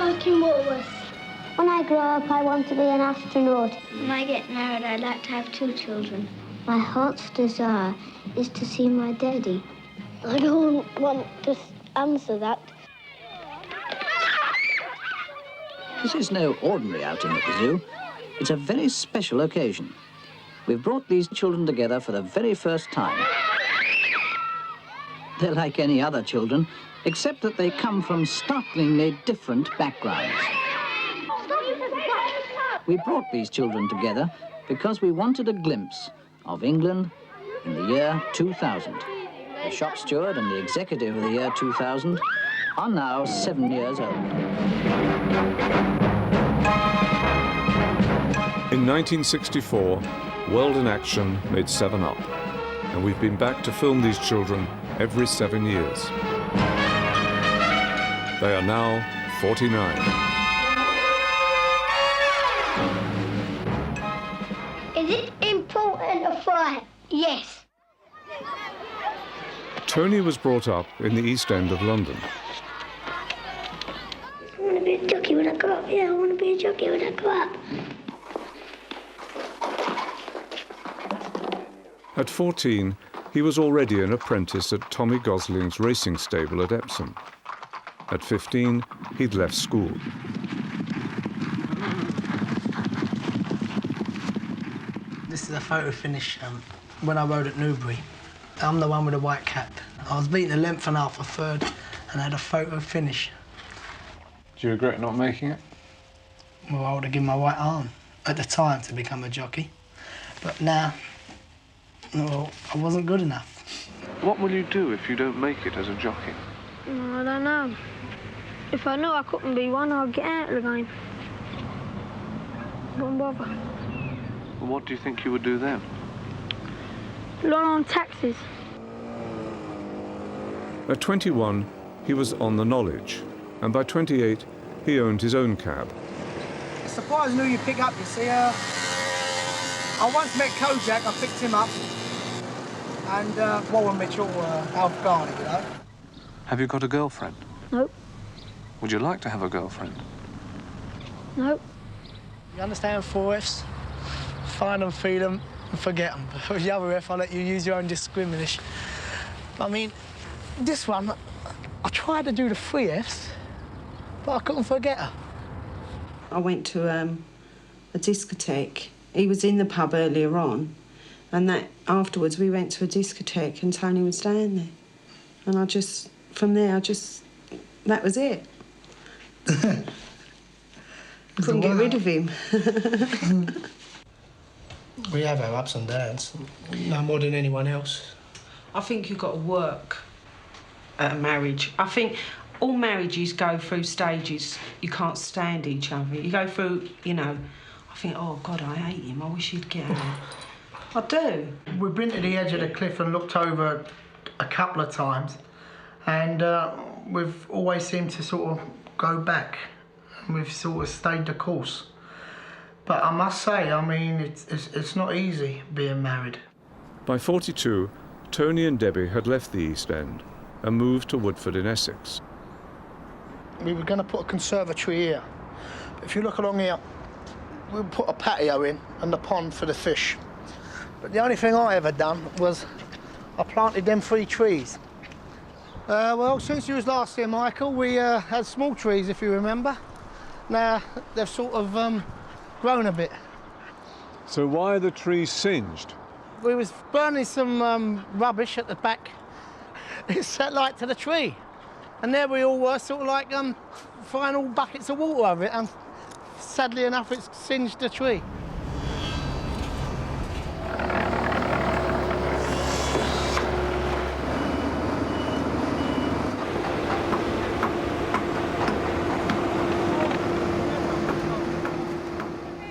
Working Woolworths. When I grow up, I want to be an astronaut. When I get married, I'd like to have 2 children. My heart's desire is to see my daddy. I don't want to answer that. This is no ordinary outing at the zoo. It's a very special occasion. We've brought these children together for the very first time. They're like any other children, except that they come from startlingly different backgrounds. We brought these children together because we wanted a glimpse of England in the year 2000. The shop steward and the executive of the year 2000 are now 7 years old. In 1964, World in Action made 7 Up, and we've been back to film these children every 7 years. They are now 49. Is it important to fly? Yes. Tony was brought up in the East End of London. I want to be a jockey when I grow up. Yeah, I want to be a jockey when I grow up. At 14, he was already an apprentice at Tommy Gosling's racing stable at Epsom. At 15, he'd left school. This is a photo finish when I rode at Newbury. I'm the one with the white cap. I was beating a length and half a third and had a photo finish. Do you regret not making it? Well, I would have given my right arm at the time to become a jockey. But now, well, I wasn't good enough. What will you do if you don't make it as a jockey? I don't know. If I knew I couldn't be one, I'd get out of the game. Don't bother. Well, what do you think you would do then? Learn on taxis. At 21, he was on the knowledge, and by 28, he owned his own cab. It's surprising who you pick up, you see. I once met Kojak, I picked him up, and Warren Mitchell, Alf Garney, you know. Have you got a girlfriend? Nope. Would you like to have a girlfriend? Nope. You understand 4 Fs? Find them, feed them, and forget them. With the other F, I'll let you use your own discrimination. I mean, this one, I tried to do the 3 Fs, but I couldn't forget her. I went to a discotheque. He was in the pub earlier on, and that afterwards we went to a discotheque and Tony was down there. And from there, that was it. Couldn't get rid of him. We have our ups and downs, no more than anyone else. I think you've got to work at a marriage. I think all marriages go through stages. You can't stand each other. You go through, you know, I think, oh, God, I hate him. I wish he'd get out. I do. We've been to the edge of the cliff and looked over a couple of times, and we've always seemed to sort of go back. We've sort of stayed the course. But I must say, I mean, it's not easy being married. By 42, Tony and Debbie had left the East End and moved to Woodford in Essex. We were going to put a conservatory here. But if you look along here, we'll put a patio in and the pond for the fish. But the only thing I ever done was I planted them 3 trees. Well, since you was last here, Michael, we had small trees, if you remember. Now, they've sort of grown a bit. So why are the trees singed? We was burning some rubbish at the back. It set light to the tree. And there we all were, sort of like throwing all buckets of water over it, and sadly enough, it's singed the tree.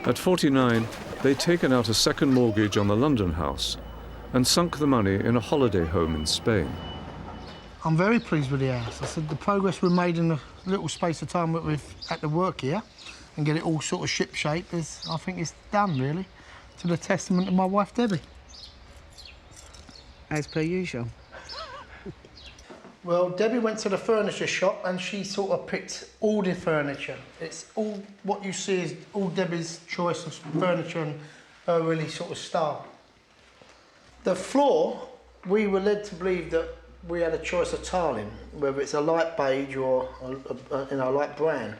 At 49, they'd taken out a second mortgage on the London house and sunk the money in a holiday home in Spain. I'm very pleased with the house. I said the progress we made in the little space of time that we've had to work here and get it all sort of ship-shape is, I think it's done, really, to the testament of my wife, Debbie. As per usual. Well, Debbie went to the furniture shop and she sort of picked all the furniture. It's all, what you see is all Debbie's choice of furniture and her really sort of style. The floor, we were led to believe that we had a choice of tiling, whether it's a light beige or a light brown.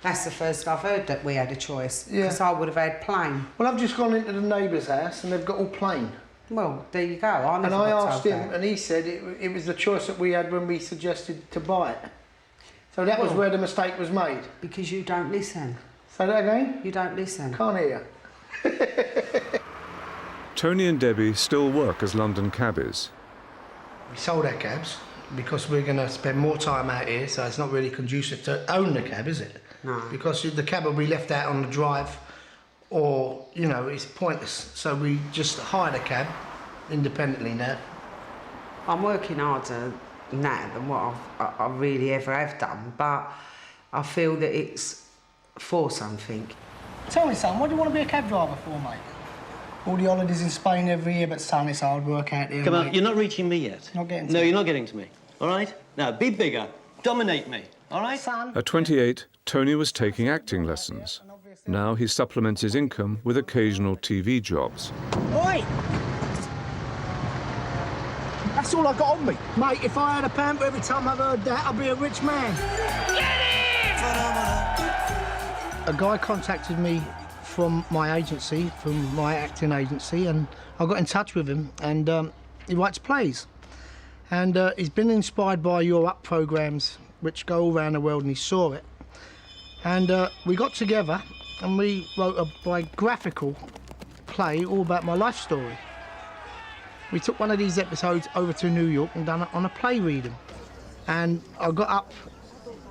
That's the first I've heard that we had a choice, Yeah. because I would have had plain. Well, I've just gone into the neighbour's house and they've got all plain. Well, there you go. I never And I got asked told him, that. and he said it was the choice that we had when we suggested to buy it. So that was where the mistake was made. Because you don't listen. Say that again? You don't listen. Can't hear you. Tony and Debbie still work as London cabbies. We sold our cabs because we're going to spend more time out here, so it's not really conducive to own the cab, is it? No. Because the cab will be left out on the drive, or, you know, it's pointless. So we just hired a cab independently now. I'm working harder now than what I really ever have done, but I feel that it's for something. Tell me, son, what do you want to be a cab driver for, mate? All the holidays in Spain every year, but son, it's hard work out here. Come on, mate. you're not reaching me yet. Not getting to No, me. you're not getting to me. All right? Now, be bigger. Dominate me. All right? Son. At 28, Tony was taking acting lessons. Now he supplements his income with occasional TV jobs. Oi! That's all I got on me. Mate, if I had a pound for every time I've heard that, I'd be a rich man. A guy contacted me from my agency, from my acting agency, and I got in touch with him, and he writes plays. And he's been inspired by your Up programmes, which go all around the world, and he saw it. And we got together and we wrote a biographical play all about my life story. We took one of these episodes over to New York and done it on a play reading. And I got up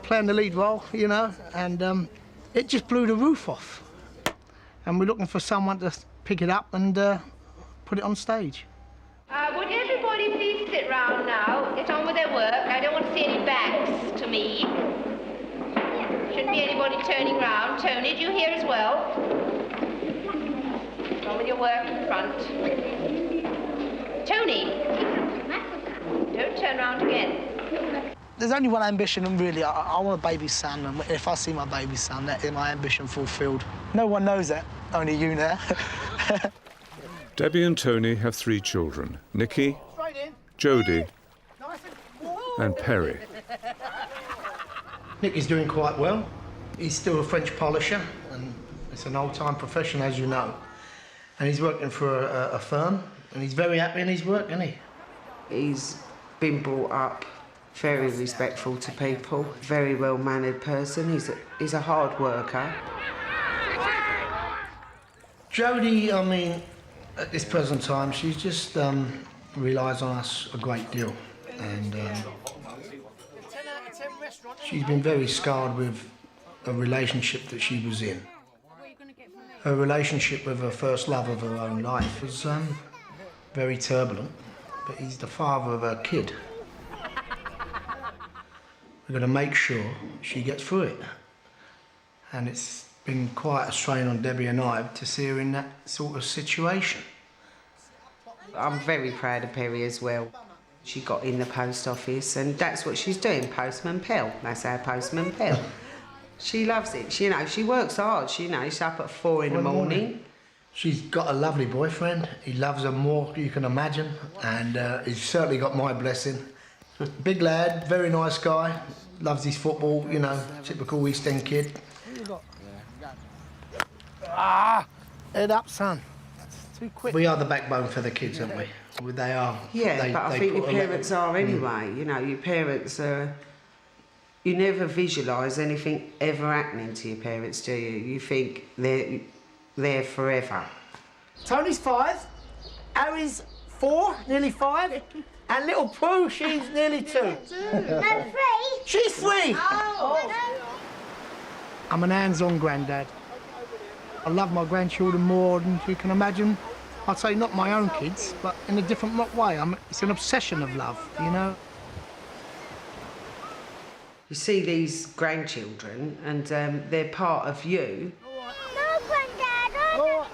playing the lead role, you know, and it just blew the roof off. And we're looking for someone to pick it up and put it on stage. Would everybody please sit round now, get on with their work. I don't want to see any backs to me. Shouldn't be anybody turning round. Tony, do you hear as well? Get on with your work in front. Tony, don't turn round again. There's only one ambition, and really, I want a baby son, and if I see my baby son, that is my ambition fulfilled. No one knows that, only you now. Debbie and Tony have 3 children, Nikki, Jodie and Perry. Nicky's doing quite well. He's still a French polisher, and it's an old-time profession, as you know. And he's working for a firm, and he's very happy in his work, isn't he? He's been brought up very respectful to people, very well-mannered person. He's a hard worker. Jodie, I mean, at this present time, she's just relies on us a great deal, and she's been very scarred with a relationship that she was in. Her relationship with her first love of her own life was very turbulent, but he's the father of her kid. We're going to make sure she gets through it. And it's been quite a strain on Debbie and I to see her in that sort of situation. I'm very proud of Perry as well. She got in the post office and that's what she's doing, postman Pell. That's our postman Pell. She loves it. She works hard. She's up at 4 in the morning. She's got a lovely boyfriend. He loves her more than you can imagine, and he's certainly got my blessing. Big lad, very nice guy, loves his football, typical East End kid. Head up, son. Too quick. We are the backbone for the kids, aren't we? They are. Yeah, but I think your parents are anyway. Your parents are... You never visualise anything ever happening to your parents, do you? You think they're there forever. Tony's 5, Harry's 4, nearly 5, and little Prue, she's nearly 2. I'm 3. She's 3! Oh. I'm an hands-on granddad. I love my grandchildren more than you can imagine. I'd say not my own kids, but in a different way. It's an obsession of love, You see these grandchildren and they're part of you. No, Granddad, I don't.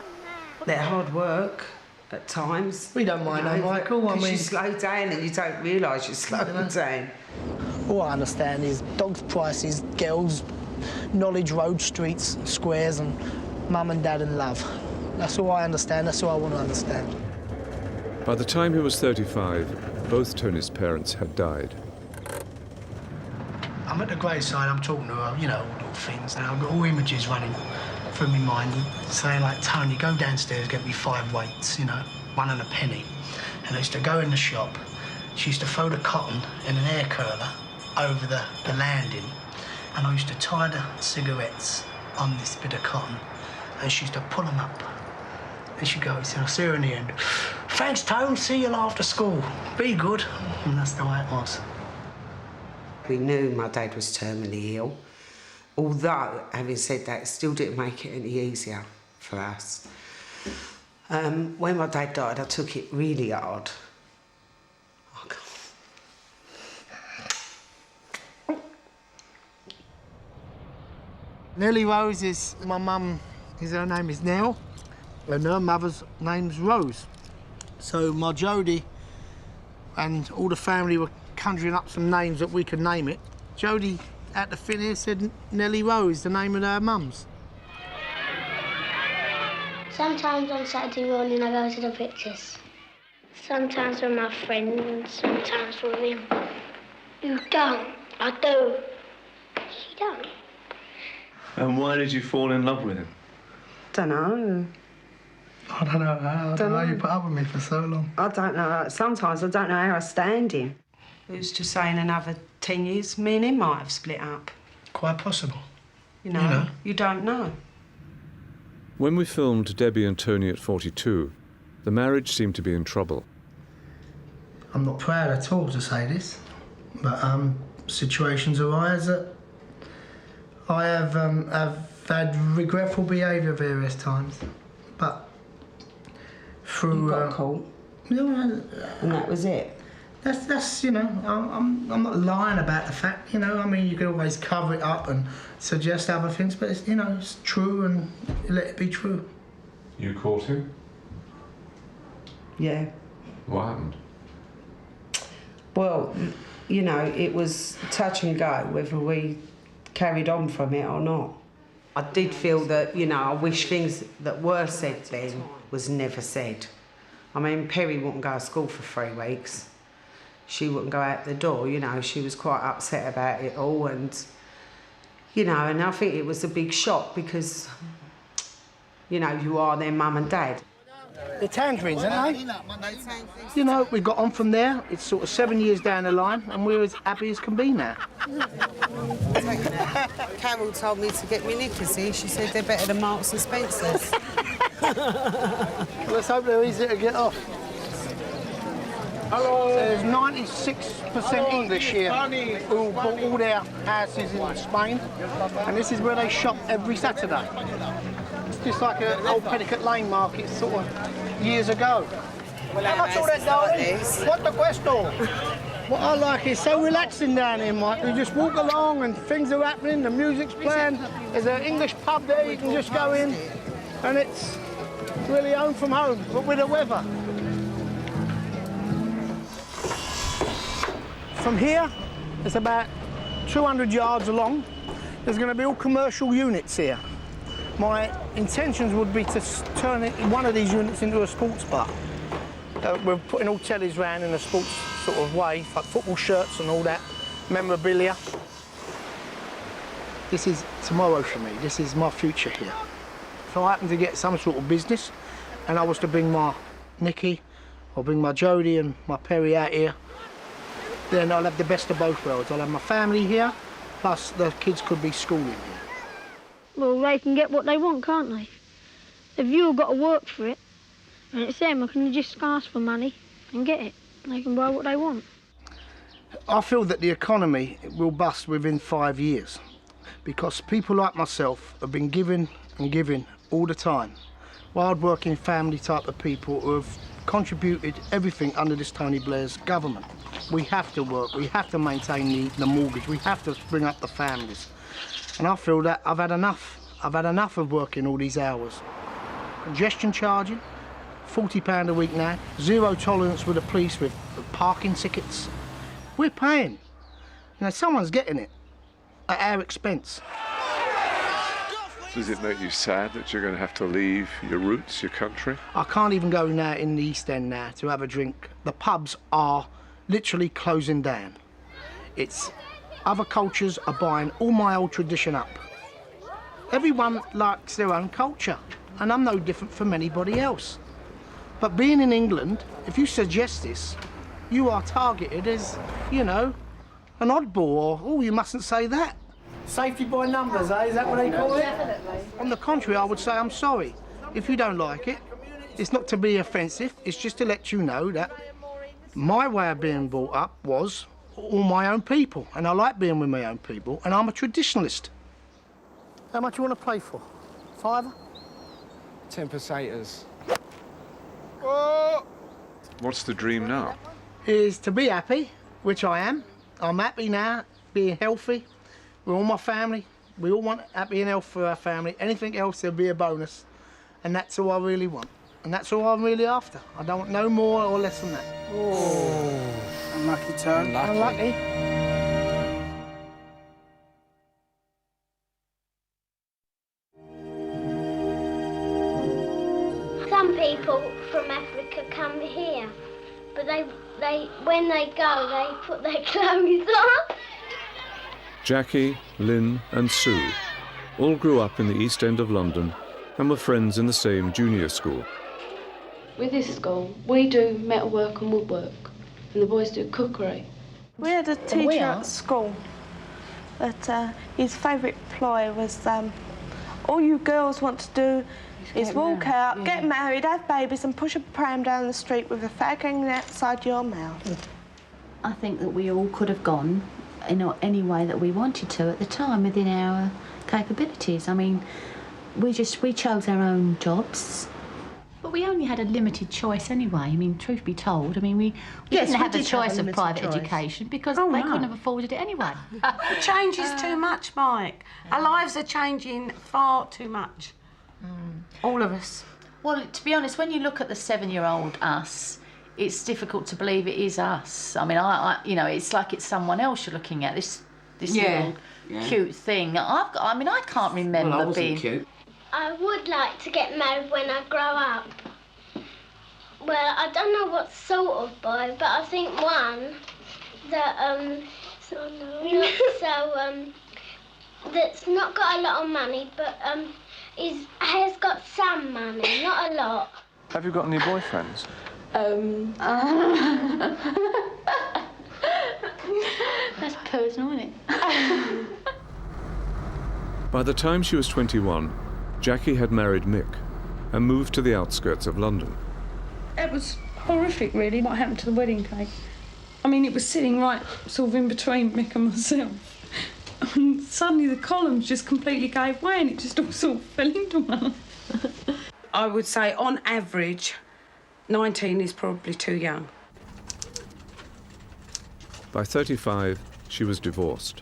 They're hard work at times. We don't mind that, Michael. I mean, you slow down and you don't realise you're slowing down. All I understand is dogs' prices, girls, knowledge, road, streets, squares, and mum and dad and love. That's all I understand. That's all I want to understand. By the time he was 35, both Tony's parents had died. I'm at the graveside, I'm talking to her, you know, all little things, and I've got all images running through my mind, saying like, Tony, go downstairs, get me 5 weights, you know, 1 and a penny. And I used to go in the shop. She used to throw the cotton in an air curler over the landing, and I used to tie the cigarettes on this bit of cotton, and she used to pull them up. And she'd go, I'll see her in the end. Thanks, Tone, see you after school. Be good. And that's the way it was. We knew my dad was terminally ill, although, having said that, it still didn't make it any easier for us. When my dad died, I took it really hard. Oh, God. Nellie Rose is my mum, her name is Nell, and her mother's name's Rose. So my Jodie and all the family were conjuring up some names that we could name it. Jodie at the fin here said Nellie Rose, the name of her mum's. Sometimes on Saturday morning I go to the pictures. Sometimes with my friend and sometimes with him. You don't. I do. She don't. And why did you fall in love with him? Don't know. I don't know how. I don't know how you put up with me for so long. I don't know. Sometimes I don't know how I stand him. Who's to say in another 10 years, me and him might have split up? Quite possible. You know, you don't know. When we filmed Debbie and Tony at 42, the marriage seemed to be in trouble. I'm not proud at all to say this, but situations arise that I have had regretful behaviour various times, but through... You got caught? And that was it? That's you know, I'm not lying about the fact, you know. I mean, you can always cover it up and suggest other things, but it's, you know, it's true and let it be true. You caught him? Yeah. What happened? Well, you know, it was touch and go whether we carried on from it or not. I did feel that, you know, I wish things that were said then was never said. I mean, Perry wouldn't go to school for 3 weeks. She wouldn't go out the door, you know, she was quite upset about it all, and, you know, and I think it was a big shock because, you know, you are their mum and dad. The tangerines, aren't they? You know, we got on from there. It's sort of 7 years down the line, and we're as happy as can be now. Carol told me to get me knickers here. She said they're better than Marks and Spencer's. Let's hope they're easy to get off. Hello. So there's 96% English here who bought all their houses in Spain, and this is where they shop every Saturday. It's just like an old Petticoat Lane market sort of years ago. How much all that, darling? What the cuesto? What I like is so relaxing down here, Mike. You just walk along and things are happening, the music's playing. There's an English pub there you can just go in, and it's really home from home, but with the weather. From here, it's about 200 yards along. There's going to be all commercial units here. My intentions would be to turn one of these units into a sports bar. We're putting all tellies round in a sports sort of way, like football shirts and all that, memorabilia. This is tomorrow for me. This is my future here. If I happen to get some sort of business and I was to bring my Nicky or bring my Jodie and my Perry out here, then I'll have the best of both worlds. I'll have my family here, plus the kids could be schooling here. Well, they can get what they want, can't they? If you've got to work for it, and it's them, I can just ask for money and get it. They can buy what they want. I feel that the economy will bust within 5 years because people like myself have been giving and giving all the time. Hard-working family type of people who have contributed everything under this Tony Blair's government. We have to work, we have to maintain the mortgage, we have to bring up the families. And I feel that I've had enough. I've had enough of working all these hours. Congestion charging, £40 a week now, zero tolerance with the police with parking tickets. We're paying. You know, someone's getting it at our expense. Does it make you sad that you're going to have to leave your roots, your country? I can't even go now in the East End now to have a drink. The pubs are literally closing down. It's other cultures are buying all my old tradition up. Everyone likes their own culture, and I'm no different from anybody else. But being in England, if you suggest this, you are targeted as, you know, an oddball, or, oh, you mustn't say that. Safety by numbers, eh? Is that what they call it? Definitely. On the contrary, I would say I'm sorry. If you don't like it, it's not to be offensive, it's just to let you know that my way of being brought up was all my own people, and I like being with my own people, and I'm a traditionalist. How much you want to play for? £5? 10 pesetas. Oh! What's the dream now? Is to be happy, which I am. I'm happy now, being healthy. We're all my family. We all want happy and health for our family. Anything else, there'll be a bonus. And that's all I really want. And that's all I'm really after. I don't want no more or less than that. Oh, unlucky turn. Unlucky. Some people from Africa come here, but when they go, they put their clothes on. Jackie, Lynn and Sue all grew up in the East End of London and were friends in the same junior school. With this school, we do metalwork and woodwork, and the boys do cookery. We had a teacher at school that his favourite ploy was all you girls want to do is walk out, get married, have babies and push a pram down the street with a fag hanging outside your mouth. I think that we all could have gone in any way that we wanted to at the time within our capabilities. I mean, we chose our own jobs. But we only had a limited choice anyway. I mean, truth be told, I mean, we didn't have the choice of private education because they couldn't have afforded it anyway. It changes too much, Mike. Our lives are changing far too much. All of us. Well, to be honest, when you look at the 7-year-old us, it's difficult to believe it is us. I mean, I you know, it's like it's someone else you're looking at. This little cute thing. I mean, I can't remember I wasn't being cute. I would like to get married when I grow up. Well, I don't know what sort of boy, but I think one that that's not got a lot of money, but has got some money, not a lot. Have you got any boyfriends? That's personal, isn't it? By the time she was 21, Jackie had married Mick and moved to the outskirts of London. It was horrific, really, what happened to the wedding cake. I mean, it was sitting right sort of in between Mick and myself. And suddenly the columns just completely gave way and it just all sort of fell into one. I would say, on average, 19 is probably too young. By 35, she was divorced.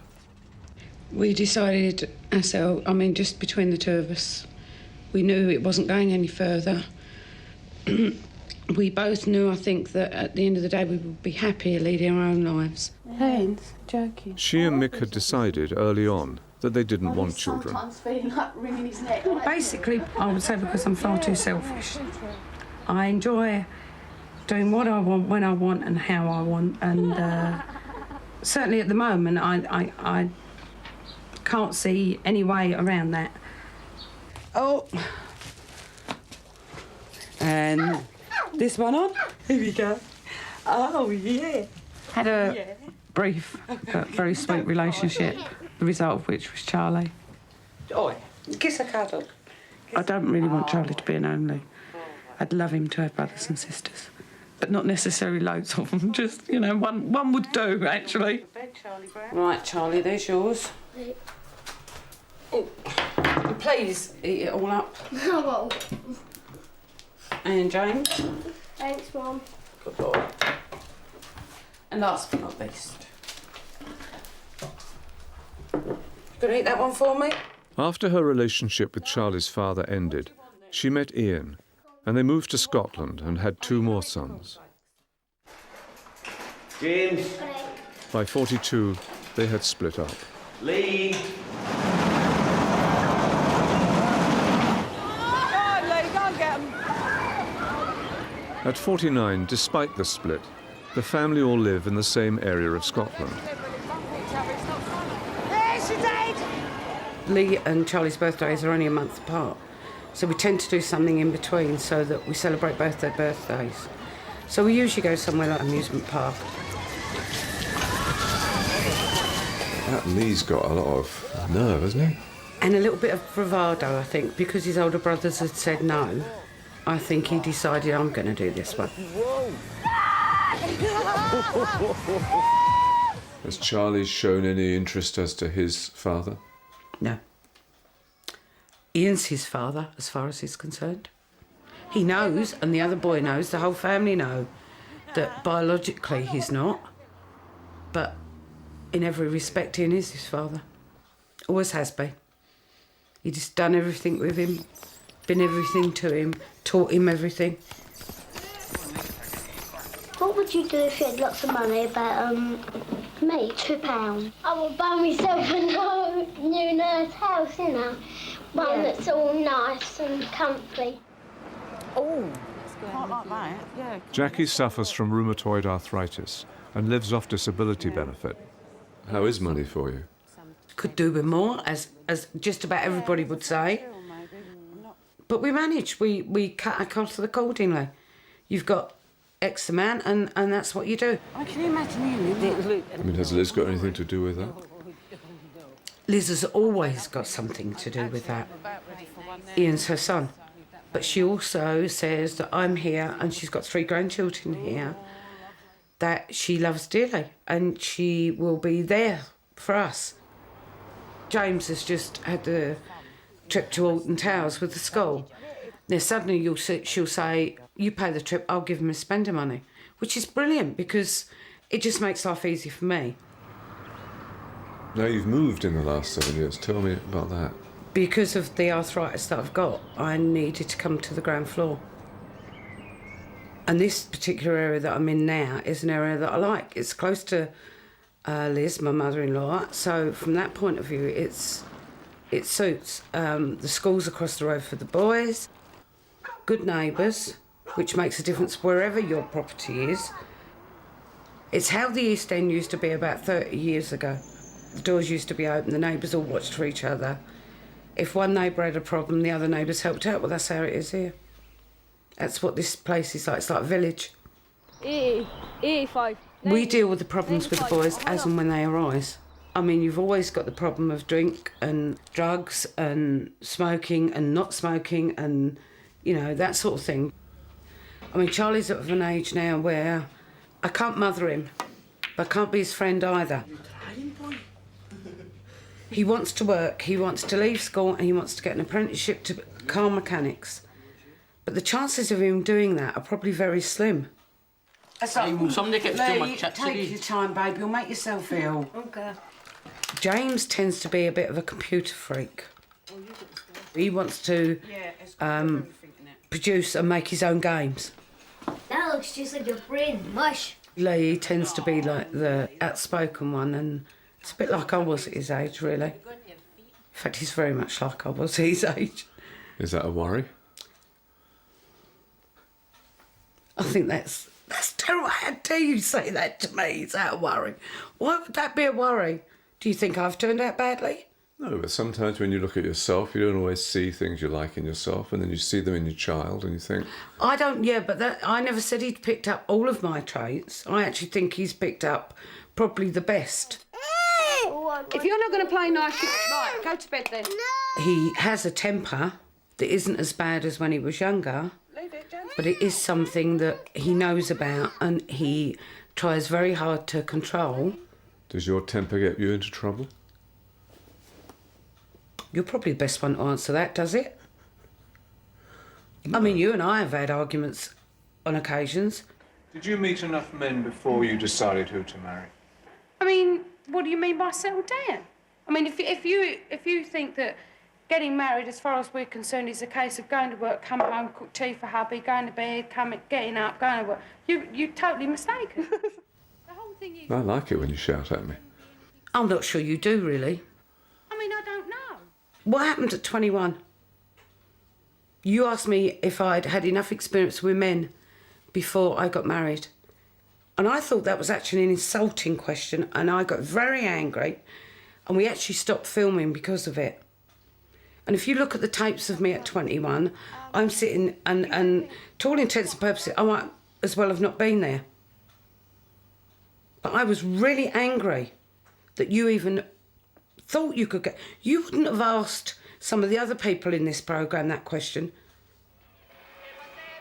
We decided ourselves, I mean, just between the two of us, we knew it wasn't going any further. We both knew, I think, that at the end of the day we would be happier leading our own lives. Haynes, joking. She and Mick had decided early on that they didn't want children. Basically, I would say because I'm far too selfish. I enjoy doing what I want, when I want and how I want, and certainly at the moment I can't see any way around that. Oh, and this one on. Here we go. Oh, yeah. Had a brief but very sweet relationship, the result of which was Charlie. Oi, kiss a cuddle. I don't really want Charlie to be an only. I'd love him to have brothers and sisters, but not necessarily loads of them. Just, you know, one would do, actually. Right, Charlie, there's yours. Oh, please eat it all up. Oh, And James. thanks, Mum. Good boy. And last but not least. Gonna eat that one for me? After her relationship with Charlie's father ended, she met Ian, and they moved to Scotland and had 2 more sons. James. By 42, they had split up. Lee. At 49, despite the split, the family all live in the same area of Scotland. Lee and Charlie's birthdays are only a month apart, so we tend to do something in between so that we celebrate both their birthdays. So we usually go somewhere like amusement park. That Lee's got a lot of nerve, hasn't he? And a little bit of bravado, I think, because his older brothers had said no. I think he decided, I'm going to do this one. Has Charlie shown any interest as to his father? No. Ian's his father, as far as he's concerned. He knows, and the other boy knows, the whole family know, that biologically he's not. But in every respect, Ian is his father. Always has been. He just done everything with him, been everything to him, taught him everything. What would you do if you had lots of money about, me, £2? I would buy myself a new nice house, you know. One that's all nice and comfy. Oh, quite like that, yeah. Jackie suffers from rheumatoid arthritis and lives off disability benefit. How is money for you? Could do with more, as just about everybody would say. But we manage. We cut our costs accordingly. You've got X amount, and that's what you do. I can imagine you. I mean, has Liz got anything to do with that? Liz has always got something to do with that. Ian's her son. But she also says that I'm here, and she's got 3 grandchildren here, that she loves dearly, and she will be there for us. James has just had the trip to Alton Towers with the school. Now suddenly she'll say, you pay the trip, I'll give him his spending money, which is brilliant because it just makes life easy for me. Now you've moved in the last 7 years. Tell me about that. Because of the arthritis that I've got, I needed to come to the ground floor. And this particular area that I'm in now is an area that I like. It's close to Liz, my mother-in-law, so from that point of view, it suits. The school's across the road for the boys, good neighbours, which makes a difference wherever your property is. It's how the East End used to be about 30 years ago. The doors used to be open, the neighbours all watched for each other. If one neighbour had a problem, the other neighbours helped out. Well, that's how it is here. That's what this place is like. It's like a village. 85. We deal with the problems with the boys as and when they arise. I mean, you've always got the problem of drink and drugs and smoking and not smoking and, you know, that sort of thing. I mean, Charlie's of an age now where I can't mother him, but I can't be his friend either. He wants to work, he wants to leave school and he wants to get an apprenticeship to car mechanics. But the chances of him doing that are probably very slim. Somebody gets too much chat to take your time, babe. You'll make yourself ill. Okay. James tends to be a bit of a computer freak. He wants to produce and make his own games. That looks just like your friend, Mush. Lee tends to be like the outspoken one, and it's a bit like I was at his age, really. In fact, he's very much like I was at his age. Is that a worry? I think that's terrible. How dare you say that to me? Is that a worry? Why would that be a worry? Do you think I've turned out badly? No, but sometimes when you look at yourself, you don't always see things you like in yourself, and then you see them in your child, and you think... I don't, yeah, but I never said he'd picked up all of my traits. I actually think he's picked up probably the best. If you're not going to play nice, right, go to bed then. He has a temper that isn't as bad as when he was younger, but it is something that he knows about and he tries very hard to control. Does your temper get you into trouble? You're probably the best one to answer that, does it? No. I mean, you and I have had arguments on occasions. Did you meet enough men before you decided who to marry? I mean, what do you mean by settle down? I mean, if you think that getting married, as far as we're concerned, is a case of going to work, coming home, cook tea for hubby, going to bed, getting up, going to work. You're totally mistaken. The whole thing is... I like it when you shout at me. I'm not sure you do, really. I mean, I don't know. What happened at 21? You asked me if I'd had enough experience with men before I got married. And I thought that was actually an insulting question, and I got very angry, and we actually stopped filming because of it. And if you look at the tapes of me at 21, I'm sitting and to all intents and purposes, I might as well have not been there. But I was really angry that you even thought you could get... You wouldn't have asked some of the other people in this programme that question.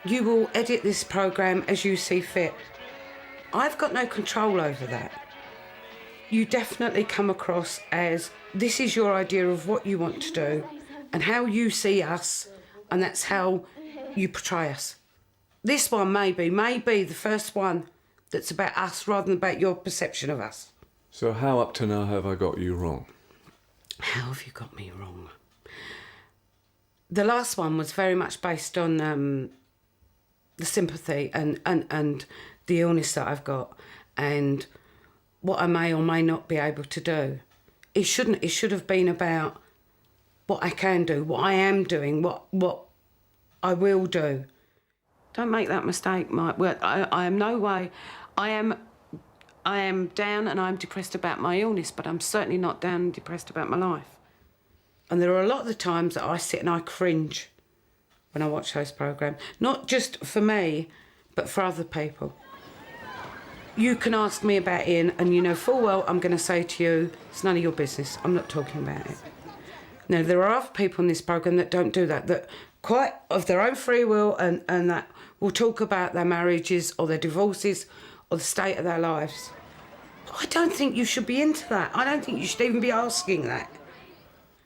You will edit this programme as you see fit. I've got no control over that. You definitely come across as this is your idea of what you want to do and how you see us, and that's how you portray us. This one may be the first one that's about us rather than about your perception of us. So how up to now have I got you wrong? How have you got me wrong? The last one was very much based on the sympathy and the illness that I've got and what I may or may not be able to do. It should have been about what I can do, what I am doing, what I will do. Don't make that mistake, Mike. I am no way... I am down and I'm depressed about my illness, but I'm certainly not down and depressed about my life. And there are a lot of the times that I sit and I cringe when I watch those programmes. Not just for me, but for other people. You can ask me about Ian and you know full well I'm going to say to you, it's none of your business, I'm not talking about it. Now, there are other people in this programme that don't do that quite of their own free will and that will talk about their marriages or their divorces or the state of their lives. I don't think you should be into that. I don't think you should even be asking that.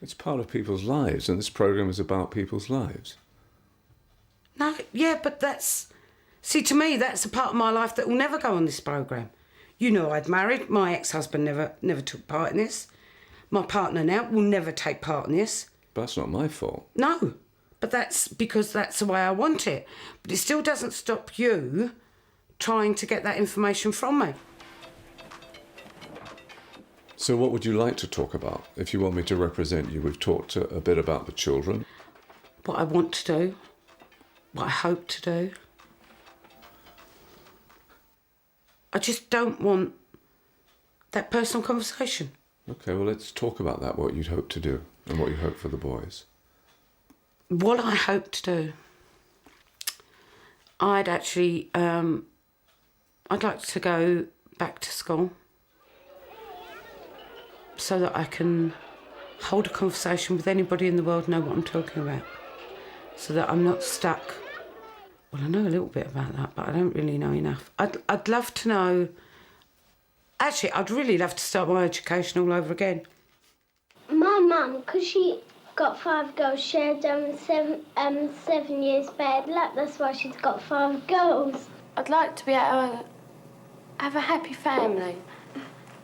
It's part of people's lives, and this programme is about people's lives. No, yeah, but that's... See, to me, that's a part of my life that will never go on this programme. You know I'd married. My ex-husband never took part in this. My partner now will never take part in this. But that's not my fault. No, but that's because that's the way I want it. But it still doesn't stop you trying to get that information from me. So what would you like to talk about? If you want me to represent you, we've talked a bit about the children. What I want to do, what I hope to do. I just don't want that personal conversation. OK, well, let's talk about that, what you'd hope to do and what you hope for the boys. What I hope to do, I'd actually... I'd like to go back to school so that I can hold a conversation with anybody in the world, know what I'm talking about, so that I'm not stuck. Well, I know a little bit about that, but I don't really know enough. I'd love to know... Actually, I'd really love to start my education all over again. My mum, because she got 5 girls, she had 7 years bad luck. That's why she's got 5 girls. I'd like to be able to have a happy family.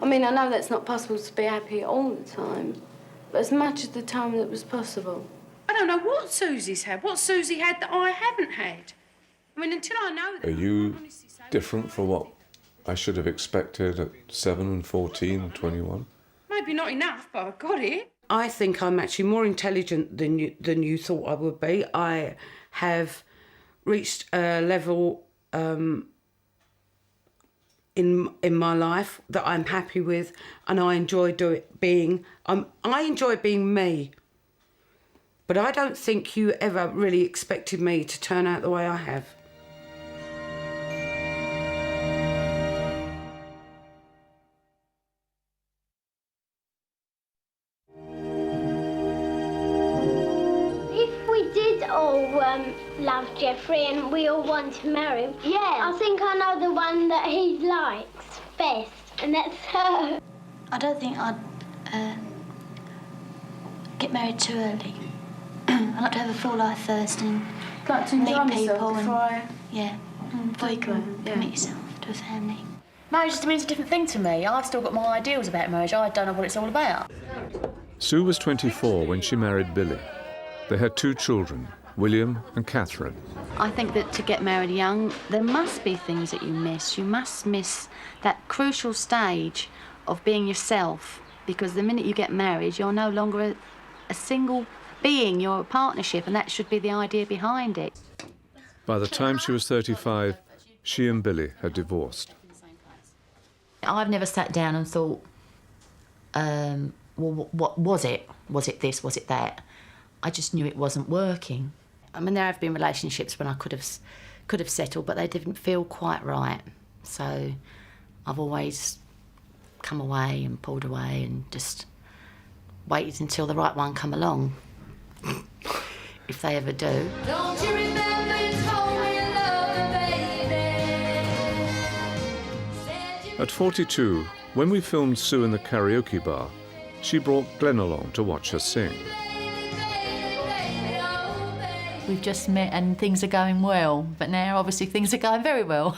I mean, I know that's not possible to be happy all the time, but as much of the time that was possible. I don't know what Susie's had, what Susie had that I haven't had. I mean, until I know that... Are you different from what I should have expected at 7 and 14 and 21? Maybe not enough, but I got it. I think I'm actually more intelligent than you thought I would be. I have reached a level in my life that I'm happy with, and I enjoy being me. But I don't think you ever really expected me to turn out the way I have. If we did all love Jeffrey and we all want to marry him, I think I know the one that he likes best, and that's her. I don't think I'd get married too early. I'd like to have a full life first and Like to enjoy meet people myself and before you can commit yourself to a family. Marriage just means a different thing to me. I've still got my ideals about marriage. I don't know what it's all about. Sue was 24 when she married Billy. They had 2 children, William and Catherine. I think that to get married young, there must be things that you miss. You must miss that crucial stage of being yourself, because the minute you get married, you're no longer a single being, you're a partnership, and that should be the idea behind it. By the time she was 35, she and Billy had divorced. I've never sat down and thought, well, what was it? Was it this? Was it that? I just knew it wasn't working. I mean, there have been relationships when I could have settled, but they didn't feel quite right. So I've always come away and pulled away and just waited until the right one come along, if they ever do. Don't you remember you told me you loved me, baby? At 42, when we filmed Sue in the karaoke bar, she brought Glenn along to watch her sing. We've just met and things are going well, but now obviously things are going very well.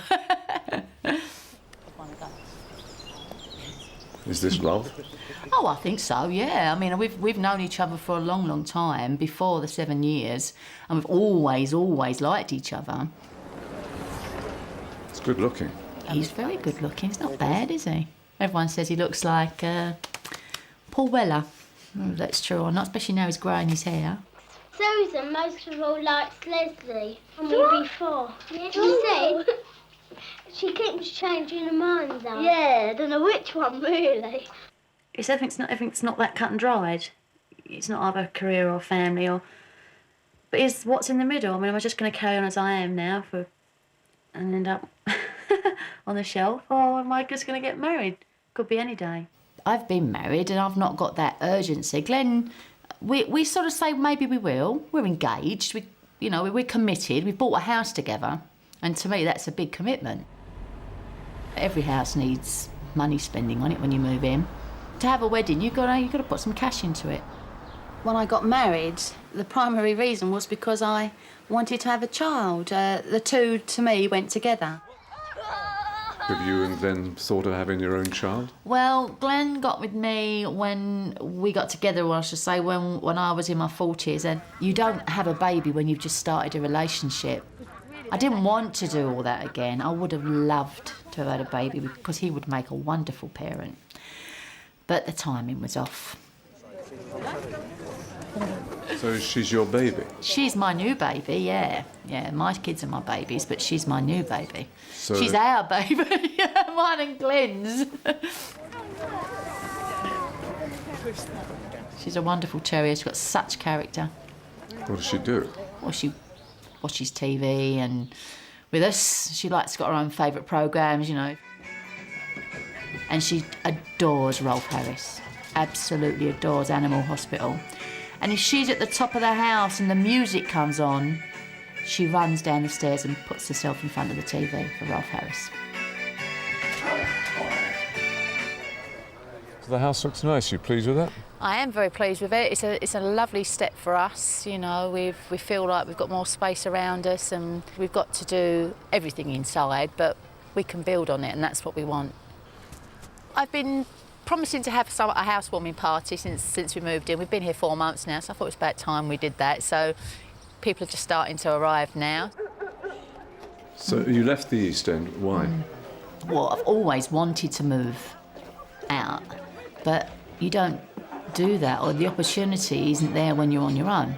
Is this love? Oh, I think so, yeah. I mean, we've known each other for a long, long time, before the 7 years, and we've always liked each other. It's good looking. He's very good looking. He's not bad, is he? Everyone says he looks like Paul Weller. Whether that's true or not, especially now he's growing his hair. Susan most of all likes Leslie from me before. Yeah, she said she keeps changing her mind though. Yeah, I don't know which one really. Everything's not that cut and dried. It's not either career or family but it's what's in the middle. I mean, am I just going to carry on as I am now and end up on the shelf, or am I just going to get married? Could be any day. I've been married and I've not got that urgency. Glenn, we sort of say maybe we will. We're engaged. We're committed. We've bought a house together, and to me that's a big commitment. Every house needs money spending on it when you move in. To have a wedding, you've got to put some cash into it. When I got married, the primary reason was because I wanted to have a child. The two, to me, went together. Have you and Glenn thought of having your own child? Well, Glenn got with me when we got together, or I should say when I was in my 40s, and you don't have a baby when you've just started a relationship. I didn't want to do all that again. I would have loved to have had a baby because he would make a wonderful parent. But the timing was off. So she's your baby? She's my new baby, yeah. Yeah, my kids are my babies, but she's my new baby. So she's our baby, mine and Glenn's. She's a wonderful terrier. She's got such character. What does she do? Well, she watches TV and with us. She likes to got her own favourite programmes, And she adores Rolf Harris. Absolutely adores Animal Hospital. And if she's at the top of the house and the music comes on, she runs down the stairs and puts herself in front of the TV for Rolf Harris. So the house looks nice. You pleased with it? I am very pleased with it. It's a lovely step for us. We feel like we've got more space around us and we've got to do everything inside, but we can build on it, and that's what we want. I've been promising to have a housewarming party since we moved in. We've been here 4 months now, so I thought it was about time we did that. So people are just starting to arrive now. So you left the East End. Why? Well, I've always wanted to move out, but you don't do that, or the opportunity isn't there when you're on your own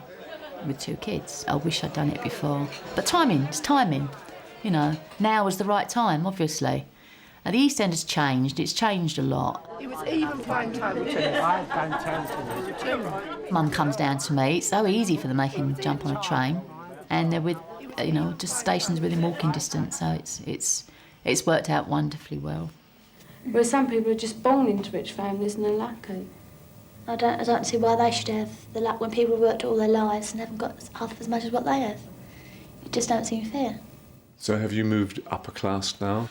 with 2 kids. I wish I'd done it before. But it's timing. Now is the right time, obviously. And the East End has changed. It's changed a lot. It was even playing table tennis. I had playing table tennis. Mum comes down to me. It's so easy for them. They can jump on a train, and they're with, just stations within walking distance. So it's worked out wonderfully well. Whereas some people are just born into rich families and they're lucky. I don't see why they should have the luck when people worked all their lives and haven't got half as much as what they have. It just don't seem fair. So have you moved upper class now?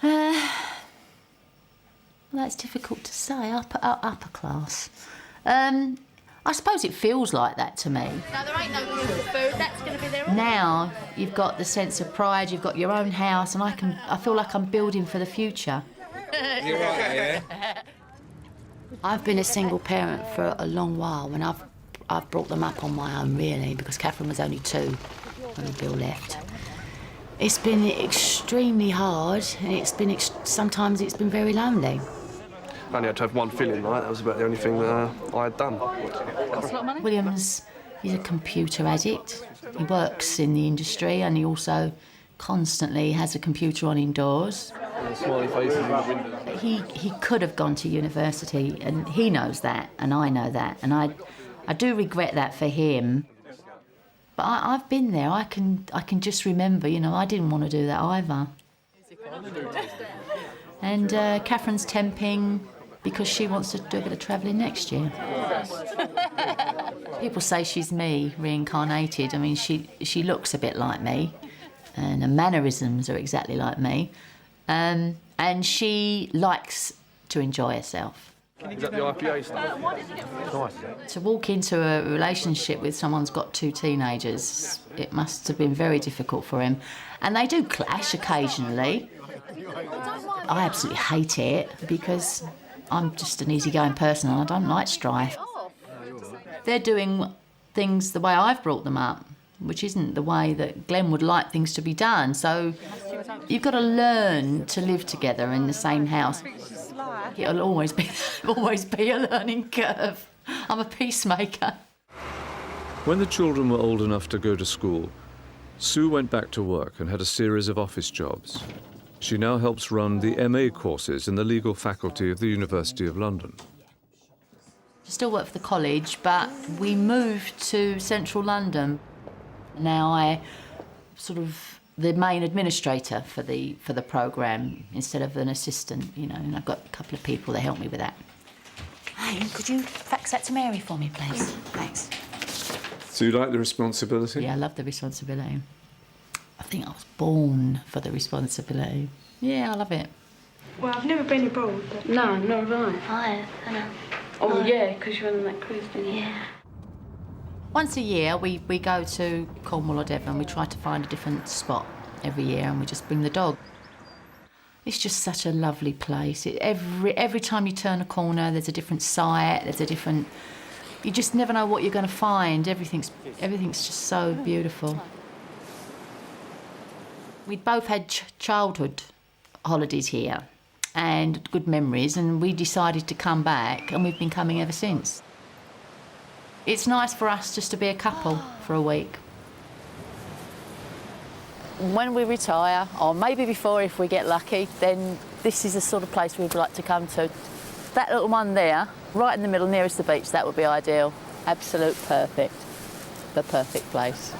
Well, that's difficult to say. Upper class. I suppose it feels like that to me. No, there ain't no food. That's going to be there. Now you've got the sense of pride. You've got your own house, and I feel like I'm building for the future. You're right, yeah. I've been a single parent for a long while, and I've brought them up on my own, really, because Catherine was only 2 when Bill left. It's been extremely hard, and sometimes it's been very lonely. I only had to have one filling, right? That was about the only thing that I had done. William's, he's a computer addict. He works in the industry, and he also constantly has a computer on indoors. Smiley faces in the window. He could have gone to university, and he knows that, and I know that, and I do regret that for him. But I've been there. I can just remember, you know, I didn't want to do that either. And Catherine's temping because she wants to do a bit of travelling next year. People say she's me reincarnated. I mean, she looks a bit like me, and her mannerisms are exactly like me. And she likes to enjoy herself. Is that the IPA stuff? Nice. To walk into a relationship with someone who's got 2 teenagers, it must have been very difficult for him. And they do clash occasionally. I absolutely hate it because I'm just an easygoing person and I don't like strife. They're doing things the way I've brought them up, which isn't the way that Glenn would like things to be done. So you've got to learn to live together in the same house. It'll always be a learning curve. I'm a peacemaker. When the children were old enough to go to school, Sue went back to work and had a series of office jobs. She now helps run the MA courses in the legal faculty of the University of London. I still work for the college, but we moved to central London. Now I sort of the main administrator for the programme instead of an assistant, you know, and I've got a couple of people that help me with that. Hey, could you fax that to Mary for me, please? Thanks. So you like the responsibility? Yeah, I love the responsibility. I think I was born for the responsibility. Yeah, I love it. Well, I've never been abroad, but... No, nor have I have, I know. Oh, yeah, because you went on that cruise, didn't you? Yeah. Once a year, we go to Cornwall or Devon. We try to find a different spot every year, and we just bring the dog. It's just such a lovely place. Every time you turn a corner, there's a different sight. There's a different. You just never know what you're going to find. Everything's just so beautiful. We'd both had childhood holidays here, and good memories, and we decided to come back, and we've been coming ever since. It's nice for us just to be a couple for a week. When we retire, or maybe before if we get lucky, then this is the sort of place we'd like to come to. That little one there, right in the middle, nearest the beach, that would be ideal. Absolute perfect. The perfect place.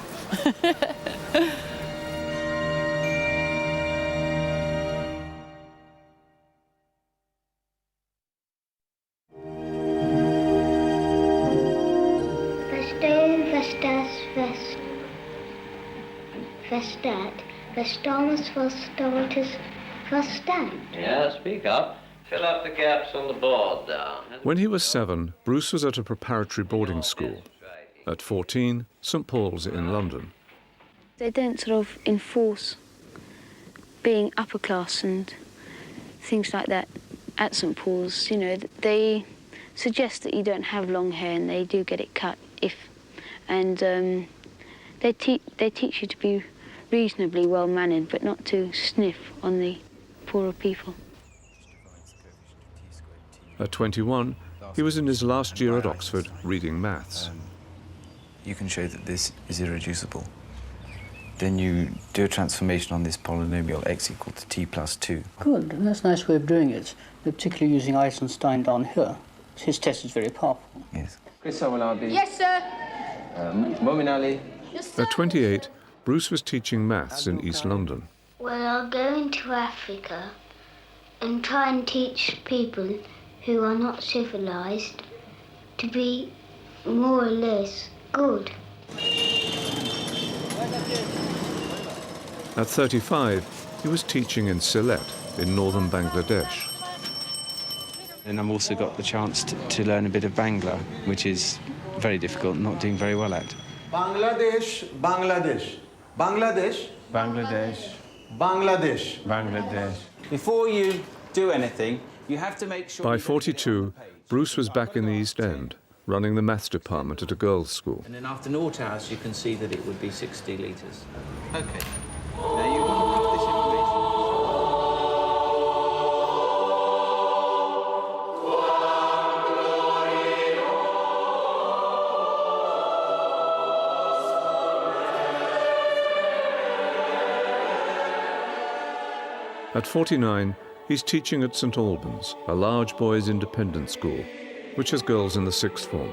Yeah, speak up. Fill up the gaps on the board down. When he was 7, Bruce was at a preparatory boarding school. At 14, St Paul's in London. They don't sort of enforce being upper class and things like that at St Paul's. You know, they suggest that you don't have long hair, and they do get it cut and they teach you to be reasonably well-mannered, but not to sniff on the poorer people. At 21, he was in his last year at Oxford reading maths. You can show that this is irreducible. Then you do a transformation on this polynomial x equal to t plus 2. Good, that's a nice way of doing it, particularly using Eisenstein down here. His test is very powerful. Yes. Yes, sir. At 28, Bruce was teaching maths in East London. Well, I'll go into Africa and try and teach people who are not civilised to be more or less good. At 35, he was teaching in Sylhet in northern Bangladesh. And I've also got the chance to learn a bit of Bangla, which is very difficult, not doing very well at. Bangladesh, Bangladesh, Bangladesh, Bangladesh, Bangladesh, Bangladesh. Before you do anything, You have to make sure... By 42, Bruce was back in the East End, running the maths department at a girls' school. And then after naught hours, you can see that it would be 60 litres. OK. Now you want to put this information... At 49, he's teaching at St Albans, a large boys' independent school, which has girls in the sixth form.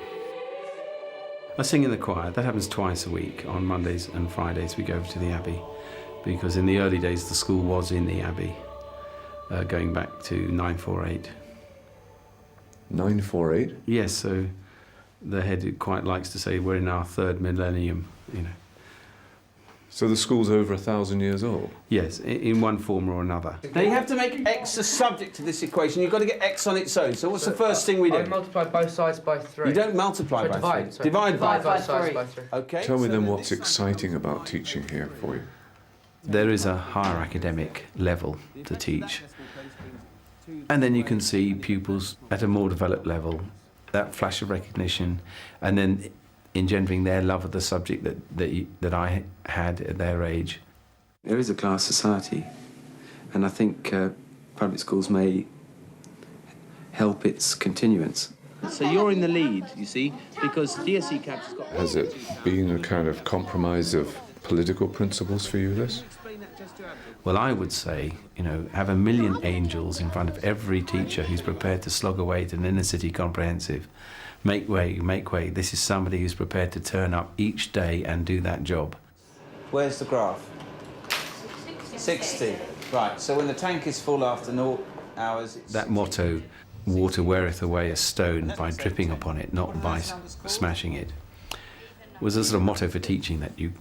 I sing in the choir. That happens twice a week. On Mondays and Fridays we go over to the Abbey, because in the early days the school was in the Abbey, going back to 948. 948? Yes, so the head quite likes to say we're in our third millennium, you know. So the school's over 1,000 years old? Yes, in one form or another. Now you have to make x the subject to this equation. You've got to get x on its own. So what's the first thing we do? I multiply both sides by 3. You don't multiply by 3. Divide by 3. Okay. Tell me then what's exciting about teaching here for you. There is a higher academic level to teach. And then you can see pupils at a more developed level, that flash of recognition, and then engendering their love of the subject that I had at their age. There is a class society, and I think public schools may help its continuance. So you're in the lead, you see, because DSE CAPS has got... Has it been a kind of compromise of political principles for you, this? Well, I would say, you know, have a million angels in front of every teacher who's prepared to slog away at an inner city comprehensive. Make way, make way. This is somebody who's prepared to turn up each day and do that job. Where's the graph? 60. Right, so when the tank is full after 0 hours... That motto, water weareth away a stone by dripping upon it, not by smashing it, was a sort of motto for teaching, that you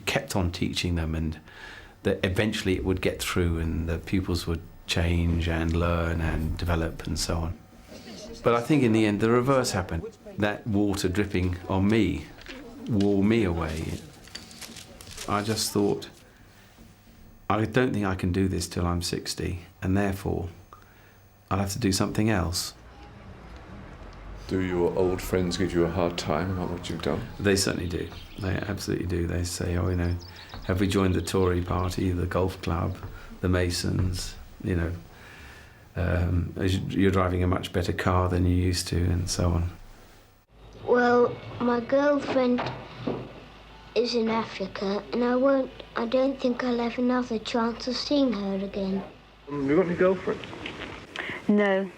kept on teaching them, and that eventually it would get through and the pupils would change and learn and develop and so on. But I think in the end the reverse happened. That water dripping on me wore me away. I just thought, I don't think I can do this till I'm 60, and therefore I'll have to do something else. Do your old friends give you a hard time about what you've done? They certainly do. They absolutely do. They say, oh, you know, have we joined the Tory party, the golf club, the Masons, you know, you're driving a much better car than you used to, and so on. Well, my girlfriend is in Africa, and I don't think I'll have another chance of seeing her again. Have you got any girlfriend? No,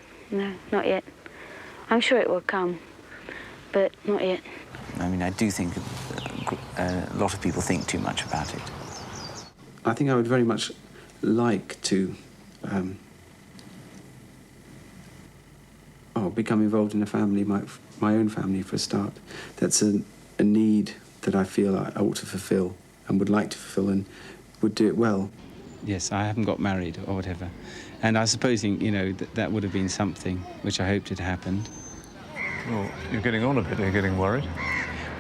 not yet. I'm sure it will come, but not yet. I mean, I do think a lot of people think too much about it. I think I would very much like to become involved in a family, my own family for a start. That's a need that I feel I ought to fulfil and would like to fulfil, and would do it well. Yes, I haven't got married or whatever. And I suppose, you know, that would have been something which I hoped had happened. Well, you're getting on a bit. Are you getting worried?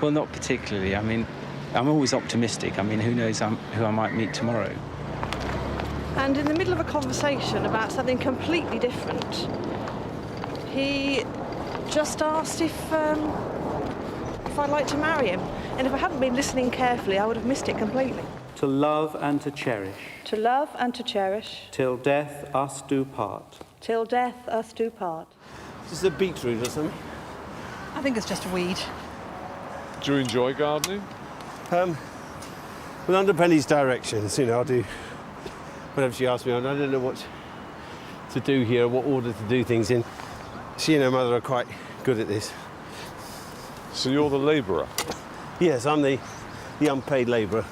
Well, not particularly. I mean, I'm always optimistic. I mean, who knows who I might meet tomorrow. And in the middle of a conversation about something completely different, he just asked if I'd like to marry him. And if I hadn't been listening carefully, I would have missed it completely. To love and to cherish. To love and to cherish. Till death us do part. Till death us do part. Is this a beetroot or something? I think it's just a weed. Do you enjoy gardening? Well, under Penny's directions, you know, I'll do whatever she asks me. I don't know what to do here, what order to do things in. She and her mother are quite good at this. So you're the labourer? Yes, I'm the unpaid labourer,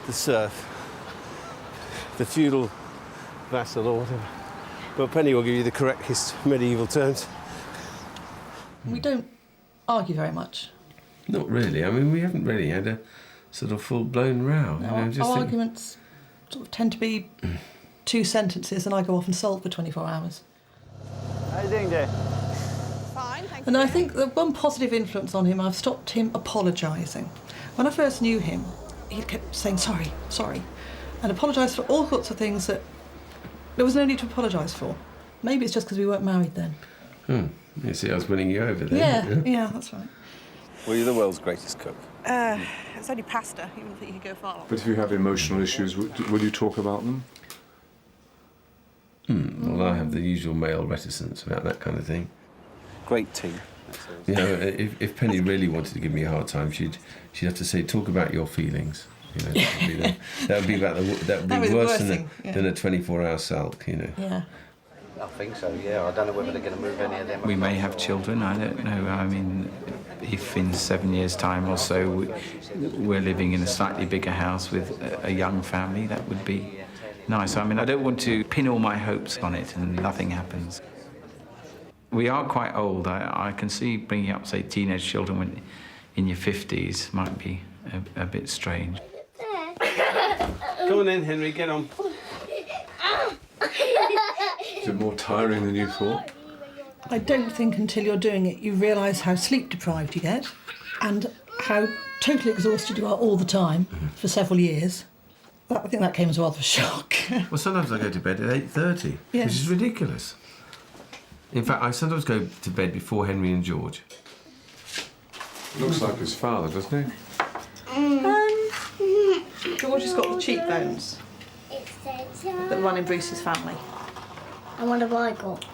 the serf, the feudal vassal or whatever. But Penny will give you the correct medieval terms. We don't argue very much. Not really. I mean, we haven't really had a sort of full-blown row. No, our arguments sort of tend to be 2 sentences, and I go off and sulk for 24 hours. How are you doing, dear? Fine, thank you. And I think the one positive influence on him, I've stopped him apologising. When I first knew him, he kept saying sorry, and apologised for all sorts of things that there was no need to apologise for. Maybe it's just because we weren't married then. You see, I was winning you over there. Yeah, that's right. Were you the world's greatest cook? It's only pasta. You wouldn't think you could go far. But if you have emotional issues, will you talk about them? Well, I have the usual male reticence about that kind of thing. Great team. You know, if Penny really wanted to give me a hard time, she'd have to say, "Talk about your feelings." You know, that would be worse than a 24-hour sulk. You know. Yeah. I think so, yeah. I don't know whether they're going to move any of them. We may have children, I don't know. I mean, if in 7 years' time or so we're living in a slightly bigger house with a young family, that would be nice. I mean, I don't want to pin all my hopes on it and nothing happens. We are quite old. I can see bringing up, say, teenage children when in your 50s might be a bit strange. Come on in, Henry, get on. Is it more tiring than you thought? I don't think until you're doing it you realise how sleep deprived you get and how totally exhausted you are all the time for several years. I think that came as rather a shock. Well, sometimes I go to bed at 8:30, Yes. which is ridiculous. In fact, I sometimes go to bed before Henry and George. Looks like his father, doesn't he? George has got the cheekbones that run in Bruce's family. And what have I got?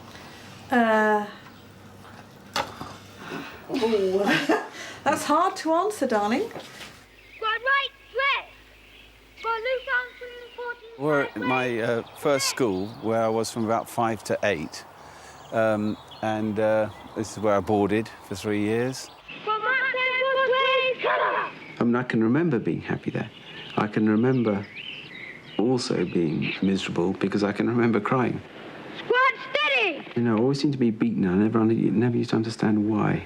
That's hard to answer, darling. We're at my first school, where I was from about 5 to 8. And this is where I boarded for 3 years. I mean, I can remember being happy there. I can remember also being miserable because I can remember crying. Squad steady! You know, I always seem to be beaten. I never used to understand why.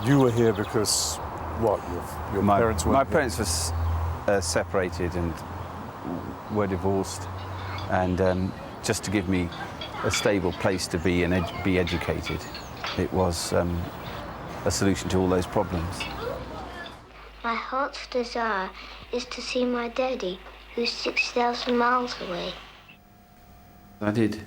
You were here because, what, your parents were... My parents were separated and were divorced, and just to give me a stable place to be and be educated, it was a solution to all those problems. My heart's desire is to see my daddy, who's 6,000 miles away. I did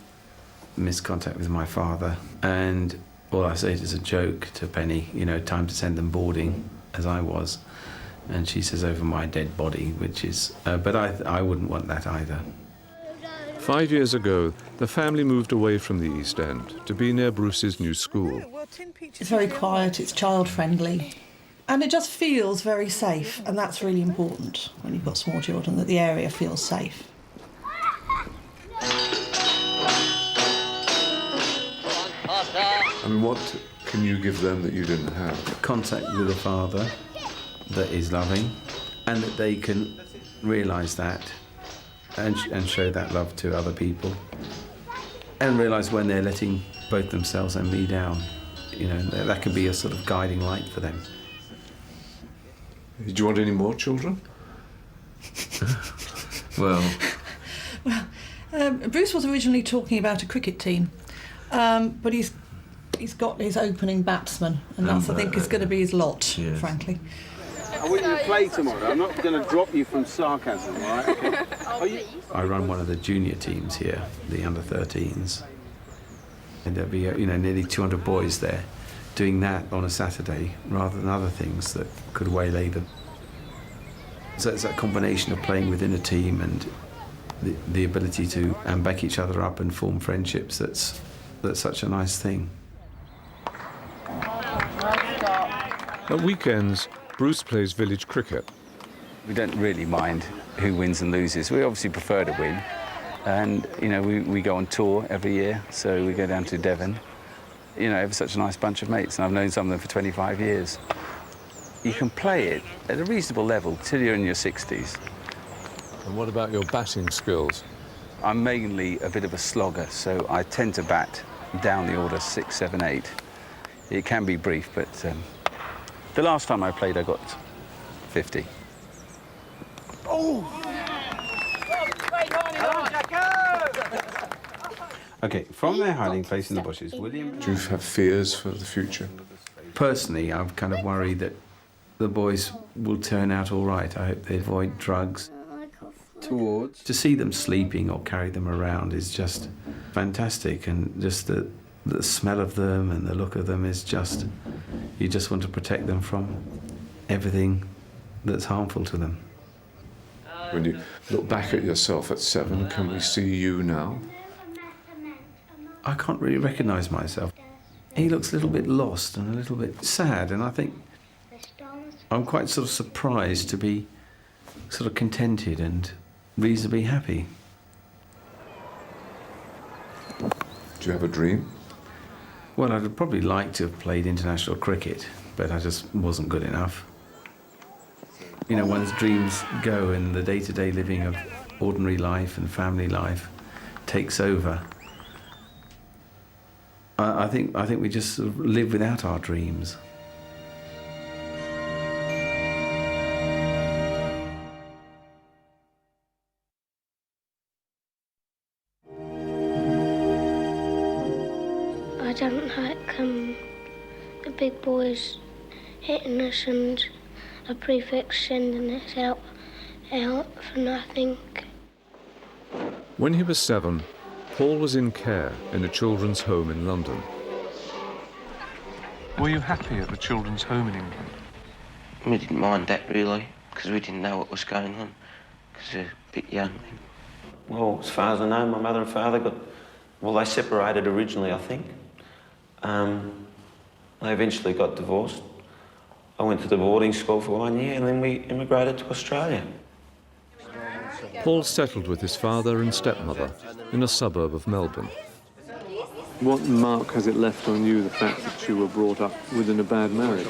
miss contact with my father, and all I say is a joke to Penny, you know, time to send them boarding, as I was. And she says over my dead body, which is... but I wouldn't want that either. 5 years ago, the family moved away from the East End to be near Bruce's new school. It's very quiet, it's child-friendly, and it just feels very safe, and that's really important when you've got small children, that the area feels safe. I mean, what can you give them that you didn't have? Contact with a father that is loving, and that they can realise that and show that love to other people, and realise when they're letting both themselves and me down. You know, that could be a sort of guiding light for them. Do you want any more children? Well, Bruce was originally talking about a cricket team, but he's got his opening batsman, and that's, I think, is going to be his lot, yes. frankly. I want you to play tomorrow. I'm not going to drop you from sarcasm, all right? Okay? I run one of the junior teams here, the under-13s. And there'll be, you know, nearly 200 boys there doing that on a Saturday rather than other things that could waylay them. So it's that combination of playing within a team and the ability to back each other up and form friendships that's such a nice thing. At weekends, Bruce plays village cricket. We don't really mind who wins and loses. We obviously prefer to win. And, you know, we go on tour every year, so we go down to Devon. You know, ever such a nice bunch of mates, and I've known some of them for 25 years. You can play it at a reasonable level till you're in your 60s. And what about your batting skills? I'm mainly a bit of a slogger, so I tend to bat down the order 6, 7, 8. It can be brief, but the last time I played, I got 50. Oh! Okay, from their hiding place in the bushes, William... Do you have fears for the future? Personally, I'm kind of worried that the boys will turn out all right. I hope they avoid drugs. towards. To see them sleeping or carry them around is just fantastic, and just the smell of them and the look of them is just, you just want to protect them from everything that's harmful to them. When you look back at yourself at 7, can we see you now? I can't really recognise myself. He looks a little bit lost and a little bit sad, and I think I'm quite sort of surprised to be sort of contented and reasonably happy. Do you have a dream? Well, I'd probably like to have played international cricket, but I just wasn't good enough. You know, one's dreams go and the day-to-day living of ordinary life and family life takes over. I think we just sort of live without our dreams. I don't like the big boys hitting us and a prefect sending us out for nothing. When he was 7, Paul was in care in a children's home in London. Were you happy at the children's home in England? We didn't mind that really, because we didn't know what was going on, because we were a bit young then. Well, as far as I know, my mother and father they separated originally, I think. They eventually got divorced. I went to the boarding school for 1 year and then we immigrated to Australia. Paul settled with his father and stepmother in a suburb of Melbourne. What mark has it left on you, the fact that you were brought up within a bad marriage?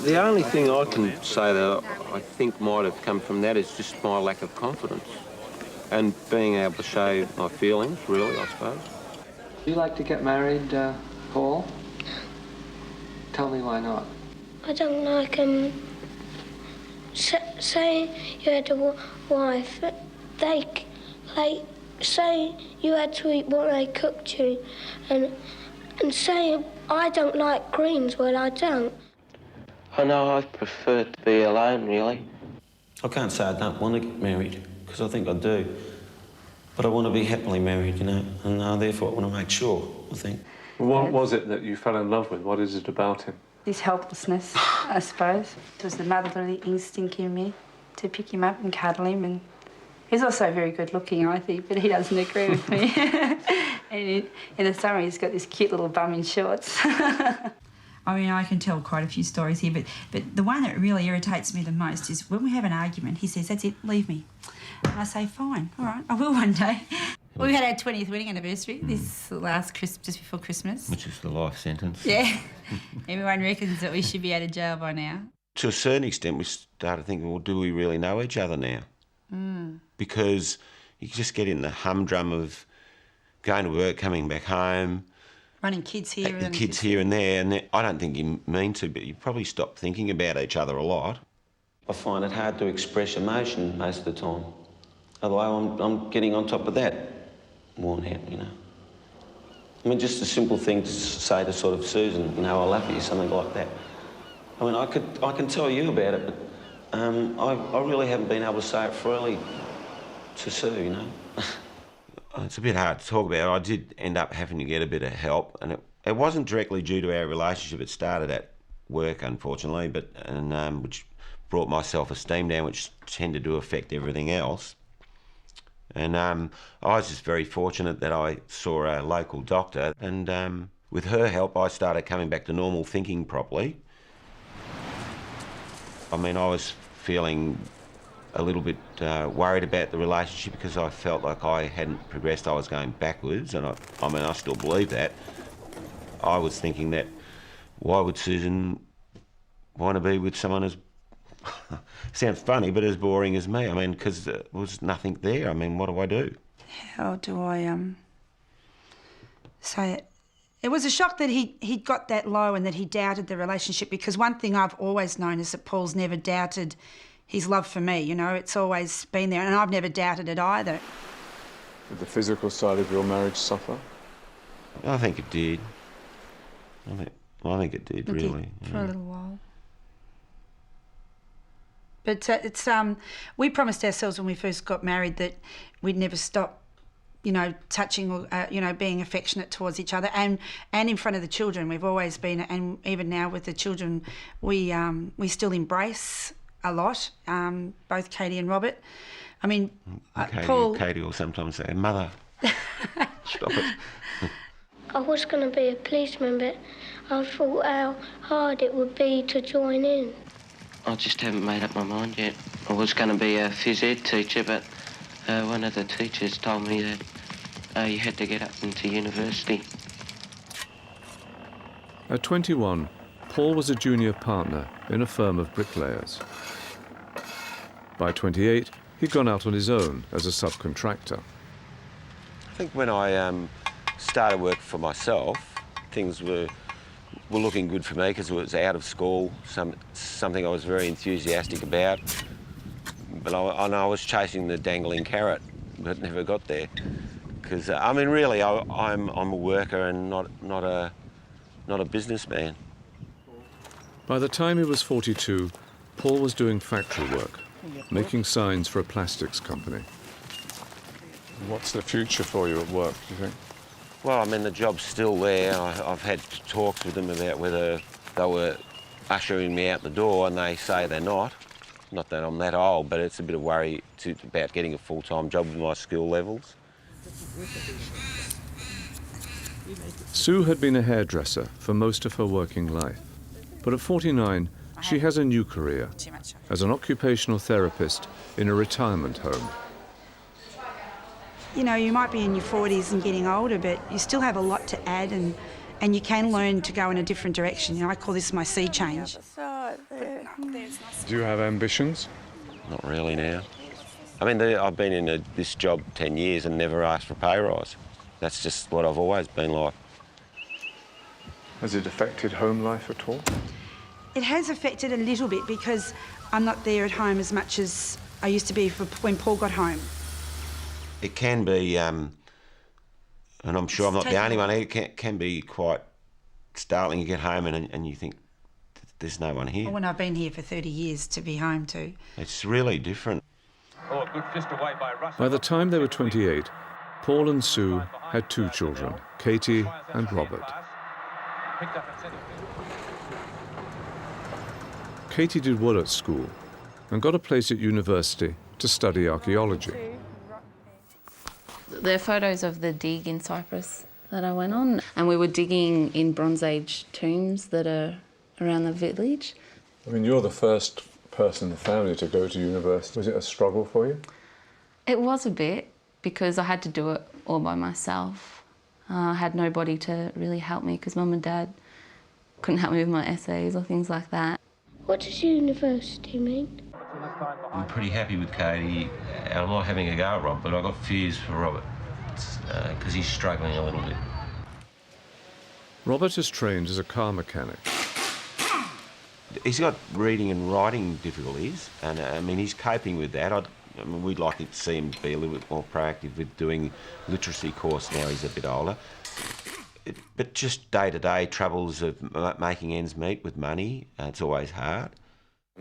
The only thing I can say that I think might have come from that is just my lack of confidence and being able to show my feelings, really, I suppose. Do you like to get married, Paul? Tell me why not. I don't like say you had a wife, they say you had to eat what they cooked you, and say I don't like greens, well I don't. I know I prefer to be alone really. I can't say I don't want to get married, because I think I do. But I want to be happily married, you know, and therefore I want to make sure, I think. What was it that you fell in love with? What is it about him? His helplessness, I suppose. It was the motherly instinct in me to pick him up and cuddle him, and he's also very good looking, I think, but he doesn't agree with me. And in the summer he's got this cute little bum in shorts. I mean, I can tell quite a few stories here, but the one that really irritates me the most is when we have an argument, he says, "That's it, leave me." And I say, "Fine, all right, I will one day." We had our 20th wedding anniversary this last just before Christmas. Which is the life sentence. Yeah. Everyone reckons that we should be out of jail by now. To a certain extent, we started thinking, well, do we really know each other now? Mm. Because you just get in the humdrum of going to work, coming back home. Running kids here and kids here and there. And I don't think you mean to, but you probably stop thinking about each other a lot. I find it hard to express emotion most of the time. Although I'm getting on top of that more now, you know. I mean, just a simple thing to say to sort of Susan, you know, I love you, something like that. I mean, I can tell you about it, but I really haven't been able to say it freely to Sue, you know. It's a bit hard to talk about. I did end up having to get a bit of help, and it wasn't directly due to our relationship. It started at work, unfortunately, which brought my self-esteem down, which tended to affect everything else. And I was just very fortunate that I saw a local doctor, and with her help I started coming back to normal, thinking properly. I mean, I was feeling a little bit worried about the relationship because I felt like I hadn't progressed, I was going backwards, and I mean, I still believe that. I was thinking that, why would Susan want to be with someone as sounds funny, but as boring as me? I mean, because there was nothing there. I mean, what do I do? How do I say it? It was a shock that he got that low and that he doubted the relationship, because one thing I've always known is that Paul's never doubted his love for me, you know. It's always been there, and I've never doubted it either. Did the physical side of your marriage suffer? I think it did. I think it did, really. For a little while. But we promised ourselves when we first got married that we'd never stop, touching or, being affectionate towards each other and in front of the children. We've always been, and even now with the children, we still embrace a lot, both Katie and Robert. I mean, Paul... Katie will sometimes say, Mother, stop it. I was going to be a policeman, but I thought how hard it would be to join in. I just haven't made up my mind yet. I was going to be a phys ed teacher, but one of the teachers told me that you had to get up into university. At 21, Paul was a junior partner in a firm of bricklayers. By 28, he'd gone out on his own as a subcontractor. I think when I started work for myself, things were looking good for me because it was out of school, something I was very enthusiastic about. But I was chasing the dangling carrot, but never got there. Because really, I'm a worker and not a businessman. By the time he was 42, Paul was doing factory work, making signs for a plastics company. What's the future for you at work, do you think? Well, the job's still there. I've had talks with them about whether they were ushering me out the door, and they say they're not. Not that I'm that old, but it's a bit of worry about getting a full-time job with my skill levels. Sue had been a hairdresser for most of her working life, but at 49, she has a new career as an occupational therapist in a retirement home. You might be in your 40s and getting older, but you still have a lot to add and you can learn to go in a different direction. I call this my sea change. Do you have ambitions? Not really now. I've been in this job 10 years and never asked for a pay rise. That's just what I've always been like. Has it affected home life at all? It has affected a little bit because I'm not there at home as much as I used to be when Paul got home. It can be, and I'm sure I'm not the only one, it can be quite startling. You get home and you think, there's no one here. When I've been here for 30 years to be home too. It's really different. Oh, good fist away by Russell. By the time they were 28, Paul and Sue had 2 children, Katie and Robert. Katie did well at school and got a place at university to study archaeology. There are photos of the dig in Cyprus that I went on, and we were digging in Bronze Age tombs that are around the village. You're the first person in the family to go to university. Was it a struggle for you? It was a bit, because I had to do it all by myself. I had nobody to really help me because Mum and Dad couldn't help me with my essays or things like that. What does university mean? I'm pretty happy with Katie. I'm not having a go at Rob, but I've got fears for Robert because he's struggling a little bit. Robert is trained as a car mechanic. He's got reading and writing difficulties, and he's coping with that. We'd like to see him be a little bit more proactive with doing literacy course now he's a bit older. But just day-to-day troubles of making ends meet with money, it's always hard.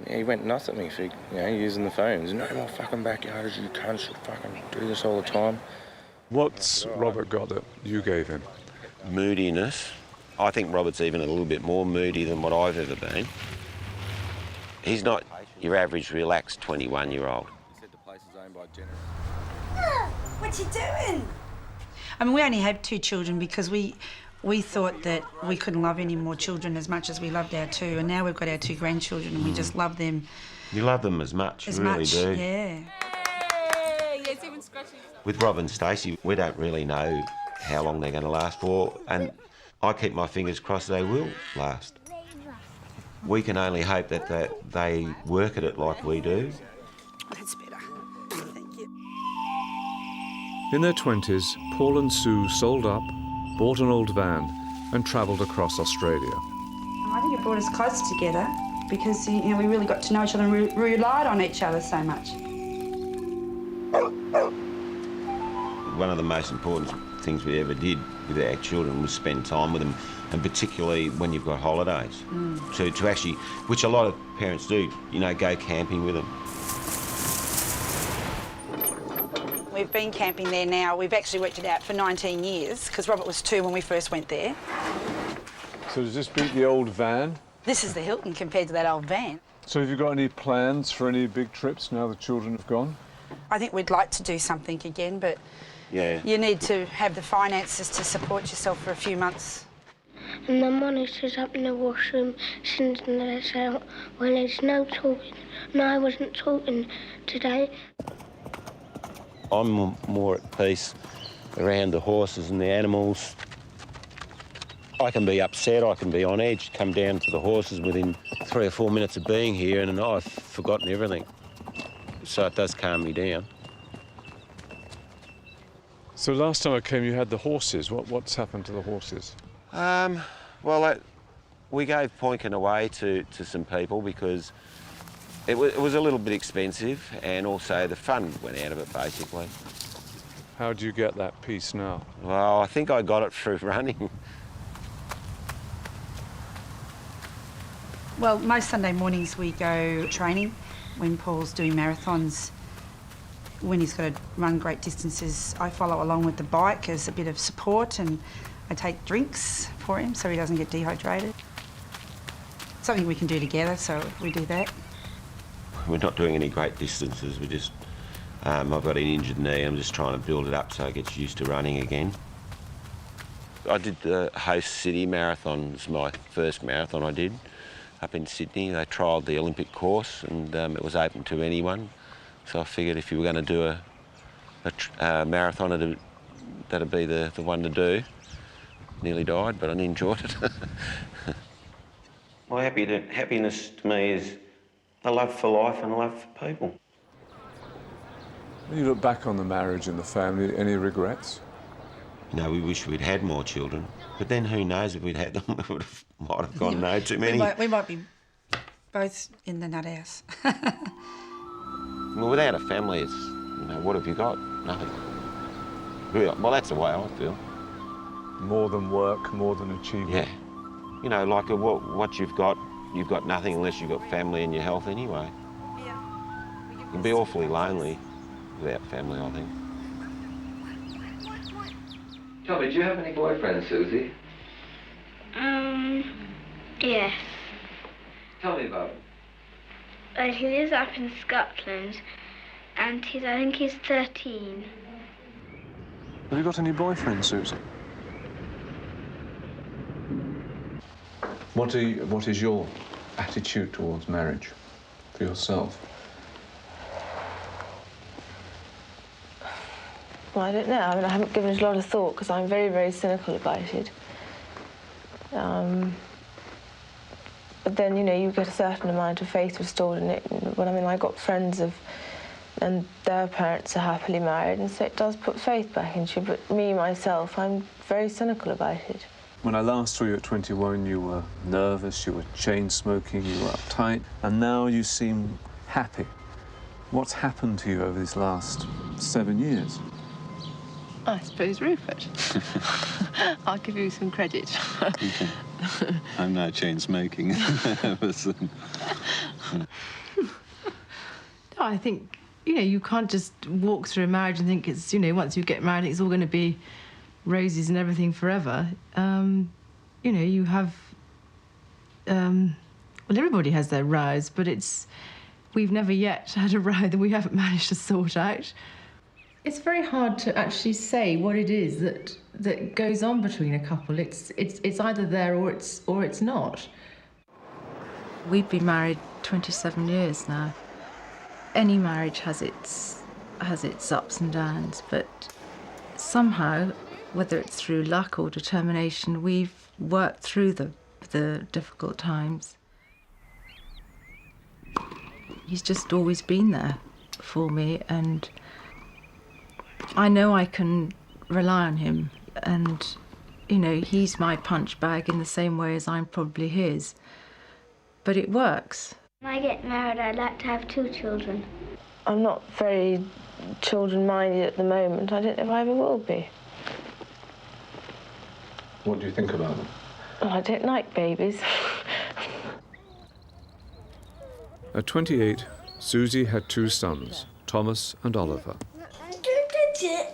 Yeah, he went nuts at me for using the phones. No more fucking backyards, you cunts, you fucking do this all the time. What's Robert got that you gave him? Moodiness. I think Robert's even a little bit more moody than what I've ever been. He's not your average relaxed 21-year-old. What you doing? We only had 2 children because we thought that we couldn't love any more children as much as we loved our 2, and now we've got our 2 grandchildren and we just love them. You love them as much, you really do. Yeah. With Rob and Stacey, we don't really know how long they're going to last for, and I keep my fingers crossed they will last. We can only hope that they work at it like we do. That's better. Thank you. In their 20s, Paul and Sue sold up, bought an old van and travelled across Australia. I think it brought us close together because we really got to know each other and we relied on each other so much. One of the most important things we ever did with our children was spend time with them and particularly when you've got holidays. To actually, which a lot of parents do, you know, go camping with them. We've been camping there now. We've actually worked it out for 19 years, because Robert was 2 when we first went there. So does this beat the old van? This is the Hilton compared to that old van. So have you got any plans for any big trips now the children have gone? I think we'd like to do something again, but you need to have the finances to support yourself for a few months. And the monitor's up in the washroom sending us out when there's no talking. No, I wasn't talking today. I'm more at peace around the horses and the animals. I can be upset, I can be on edge, come down to the horses within 3 or 4 minutes of being here and I've forgotten everything. So it does calm me down. So last time I came you had the horses. What's happened to the horses? Well, we gave Poinkin away to some people because it was a little bit expensive and also the fun went out of it, basically. How do you get that peace now? Well, I think I got it through running. Well, most Sunday mornings we go training when Paul's doing marathons. When he's got to run great distances, I follow along with the bike as a bit of support, and I take drinks for him so he doesn't get dehydrated. Something we can do together, so we do that. We're not doing any great distances. We just, I've got an injured knee. I'm just trying to build it up so it gets used to running again. I did the Host City Marathon. It's my first marathon I did up in Sydney. They trialled the Olympic course and it was open to anyone. So I figured if you were going to do a marathon, that'd be the one to do. Nearly died, but I enjoyed it. My happiness to me is a love for life and a love for people. When you look back on the marriage and the family, any regrets? You know, we wish we'd had more children, but then who knows if we'd had them, we might have gone no too many. We might be both in the nut house. Well, without a family, it's, you know, what have you got? Nothing. Well, that's the way I feel. More than work, more than achievement. Yeah. You know, like what you've got nothing unless you've got family and your health anyway. You'd be awfully lonely without family, I think. Tommy, do you have any boyfriends, Susie? Yes. Tell me about him. He lives up in Scotland, and I think he's 13. Have you got any boyfriends, Susie? What is your attitude towards marriage for yourself? Well, I don't know. I mean, I haven't given it a lot of thought because I'm very, very cynical about it. But then, you know, you get a certain amount of faith restored in it. But I mean, I got friends and their parents are happily married, and so it does put faith back into you. But me, myself, I'm very cynical about it. When I last saw you at 21, you were nervous, you were chain-smoking, you were uptight, and now you seem happy. What's happened to you over these last 7 years? I suppose Rupert. I'll give you some credit. I'm not chain-smoking. I think, you know, you can't just walk through a marriage and think it's, you know, once you get married, it's all going to be roses and everything forever. You know, you have... well, everybody has their rows, but we've never yet had a row that we haven't managed to sort out. It's very hard to actually say what it is that goes on between a couple. It's either there or it's not. We've been married 27 years now. Any marriage has its ups and downs, but somehow, whether it's through luck or determination, we've worked through the difficult times. He's just always been there for me, and I know I can rely on him, and, you know, he's my punch bag in the same way as I'm probably his. But it works. When I get married, I'd like to have 2 children. I'm not very children-minded at the moment. I don't know if I ever will be. What do you think about them? I don't like babies. At 28, Susie had 2 sons, Thomas and Oliver.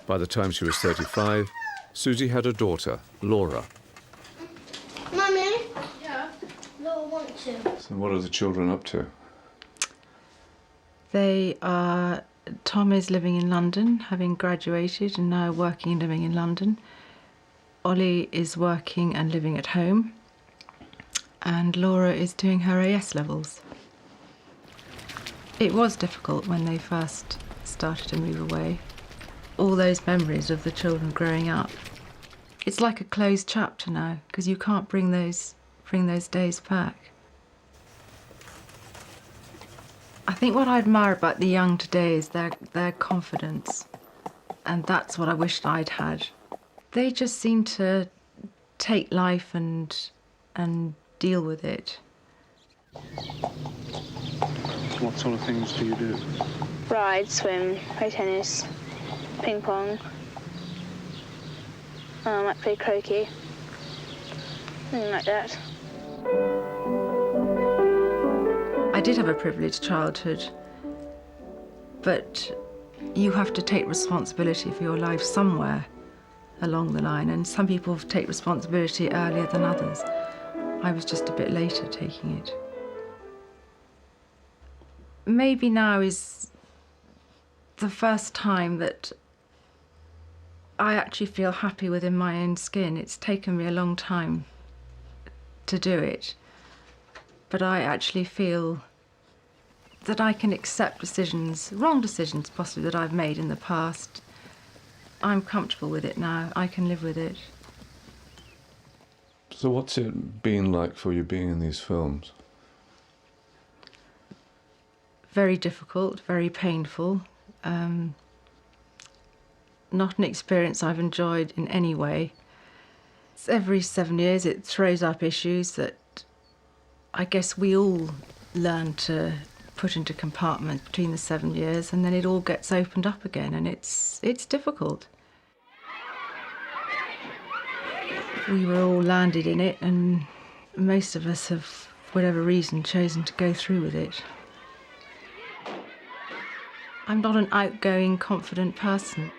By the time she was 35, Susie had a daughter, Laura. Mummy? Yeah? Laura wants you. So what are the children up to? Tom is living in London, having graduated and now working and living in London. Ollie is working and living at home. And Laura is doing her AS levels. It was difficult when they first started to move away. All those memories of the children growing up. It's like a closed chapter now, because you can't bring those days back. I think what I admire about the young today is their confidence, and that's what I wished I'd had. They just seem to take life and deal with it. What sort of things do you do? Ride, swim, play tennis, ping pong. I might play croquet. Something like that. I did have a privileged childhood, but you have to take responsibility for your life somewhere along the line, and some people take responsibility earlier than others. I was just a bit later taking it. Maybe now is the first time that I actually feel happy within my own skin. It's taken me a long time to do it, but I actually feel that I can accept decisions, wrong decisions possibly, that I've made in the past. I'm comfortable with it now. I can live with it. So what's it been like for you being in these films? Very difficult, very painful. Not an experience I've enjoyed in any way. Every 7 years it throws up issues that I guess we all learn to put into compartments between the 7 years, and then it all gets opened up again, and it's difficult. We were all landed in it, and most of us have, for whatever reason, chosen to go through with it. I'm not an outgoing, confident person.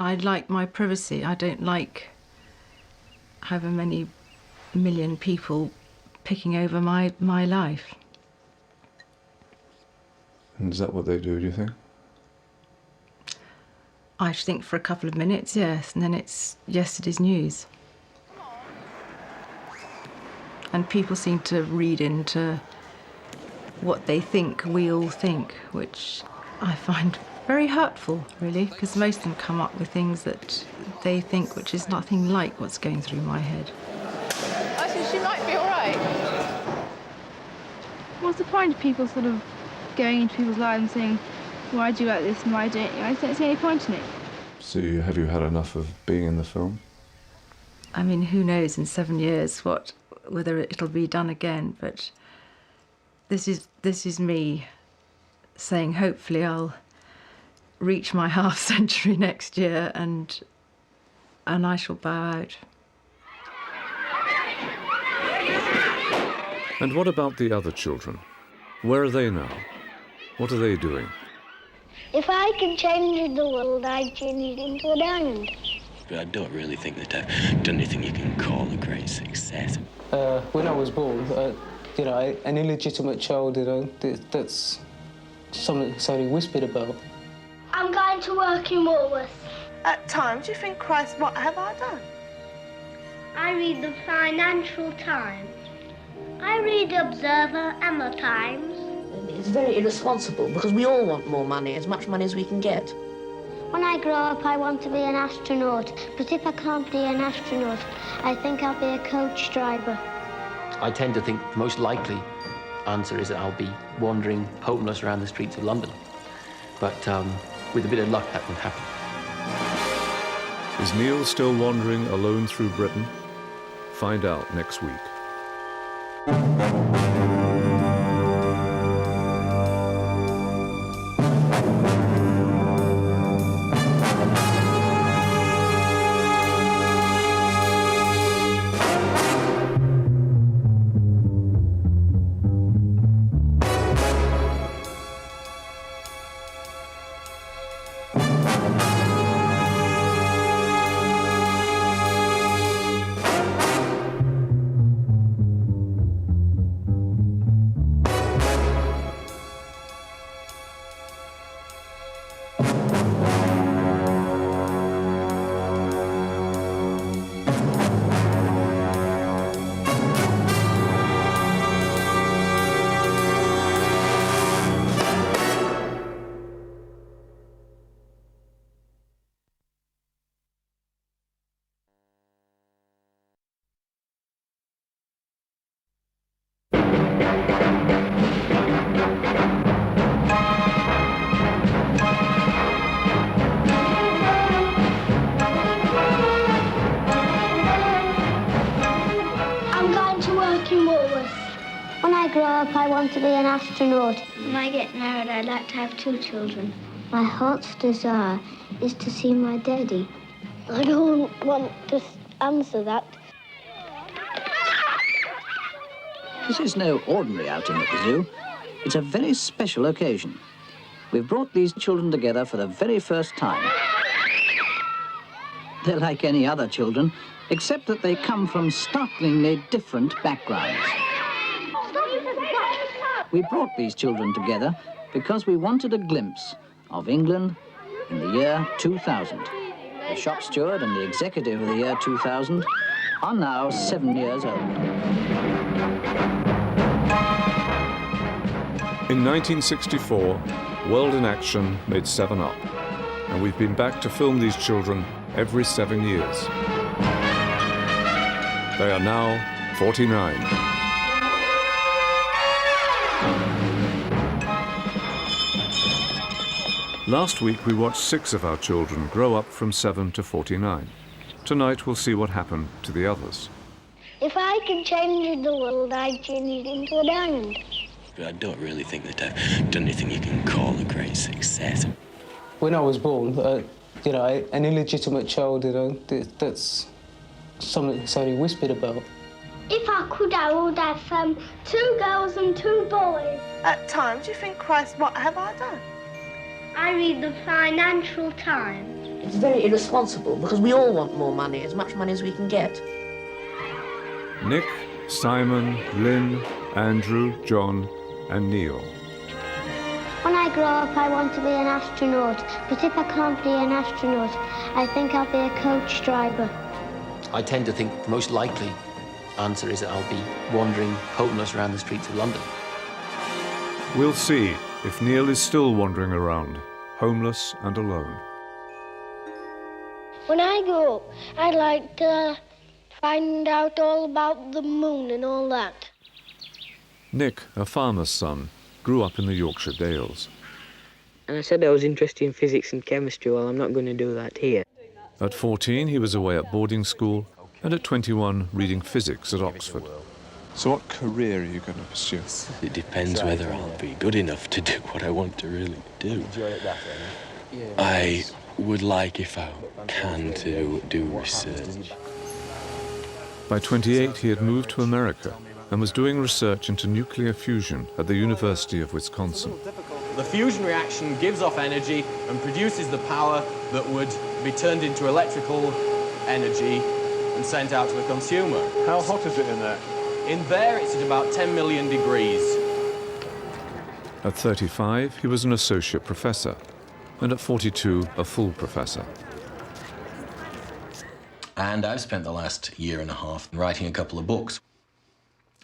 I like my privacy. I don't like however many million people picking over my life. And is that what they do you think? I think for a couple of minutes, yes, and then it's yesterday's news. And people seem to read into what they think we all think, which I find very hurtful, really, because most of them come up with things that they think which is nothing like what's going through my head. I think she might be all right. What's the point of people sort of going into people's lives and saying, why do you like this and why don't you? I don't see any point in it. So have you had enough of being in the film? I mean, who knows in 7 years whether it'll be done again, but this is me saying hopefully I'll reach my half century next year and I shall bow out. And what about the other children? Where are they now? What are they doing? If I can change the world, I'd change it into a diamond. But I don't really think they've done anything you can call a great success. When I was born, an illegitimate child, that's something that's only whispered about. I'm going to work in Woolworths. At times you think, Christ, what have I done? I read the Financial Times. I read the Observer and the Times. It's very irresponsible because we all want more money, as much money as we can get. When I grow up, I want to be an astronaut. But if I can't be an astronaut, I think I'll be a coach driver. I tend to think the most likely answer is that I'll be wandering homeless around the streets of London. But with a bit of luck, that can happen. Is Neil still wandering alone through Britain? Find out next week. want to be an astronaut. When I get married, I'd like to have 2 children. My heart's desire is to see my daddy. I don't want to answer that. This is no ordinary outing at the zoo. It's a very special occasion. We've brought these children together for the very first time. They're like any other children, except that they come from startlingly different backgrounds. We brought these children together because we wanted a glimpse of England in the year 2000. The shop steward and the executive of the year 2000 are now 7 years old. In 1964, World in Action made 7 Up, and we've been back to film these children every 7 years. They are now 49. Last week we watched 6 of our children grow up from 7 to 49. Tonight we'll see what happened to the others. If I could change the world, I'd change it into a diamond. But I don't really think that I've done anything you can call a great success. When I was born, you know, an illegitimate child, you know, that's something that's only whispered about. If I could, I would have 2 girls and 2 boys. At times you think, Christ, what have I done? I read the Financial Times. It's very irresponsible because we all want more money, as much money as we can get. Nick, Simon, Lynn, Andrew, John, and Neil. When I grow up, I want to be an astronaut. But if I can't be an astronaut, I think I'll be a coach driver. I tend to think the most likely answer is that I'll be wandering homeless around the streets of London. We'll see if Neil is still wandering around, homeless and alone. When I grow up, I'd like to find out all about the moon and all that. Nick, a farmer's son, grew up in the Yorkshire Dales. And I said I was interested in physics and chemistry. Well, I'm not going to do that here. At 14, he was away at boarding school, and at 21, reading physics at Oxford. So what career are you going to pursue? It depends whether I'll be good enough to do what I want to really do. I would like, if I can, to do research. By 28, he had moved to America and was doing research into nuclear fusion at the University of Wisconsin. The fusion reaction gives off energy and produces the power that would be turned into electrical energy and sent out to the consumer. How hot is it in there? In there, it's at about 10 million degrees. At 35, he was an associate professor, and at 42, a full professor. And I've spent the last year and a half writing a couple of books.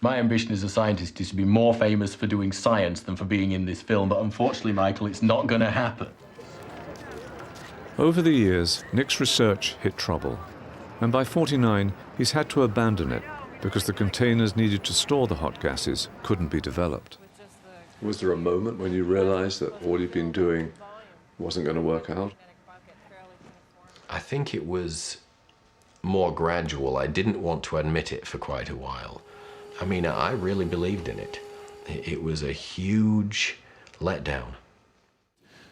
My ambition as a scientist is to be more famous for doing science than for being in this film, but unfortunately, Michael, it's not going to happen. Over the years, Nick's research hit trouble, and by 49, he's had to abandon it because the containers needed to store the hot gases couldn't be developed. Was there a moment when you realised that all you've been doing wasn't going to work out? I think it was more gradual. I didn't want to admit it for quite a while. I mean, I really believed in it. It was a huge letdown.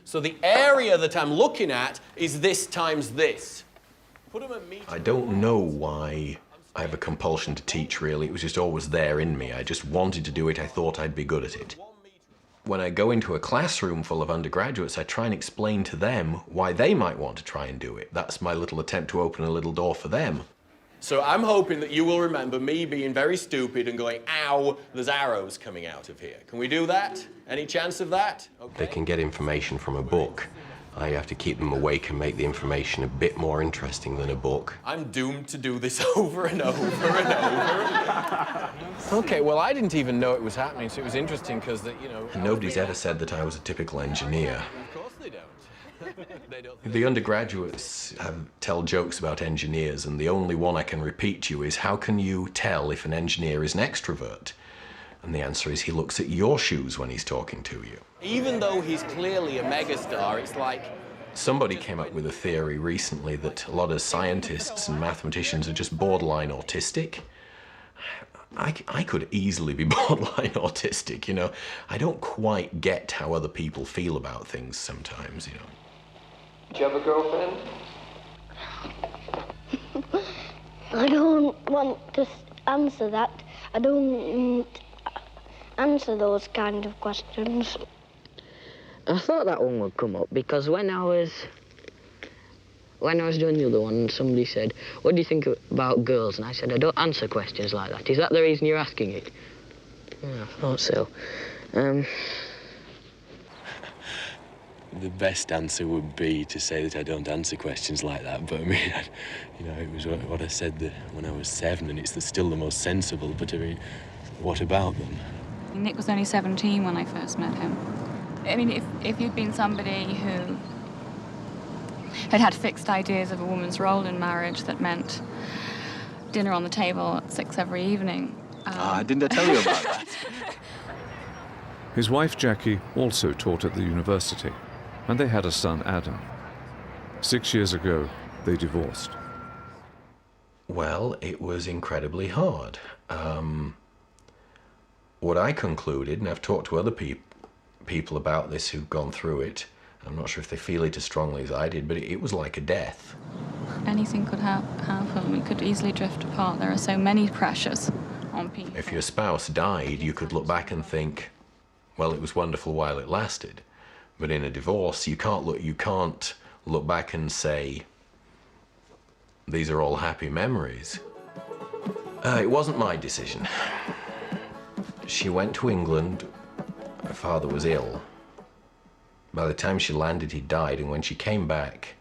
So the area that I'm looking at is this times this. I don't know why I have a compulsion to teach, really. It was just always there in me. I just wanted to do it. I thought I'd be good at it. When I go into a classroom full of undergraduates, I try and explain to them why they might want to try and do it. That's my little attempt to open a little door for them. So I'm hoping that you will remember me being very stupid and going, ow, there's arrows coming out of here. Can we do that? Any chance of that? Okay. They can get information from a book. I have to keep them awake and make the information a bit more interesting than a book. I'm doomed to do this over and over and over. Okay, well, I didn't even know it was happening, so it was interesting because, you know... Nobody's ever said that I was a typical engineer. Of course they don't. The undergraduates tell jokes about engineers, and the only one I can repeat to you is, how can you tell if an engineer is an extrovert? And the answer is, he looks at your shoes when he's talking to you. Even though he's clearly a megastar, it's like... Somebody came up with a theory recently that a lot of scientists and mathematicians are just borderline autistic. I could easily be borderline autistic, you know. I don't quite get how other people feel about things sometimes, you know. Do you have a girlfriend? I don't want to answer that. I don't answer those kind of questions. I thought that one would come up because when I was doing the other one, somebody said, "What do you think about girls?" And I said, "I don't answer questions like that. Is that the reason you're asking it?" Yeah, I thought so. The best answer would be to say that I don't answer questions like that, but I mean, you know, it was what I said when I was 7, and it's still the most sensible, but I mean, what about them? Nick was only 17 when I first met him. I mean, if you'd been somebody who had fixed ideas of a woman's role in marriage that meant dinner on the table at 6 every evening... didn't I tell you about that? His wife Jackie also taught at the university, and they had a son, Adam. 6 years ago, they divorced. Well, it was incredibly hard. What I concluded, and I've talked to other people about this who've gone through it, I'm not sure if they feel it as strongly as I did, but it was like a death. Anything could happen. We could easily drift apart. There are so many pressures on people. If your spouse died, you could look back and think, well, it was wonderful while it lasted. But in a divorce, you can't look back and say, these are all happy memories. It wasn't my decision. She went to England. Her father was ill. By the time she landed, he died, and when she came back,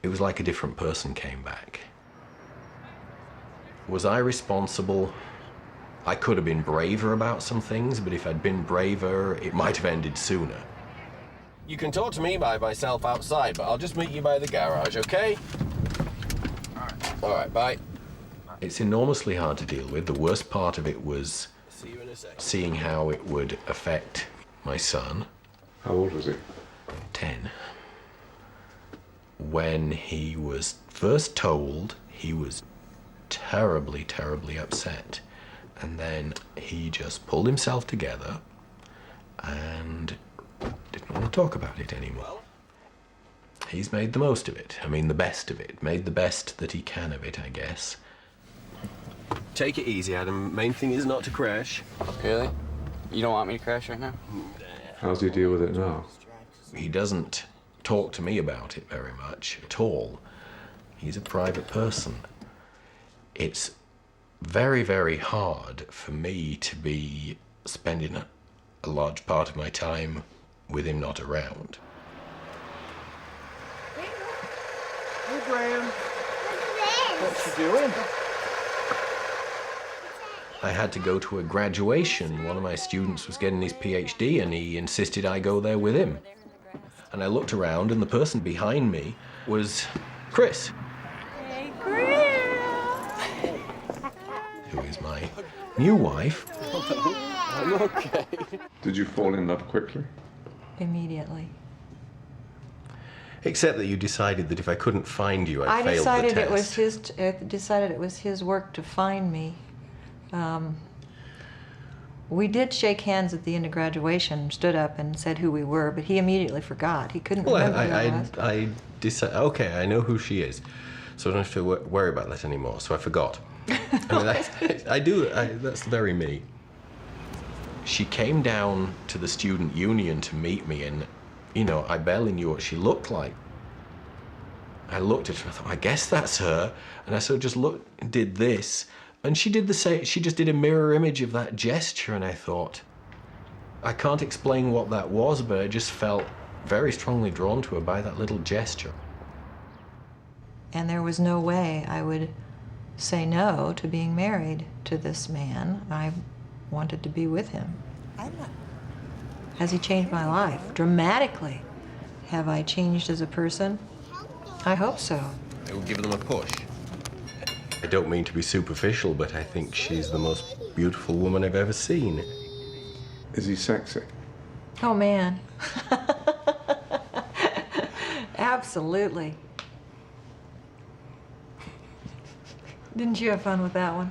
it was like a different person came back. Was I responsible? I could have been braver about some things, but if I'd been braver, it might have ended sooner. You can talk to me by myself outside, but I'll just meet you by the garage, okay? All right, bye. It's enormously hard to deal with. The worst part of it was seeing how it would affect my son. How old was he? 10. When he was first told, he was terribly, terribly upset. And then he just pulled himself together and didn't want to talk about it anymore. He's made the most of it. I mean, the best of it. Made the best that he can of it, I guess. Take it easy, Adam. Main thing is not to crash. Really? You don't want me to crash right now? How does he deal with it now? He doesn't talk to me about it very much at all. He's a private person. It's very, very hard for me to be spending a large part of my time with him not around. Hey, Graham. What you doing? I had to go to a graduation. One of my students was getting his PhD, and he insisted I go there with him. And I looked around, and the person behind me was Chris. Hey, Chris! Who is my new wife. I'm okay. Did you fall in love quickly? Immediately. Except that you decided that if I couldn't find you, I failed the test. Decided it was his work to find me. We did shake hands at the end of graduation, stood up and said who we were, but he immediately forgot. He couldn't remember who I was. I decided, okay, I know who she is, so I don't have to worry about that anymore, so I forgot. I mean, that's very me. She came down to the student union to meet me, and, you know, I barely knew what she looked like. I looked at her, I thought, I guess that's her, and I sort of just looked and did this, and she did the same. She just did a mirror image of that gesture, and I thought, I can't explain what that was, but I just felt very strongly drawn to her by that little gesture. And there was no way I would say no to being married to this man. I wanted to be with him. Has he changed my life? Dramatically. Have I changed as a person? I hope so. It will give them a push. I don't mean to be superficial, but I think she's the most beautiful woman I've ever seen. Is he sexy? Oh, man. Absolutely. Didn't you have fun with that one?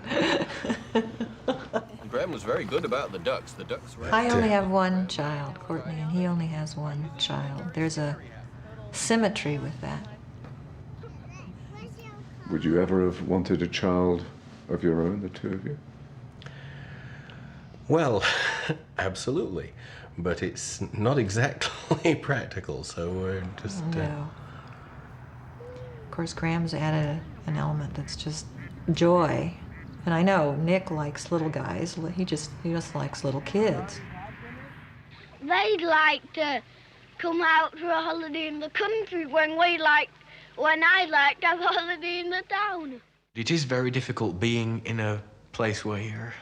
Graham was very good about the ducks. The ducks were... I only have one child, Courtney, and he only has one child. There's a symmetry with that. Would you ever have wanted a child of your own, the two of you? Well, absolutely. But it's not exactly practical, so we're just... No. Of course, Graham's added an element that's just joy. And I know Nick likes little guys. He just likes little kids. They'd like to come out for a holiday in the country when I like to have a holiday in the town. It is very difficult being in a place where you're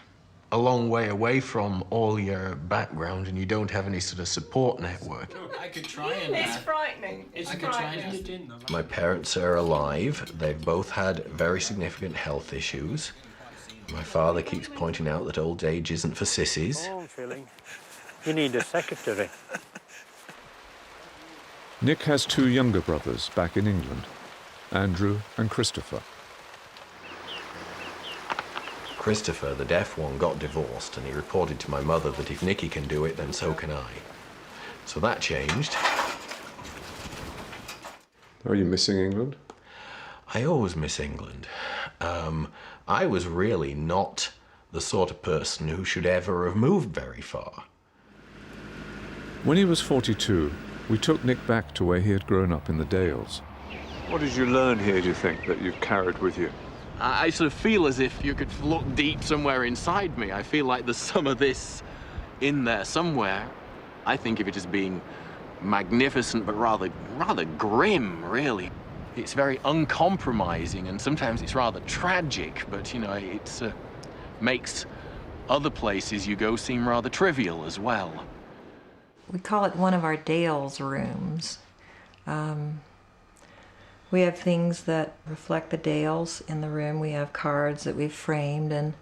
a long way away from all your background and you don't have any sort of support network. I could try and... It's frightening. It's frightening. My parents are alive. They've both had very significant health issues. My father keeps pointing out that old age isn't for sissies. Oh, I'm feeling you need a secretary. Nick has two younger brothers back in England, Andrew and Christopher. Christopher, the deaf one, got divorced, and he reported to my mother that if Nicky can do it, then so can I. So that changed. Are you missing England? I always miss England. I was really not the sort of person who should ever have moved very far. When he was 42, we took Nick back to where he had grown up in the Dales. What did you learn here, do you think, that you've carried with you? I sort of feel as if you could look deep somewhere inside me. I feel like there's some of this in there somewhere. I think of it as being magnificent, but rather grim, really. It's very uncompromising, and sometimes it's rather tragic, but, you know, it makes other places you go seem rather trivial as well. We call it one of our Dales rooms. We have things that reflect the Dales in the room. We have cards that we've framed, and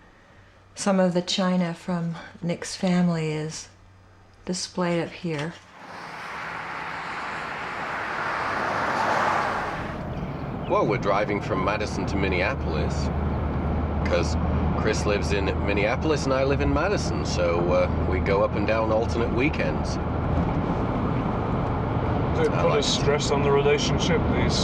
some of the china from Nick's family is displayed up here. Well, we're driving from Madison to Minneapolis, because Chris lives in Minneapolis and I live in Madison, so we go up and down alternate weekends. Does it put a stress on the relationship, these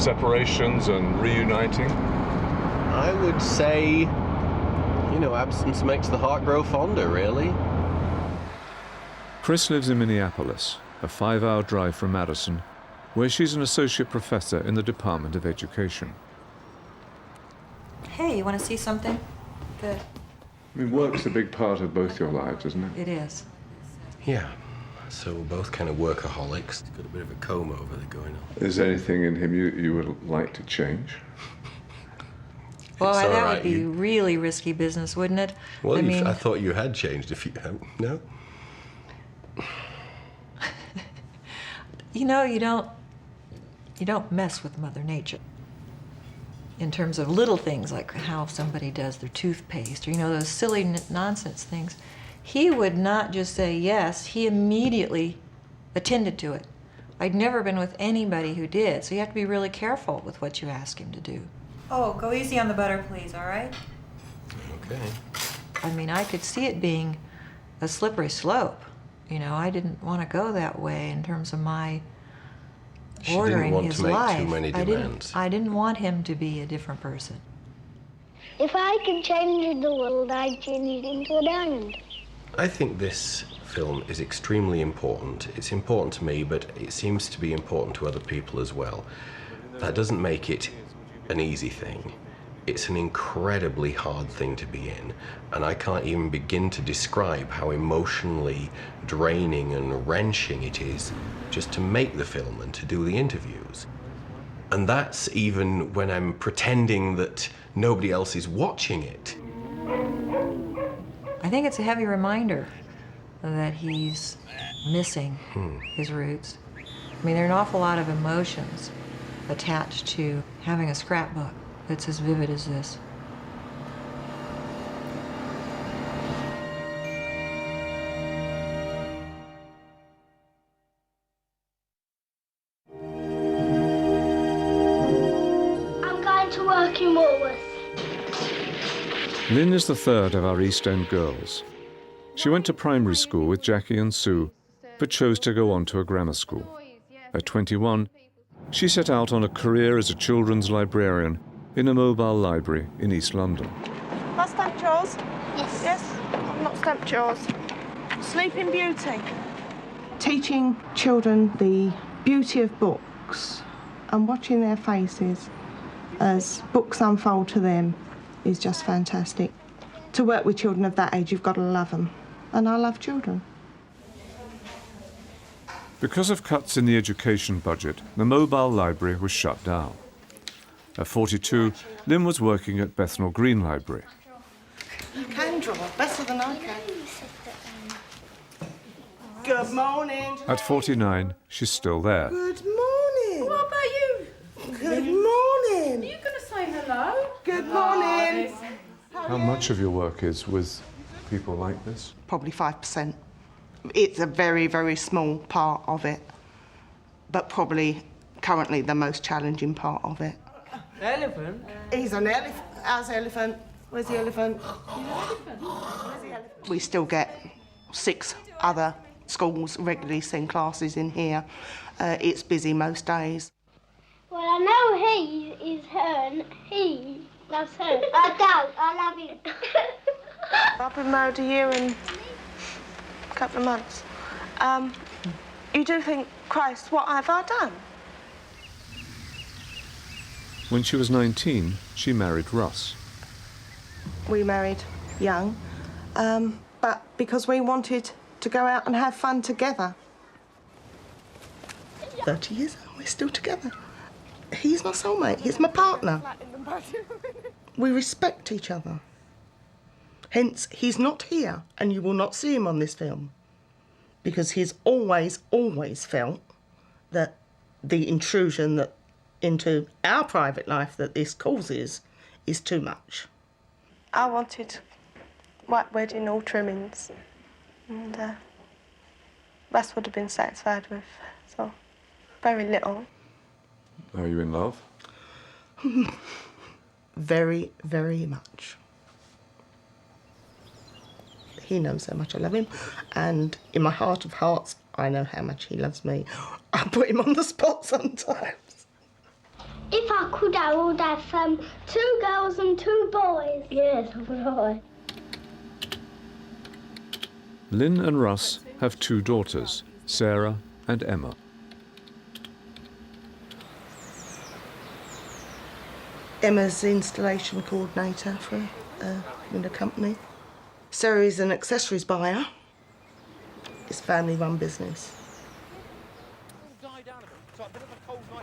separations and reuniting? I would say, you know, absence makes the heart grow fonder, really. Chris lives in Minneapolis, a 5-hour drive from Madison, where she's an associate professor in the Department of Education. Hey, you want to see something? Good. I mean, work's a big part of both your lives, isn't it? It is. Yeah. So we're both kind of workaholics. Got a bit of a comb over there going on. Is there anything in him you would like to change? Well, that would be really risky business, wouldn't it? Well, I thought you had changed if you have. No? You know, you don't mess with Mother Nature. In terms of little things like how somebody does their toothpaste, or, you know, those silly nonsense things. He would not just say yes, he immediately attended to it. I'd never been with anybody who did, so you have to be really careful with what you ask him to do. Oh, go easy on the butter, please, all right? Okay. I mean, I could see it being a slippery slope. You know, I didn't want to go that way in terms of my ordering his life. She didn't want to make too many demands. I didn't want him to be a different person. If I could change the world, I'd change it into a diamond. I think this film is extremely important. It's important to me, but it seems to be important to other people as well. That doesn't make it an easy thing. It's an incredibly hard thing to be in, and I can't even begin to describe how emotionally draining and wrenching it is just to make the film and to do the interviews. And that's even when I'm pretending that nobody else is watching it. I think it's a heavy reminder that he's missing his roots. I mean, there are an awful lot of emotions attached to having a scrapbook that's as vivid as this. I'm going to work in Woolworths. Lynn is the third of our East End girls. She went to primary school with Jackie and Sue, but chose to go on to a grammar school. At 21, she set out on a career as a children's librarian in a mobile library in East London. Have I stamped yours? Yes. Yes? I've not stamped yours. Sleeping Beauty. Teaching children the beauty of books and watching their faces as books unfold to them is just fantastic. To work with children of that age, you've got to love them. And I love children. Because of cuts in the education budget, the mobile library was shut down. At 42, Lynn was working at Bethnal Green Library. You can draw better than I can. Good morning. At 49, she's still there. Good morning. What about you? Good morning. Are you going to say hello? Good morning. How much of your work is with people like this? Probably 5%. It's a very, very small part of it, but probably currently the most challenging part of it. Elephant? He's an elephant. How's the elephant? Where's the elephant? Where's the elephant? We still get 6 other schools regularly send classes in here. It's busy most days. Well, I know he is her. He loves her. I don't. I love him. I've been married a year and a couple of months. You do think, Christ, what have I done? When she was 19, she married Russ. We married young, but because we wanted to go out and have fun together. 30 years and we're still together. He's my soulmate, he's my partner. We respect each other. Hence, he's not here, and you will not see him on this film, because he's always, always felt that the intrusion that into our private life that this causes is too much. I wanted white wedding, all trimmings, and Russ would have been satisfied with, so very little. Are you in love? Very, very much. He knows how much I love him, and in my heart of hearts, I know how much he loves me. I put him on the spot sometimes. If I could, I would have 2 girls and 2 boys. Yes, I would. Lynn and Russ have 2 daughters, Sarah and Emma. Emma's the installation coordinator for in a company. Sarah is an accessories buyer. It's a family-run business.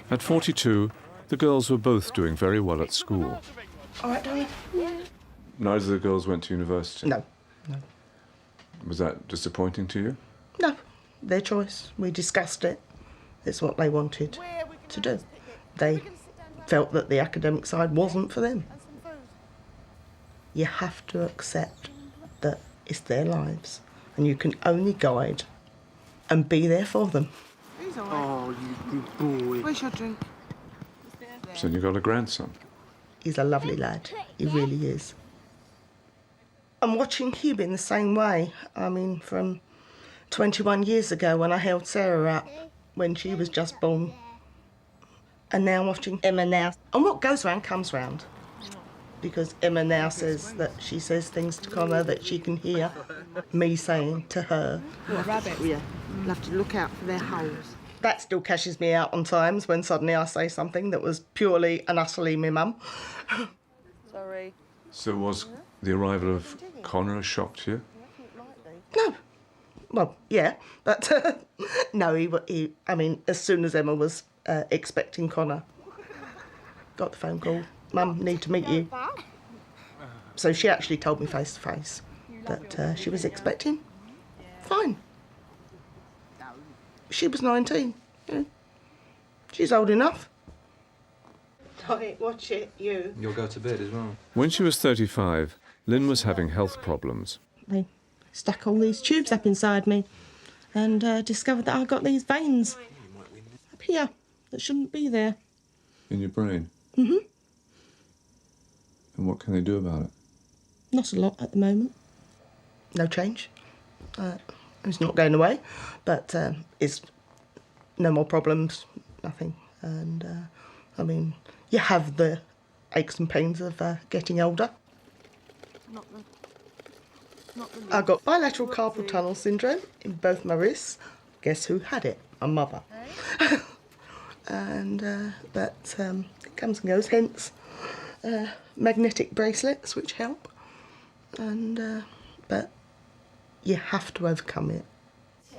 At 42, the girls were both doing very well at school. All right, darling? Yeah. Neither of the girls went to university? No. Was that disappointing to you? No, their choice. We discussed it. It's what they wanted to do. They felt that the academic side wasn't for them. You have to accept that it's their lives, and you can only guide and be there for them. Oh, you good boy. Where's your drink? So you got a grandson? He's a lovely lad. He really is. I'm watching him in the same way. I mean, from 21 years ago when I held Sarah up when she was just born, and now watching Emma now. And what goes round comes round. Because Emma now says that she says things to Connor that she can hear me saying to her. What, rabbits? Yeah. You'll have to look out for their holes. That still cashes me out on times when suddenly I say something that was purely and utterly me mum. Sorry. So was the arrival of Connor a shock to you? No. Well, yeah, but no, he, I mean, as soon as Emma was expecting Connor, got the phone call, Mum, need to meet you. So she actually told me face to face that she was expecting. Fine. She was 19. Yeah. She's old enough. Watch it, you. You'll go to bed as well. When she was 35, Lynn was having health problems. They stuck all these tubes up inside me and discovered that I got these veins up here that shouldn't be there. In your brain? Mm-hmm. And what can they do about it? Not a lot at the moment. No change. It's not going away, but it's no more problems, nothing. And I mean, you have the aches and pains of getting older. I got bilateral carpal tunnel syndrome in both my wrists. Guess who had it? My mother. And but it comes and goes. Hence, magnetic bracelets which help. And but you have to overcome it.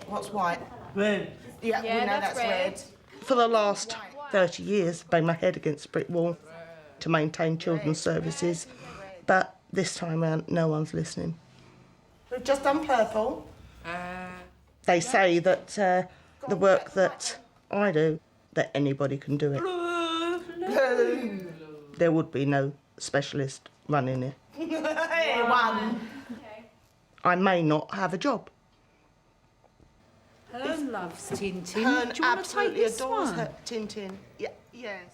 What's white? Red. Yeah, we know that's red. For the last 30 years, I banged my head against a brick wall to maintain children's services, but this time around, no one's listening. We've just done purple. They say that the work that I do, that anybody can do it. There would be no specialist running it. I may not have a job. Hern loves Tintin. Hern Do you want to take absolutely this adores one? her Tintin. Yeah, yes.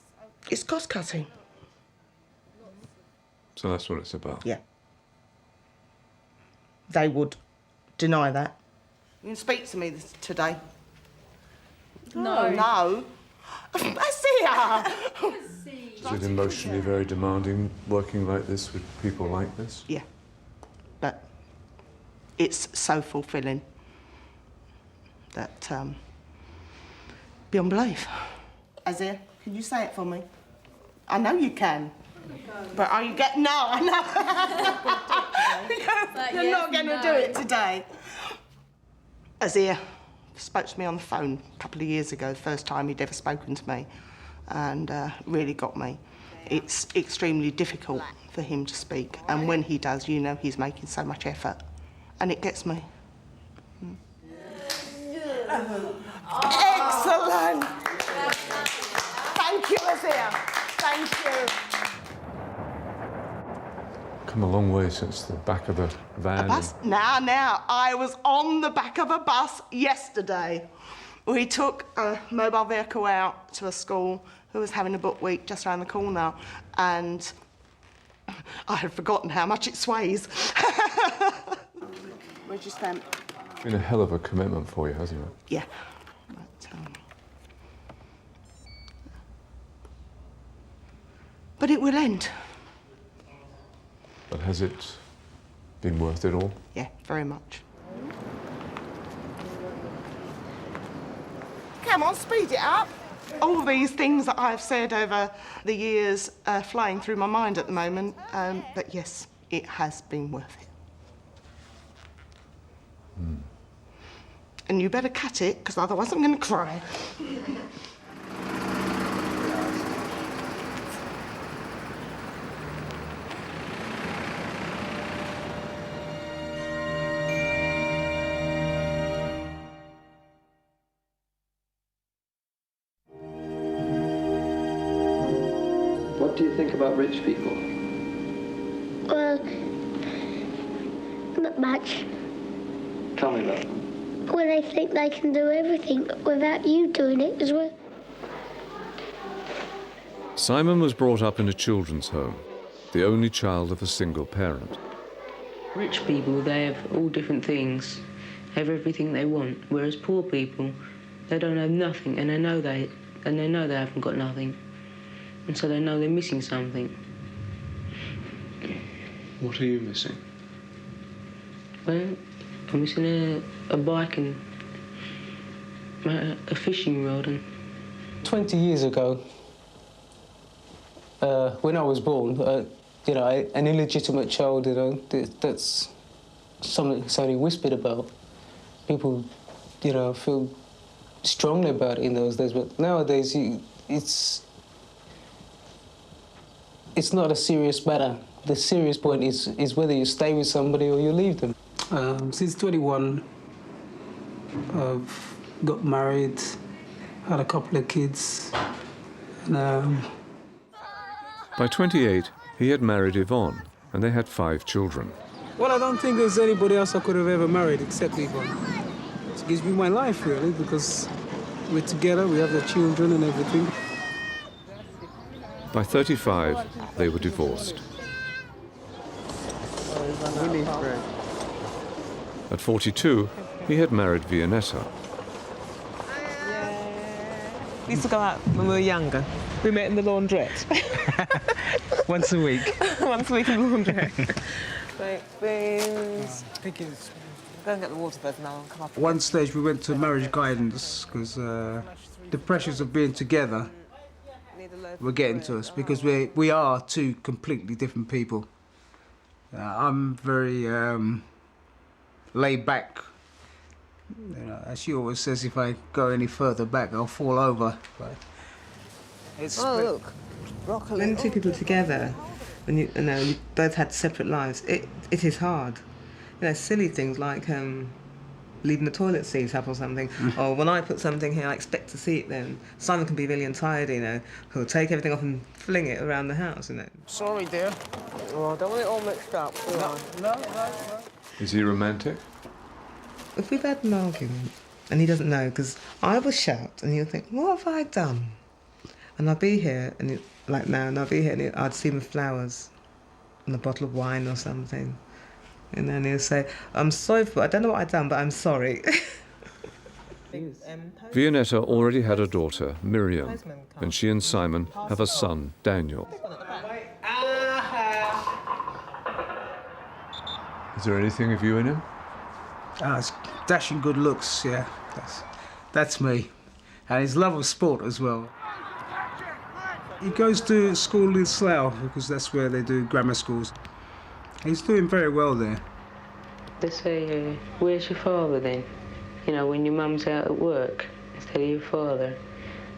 It's cost cutting. So that's what it's about. Yeah. They would deny that. You can speak to me today. No. No. I see her. Is it emotionally very demanding working like this with people like this? Yeah. But it's so fulfilling that beyond belief. Azir, can you say it for me? I know you can. But are you getting... No, I know. You're not going to do it today. Azir spoke to me on the phone a couple of years ago, the first time he'd ever spoken to me, and really got me. It's extremely difficult for him to speak, and when he does, you know he's making so much effort, and it gets me. Excellent! Thank you, Azir. Thank you. Come a long way since the back of a van. A bus? Now, I was on the back of a bus yesterday. We took a mobile vehicle out to a school who was having a book week just around the corner, and I had forgotten how much it sways. Where's your stamp? It's been a hell of a commitment for you, hasn't it? Yeah. But it will end. But has it been worth it all? Yeah, very much. Come on, speed it up. All these things that I've said over the years are flying through my mind at the moment. But yes, it has been worth it. And you better cut it, because otherwise I'm going to cry. What do you think about rich people? Well, not much. Tell me about them. Well, they think they can do everything without you doing it as well. Simon was brought up in a children's home, the only child of a single parent. Rich people, they have all different things, have everything they want, whereas poor people, they don't have nothing, and they know they haven't got nothing, and so they know they're missing something. What are you missing? Well, I'm missing a bike and a fishing rod. And 20 years ago, when I was born, you know, an illegitimate child, you know, that's something that's only whispered about. People, you know, feel strongly about it in those days, but nowadays it's not a serious matter. The serious point is whether you stay with somebody or you leave them. Since 21, I've got married, had a couple of kids, and By 28, he had married Yvonne, and they had 5 children. well, I don't think there's anybody else I could have ever married except Yvonne. She gives me my life, really, because we're together, we have the children and everything. By 35, they were divorced. At 42, he had married Vianetta. We used to go out when we were younger. We met in the laundrette. Once a week. Once a week in the laundrette. Baked beans. Go and get the water first and I'll come up. At one stage we went to marriage guidance because the pressures of being together were getting to us because we are two completely different people. I'm very laid back. You know, as she always says, if I go any further back, I'll fall over. But it's look, broccoli. When two people are together, when you both had separate lives, it is hard. You know, silly things like leaving the toilet seat up or something. Or when I put something here, I expect to see it then. Simon can be really untidy, you know. He'll take everything off and fling it around the house, you know. Sorry, dear. Oh, I don't want it all mixed up. No. Is he romantic? If we've had an argument and he doesn't know, because I will shout and he'll think, what have I done? And I'll be here, and like now, and I'll be here and I'd see him with flowers and a bottle of wine or something. And then he'll say, I'm sorry I don't know what I've done, but I'm sorry. Vianetta already had a daughter, Miriam, and she and Simon have a son, Daniel. Is there anything of you in him? It's dashing good looks, yeah. That's me. And his love of sport as well. He goes to school in Slough because that's where they do grammar schools. He's doing very well there. They say, where's your father then? You know, when your mum's out at work, instead of your father.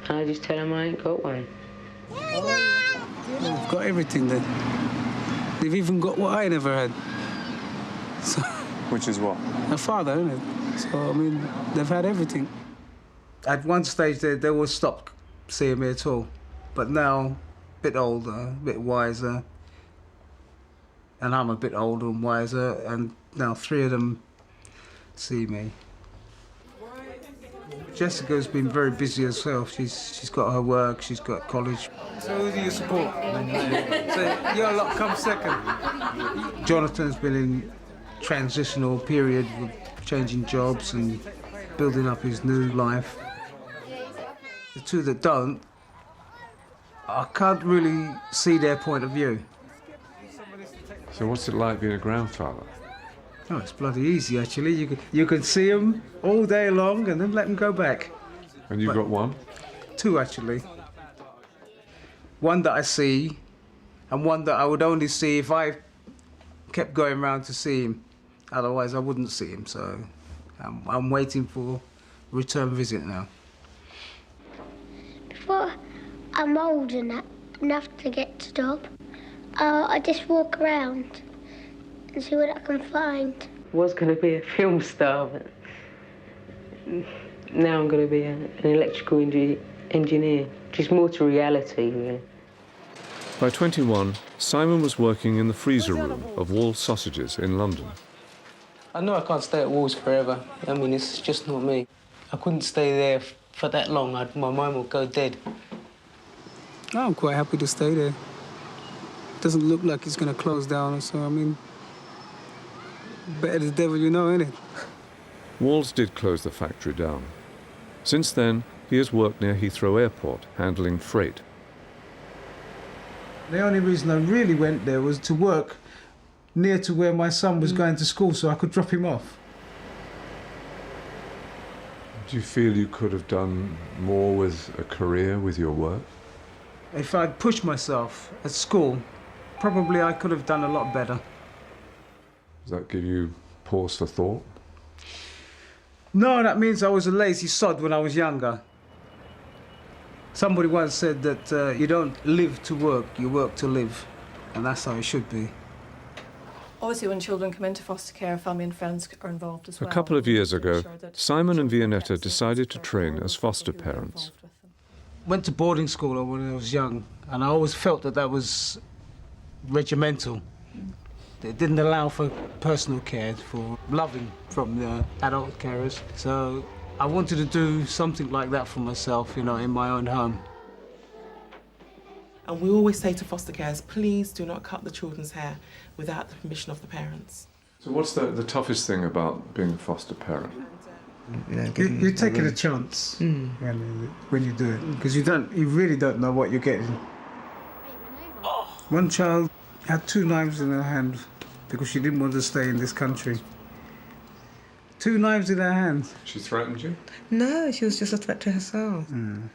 And I just tell him I ain't got one. They've got everything then. They've even got what I never had. So, which is what? A father, isn't it? So, I mean, they've had everything. At one stage, they would stop seeing me at all. But now, a bit older, a bit wiser. And I'm a bit older and wiser, and now 3 of them see me. Jessica's been very busy herself. She's got her work, she's got college. So who do you support? So your lot come second. Jonathan's been in transitional period with changing jobs and building up his new life. The two that don't, I can't really see their point of view. So what's it like being a grandfather? Oh, it's bloody easy, actually. You can see them all day long and then let them go back. And you've got one? 2, actually. One that I see, and one that I would only see if I kept going round to see him. Otherwise, I wouldn't see him, so I'm waiting for return visit now. Before I'm old enough to get to job, I just walk around and see what I can find. Was going to be a film star, but now I'm going to be an electrical engineer, which is more to reality, really. By 21, Simon was working in the freezer room of Wall's Sausages in London. I know I can't stay at Wall's forever. I mean, it's just not me. I couldn't stay there for that long. My mind would go dead. I'm quite happy to stay there. It doesn't look like it's going to close down, so, I mean, better the devil you know, innit? Wall's did close the factory down. Since then, he has worked near Heathrow Airport, handling freight. The only reason I really went there was to work near to where my son was going to school so I could drop him off. Do you feel you could have done more with a career, with your work? If I'd pushed myself at school, probably I could have done a lot better. Does that give you pause for thought? No, that means I was a lazy sod when I was younger. Somebody once said that you don't live to work, you work to live. And that's how it should be. Obviously, when children come into foster care, family and friends are involved as well. A couple of years ago, Simon and Vianetta decided to train as foster parents. Went to boarding school when I was young, and I always felt that that was regimental. It didn't allow for personal care, for loving from the adult carers. So I wanted to do something like that for myself, you know, in my own home. And we always say to foster carers, please do not cut the children's hair without the permission of the parents. So what's the toughest thing about being a foster parent? You're taking a chance when you do it, because you really don't know what you're getting. One child had 2 knives in her hand because she didn't want to stay in this country. 2 knives in her hand. She threatened you? No, she was just a threat to herself.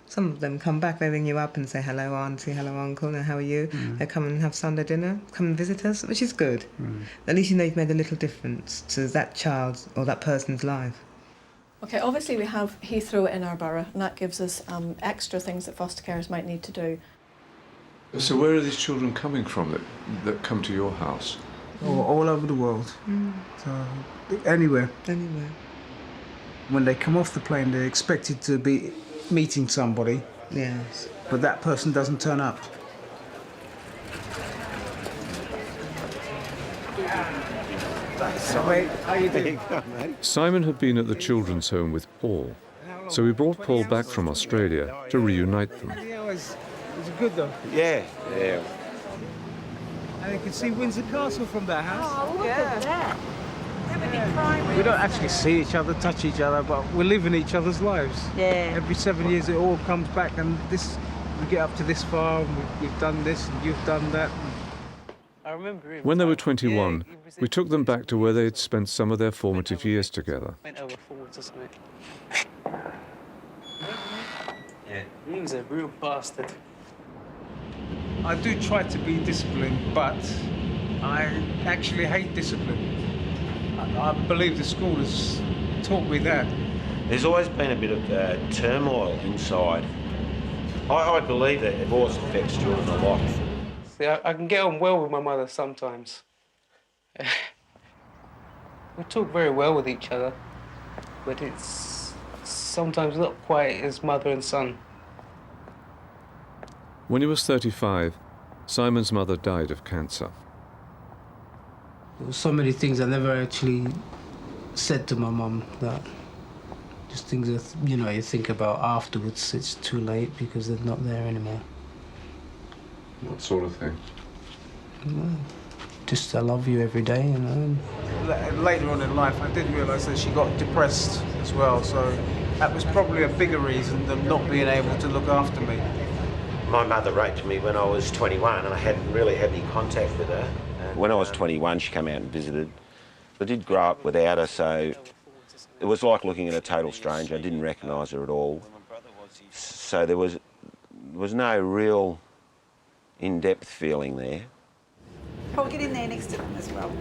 Some of them come back, they ring you up and say, hello auntie, hello uncle, and how are you? They come and have Sunday dinner, come and visit us, which is good. At least you know you've made a little difference to that child's or that person's life. Okay, obviously we have Heathrow in our borough, and that gives us extra things that foster carers might need to do. So where are these children coming from that come to your house? All over the world. So, anywhere. Anywhere. When they come off the plane, they're expected to be meeting somebody. Yes. But that person doesn't turn up. How you doing? Simon had been at the children's home with Paul, so we brought Paul back from Australia to reunite them. Yeah, it's good though. Yeah. And you can see Windsor Castle from that house. Oh, look at that. We don't actually see each other, touch each other, but we're living each other's lives. Yeah. Every 7 years it all comes back, and we get up to this far, and we've done this, and you've done that. I remember him. When they were 21, we took them back to where they had spent some of their formative years together. Went over forwards or something. Yeah. He was a real bastard. I do try to be disciplined, but I actually hate discipline. I believe the school has taught me that. There's always been a bit of turmoil inside. I believe that divorce affects children a lot. See, I can get on well with my mother sometimes. We talk very well with each other, but it's sometimes not quite as mother and son. When he was 35, Simon's mother died of cancer. There were so many things I never actually said to my mum, that just things that, you think about afterwards. It's too late because they're not there anymore. What sort of thing? Just I love you every day, Later on in life, I did realise that she got depressed as well, so that was probably a bigger reason than not being able to look after me. My mother wrote to me when I was 21 and I hadn't really had any contact with her. When I was 21, she came out and visited. I did grow up without her, so it was like looking at a total stranger. I didn't recognise her at all. So there was no real in-depth feeling there. Paul, get in there next to them as well.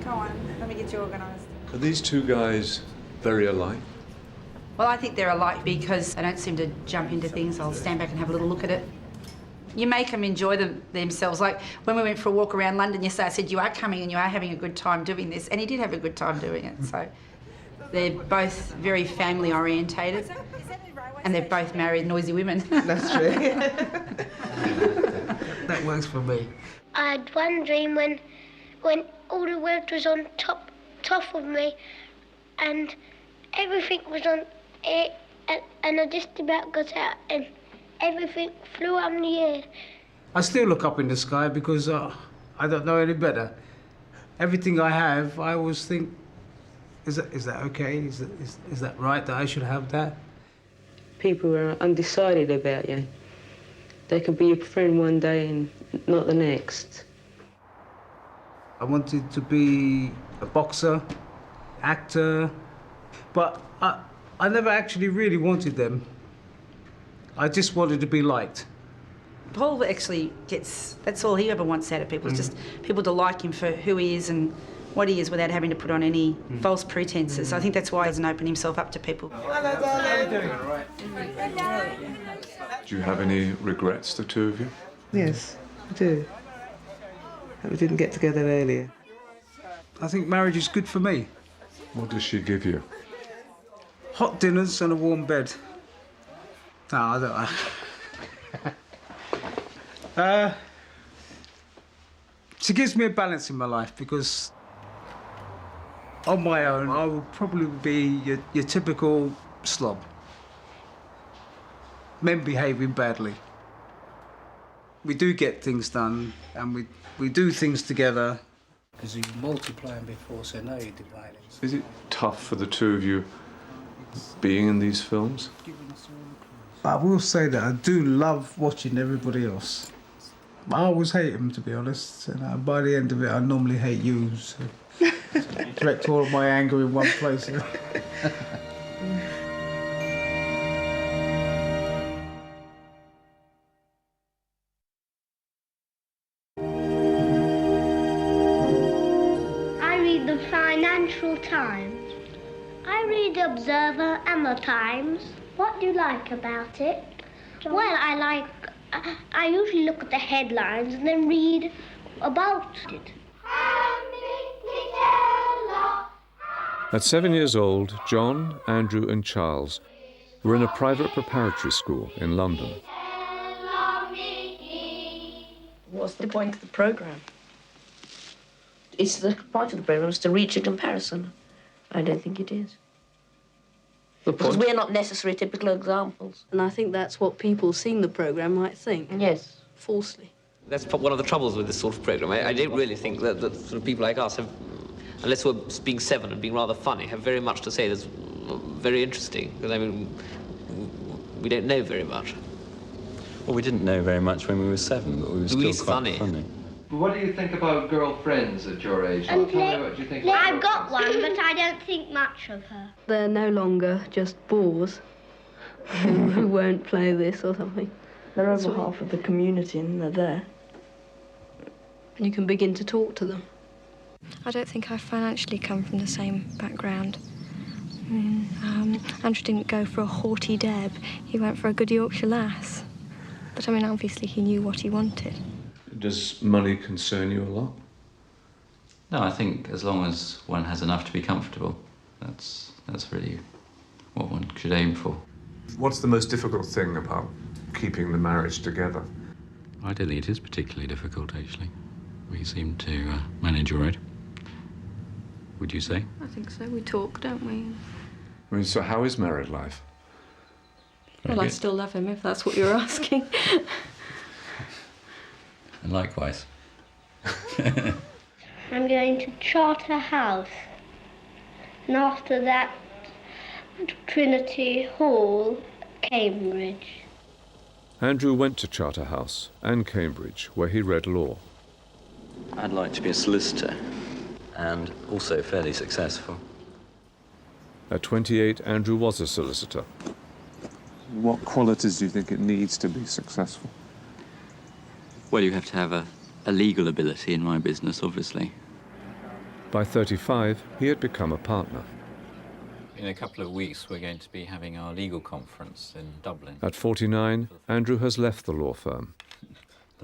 Come on, let me get you organised. Are these two guys very alike? Well, I think they're alike because they don't seem to jump into things. I'll stand back and have a little look at it. You make them enjoy themselves. Like when we went for a walk around London yesterday, I said, you are coming and you are having a good time doing this. And he did have a good time doing it. So they're both very family orientated. And they're both married, noisy women. That's true. That works for me. I had one dream when all the world was on top of me and everything was on it and I just about got out and everything flew up in the air. I still look up in the sky because I don't know any better. Everything I have, I always think, is that okay? Is that right that I should have that? People are undecided about you. They could be your friend one day and not the next. I wanted to be a boxer, actor, but I never actually really wanted them. I just wanted to be liked. Paul actually that's all he ever wants out of people, is just people to like him for who he is and what he is without having to put on any false pretences. So I think that's why he doesn't open himself up to people. Hello, darling. How are you doing? Do you have any regrets, the two of you? Yes, I do. That we didn't get together earlier. I think marriage is good for me. What does she give you? Hot dinners and a warm bed. No, I don't. She gives me a balance in my life because on my own, I will probably be your typical slob. Men behaving badly. We do get things done, and we do things together. Because you were multiplying before, so now you're dividing. Is it tough for the two of you being in these films? I will say that I do love watching everybody else. I always hate them, to be honest. And by the end of it, I normally hate you. So direct all of my anger in one place. I read the Financial Times. I read the Observer and the Times. What do you like about it? Well, I usually look at the headlines and then read about it. At 7 years old, John, Andrew and Charles were in a private preparatory school in London. What's the point of the programme? It's the point of the programme is to reach a comparison. I don't think it is. Because we're not necessarily typical examples. And I think that's what people seeing the programme might think. Yes. Falsely. That's one of the troubles with this sort of programme. I don't really think that sort of people like us have, unless we're being seven and being rather funny, have very much to say that's very interesting. Because, I mean, we don't know very much. Well, we didn't know very much when we were 7, but we were still quite funny. What do you think about girlfriends at your age? Tell me what you think. I've got one, but I don't think much of her. They're no longer just bores who won't play this or something. They're over half of the community and they're there. And you can begin to talk to them. I don't think I financially come from the same background. Andrew didn't go for a haughty Deb. He went for a good Yorkshire lass. But, I mean, obviously he knew what he wanted. Does money concern you a lot? No, I think as long as one has enough to be comfortable, that's really what one should aim for. What's the most difficult thing about keeping the marriage together? I don't think it is particularly difficult, actually. We seem to manage all right. Would you say? I think so. We talk, don't we? I mean, so how is married life? Well, I still love him, if that's what you're asking. And likewise. I'm going to Charterhouse. And after that, Trinity Hall, Cambridge. Andrew went to Charterhouse and Cambridge, where he read law. I'd like to be a solicitor, and also fairly successful. At 28, Andrew was a solicitor. What qualities do you think it needs to be successful? Well, you have to have a legal ability in my business, obviously. By 35, he had become a partner. In a couple of weeks, we're going to be having our legal conference in Dublin. At 49, Andrew has left the law firm.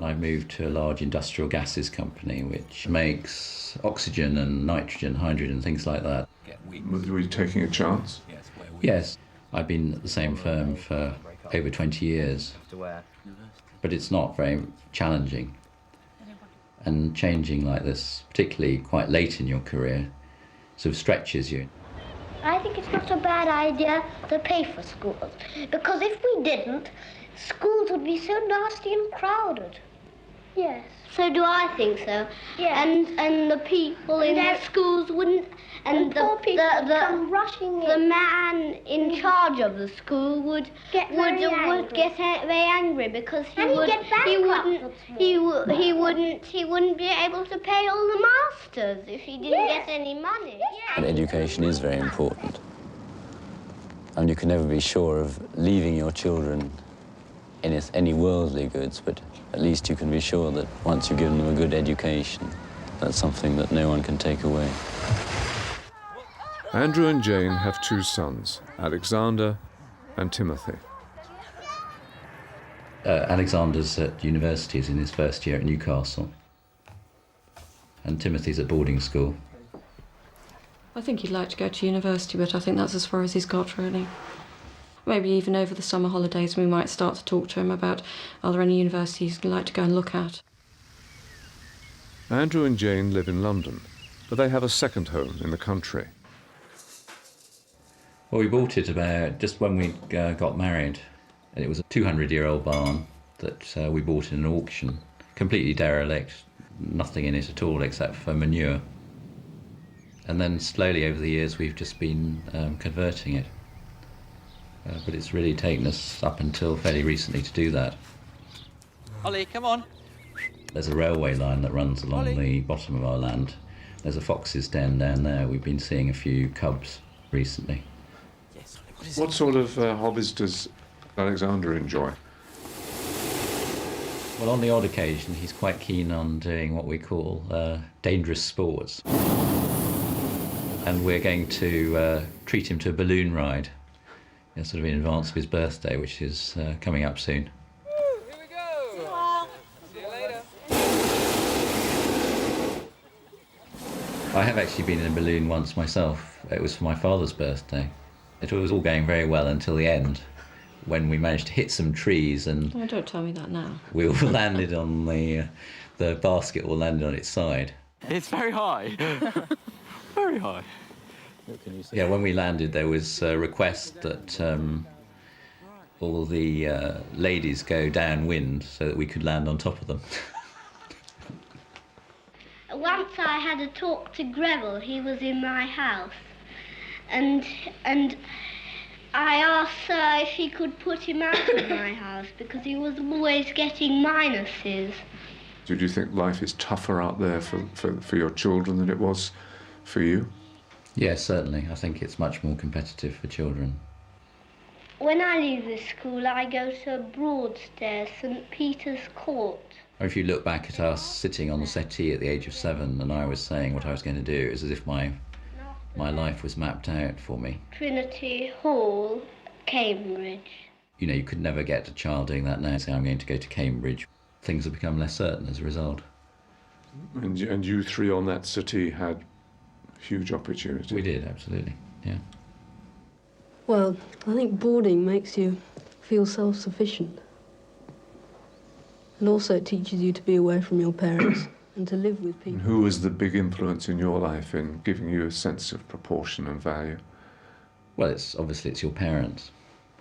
I moved to a large industrial gases company which makes oxygen and nitrogen, hydrogen, things like that. Were you taking a chance? Yes. I've been at the same firm for over 20 years. But it's not very challenging. And changing like this, particularly quite late in your career, sort of stretches you. I think it's not a bad idea to pay for schools, because if we didn't, schools would be so nasty and crowded. Yes. So do I think so. Yeah. And the people in the schools wouldn't, and poor people come rushing in. The man in charge of the school would get very angry because he wouldn't be able to pay all the masters if he didn't get any money. And education is very important. And you can never be sure of leaving your children any worldly goods, but at least you can be sure that once you've given them a good education, that's something that no one can take away. Andrew and Jane have 2 sons, Alexander and Timothy. Alexander's at university, he's in his first year at Newcastle. And Timothy's at boarding school. I think he'd like to go to university, but I think that's as far as he's got, really. Maybe even over the summer holidays we might start to talk to him about are there any universities he'd like to go and look at. Andrew and Jane live in London, but they have a second home in the country. Well, we bought it about just when we got married. It was a 200-year-old barn, that we bought in an auction, completely derelict, nothing in it at all except for manure. And then slowly over the years we've just been converting it. But it's really taken us up until fairly recently to do that. Ollie, come on. There's a railway line that runs along the bottom of our land. There's a fox's den down there. We've been seeing a few cubs recently. What sort of hobbies does Alexander enjoy? Well, on the odd occasion, he's quite keen on doing what we call dangerous sports. And we're going to treat him to a balloon ride, sort of in advance of his birthday, which is coming up soon. Here we go. See you later. I have actually been in a balloon once myself. It was for my father's birthday. It was all going very well until the end, when we managed to hit some trees and... Oh, don't tell me that now. We all landed on the basket all landed on its side. It's very high. Very high. Yeah, when we landed there was a request that all the ladies go downwind so that we could land on top of them. Once I had a talk to Greville. He was in my house. And I asked if he could put him out of my house because he was always getting minuses. Do you think life is tougher out there for your children than it was for you? Yes, certainly. I think it's much more competitive for children. When I leave the school, I go to Broadstairs, St Peter's Court. Or if you look back at us sitting on the settee at the age of 7 and I was saying what I was going to do, it was as if my life was mapped out for me. Trinity Hall, Cambridge. You know, you could never get a child doing that now, say I'm going to go to Cambridge. Things have become less certain as a result. And you three on that settee had huge opportunity. We did, absolutely, yeah. Well, I think boarding makes you feel self-sufficient. And also it teaches you to be away from your parents and to live with people. And who was the big influence in your life in giving you a sense of proportion and value? Well, obviously it's your parents.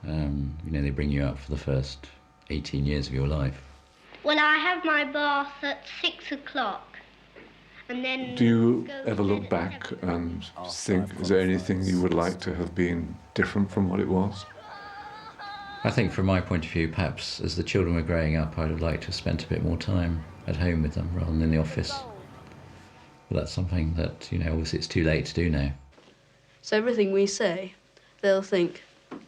You know, they bring you up for the first 18 years of your life. Well, I have my bath at 6 o'clock. And then... Do you ever look back and think, is there anything you would like to have been different from what it was? I think from my point of view, perhaps as the children were growing up, I would like to have spent a bit more time at home with them rather than in the office. But that's something that, you know, obviously it's too late to do now. So everything we say, they'll think,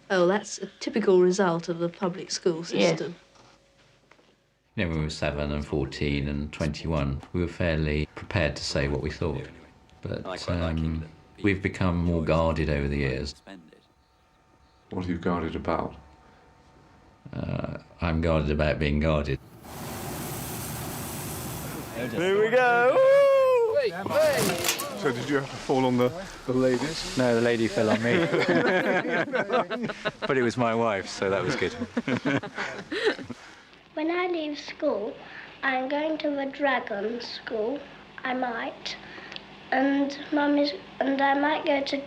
oh, that's a typical result of the public school system. Yeah. You know, when we were 7 and 14 and 21, we were fairly prepared to say what we thought. But we've become more guarded over the years. What are you guarded about? I'm guarded about being guarded. Here we go! Wait, wait. So did you have to fall on the ladies? No, the lady fell on me. But it was my wife, so that was good. When I leave school, I'm going to the dragon school. I might. And I might go to...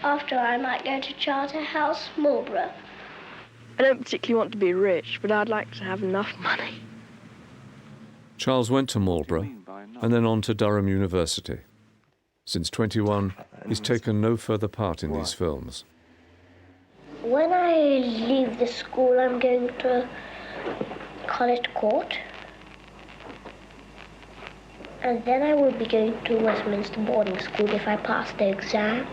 After, I might go to Charterhouse, Marlborough. I don't particularly want to be rich, but I'd like to have enough money. Charles went to Marlborough and then on to Durham University. Since 21, he's taken no further part in these films. When I leave the school, I'm going to College Court. And then I will be going to Westminster boarding school if I pass the exam.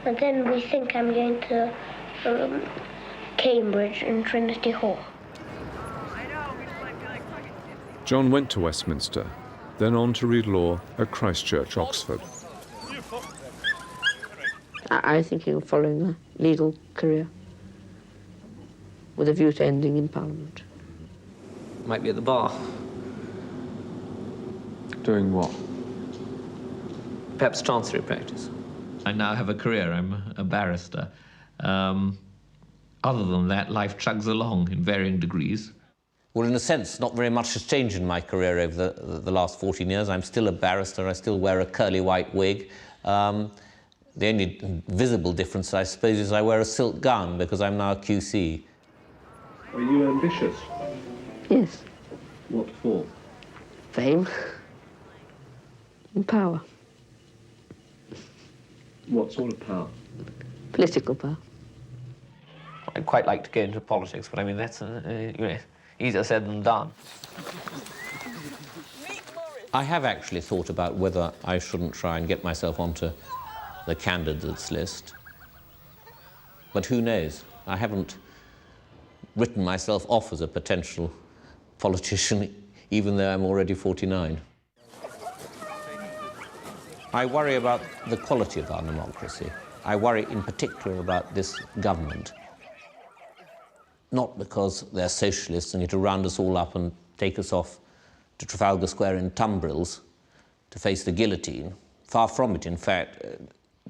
And then we think I'm going to Cambridge and Trinity Hall. John went to Westminster, then on to read law at Christ Church, Oxford. I think he'll follow a legal career with a view to ending in Parliament. Might be at the bar. Doing what? Perhaps chancery practice. I now have a career. I'm a barrister. Other than that, life chugs along in varying degrees. Well, in a sense, not very much has changed in my career over the last 14 years. I'm still a barrister. I still wear a curly white wig. The only visible difference, I suppose, is I wear a silk gown because I'm now a QC. Are you ambitious? Yes. What for? Fame. And power. What sort of power? Political power. I'd quite like to go into politics, but I mean, that's you know, easier said than done. I have actually thought about whether I shouldn't try and get myself onto the candidates list. But who knows? I haven't written myself off as a potential politician, even though I'm already 49. I worry about the quality of our democracy. I worry in particular about this government. Not because they're socialists and need to round us all up and take us off to Trafalgar Square in tumbrils to face the guillotine. Far from it, in fact.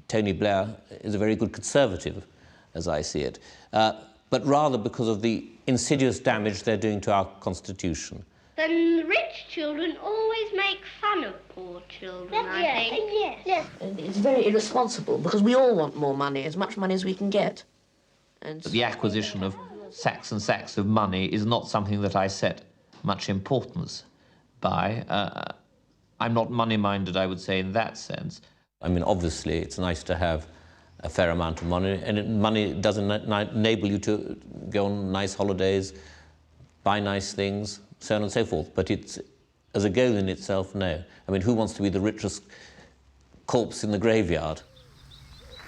Tony Blair is a very good conservative, as I see it, but rather because of the insidious damage they're doing to our constitution. Then rich children always make fun of poor children, I think. Yes. And it's very irresponsible because we all want more money, as much money as we can get. And The acquisition of sacks and sacks of money is not something that I set much importance by. I'm not money-minded, I would say, in that sense. I mean, obviously, it's nice to have a fair amount of money, and money doesn't enable you to go on nice holidays, buy nice things, so on and so forth. But it's, as a goal in itself, no. I mean, who wants to be the richest corpse in the graveyard?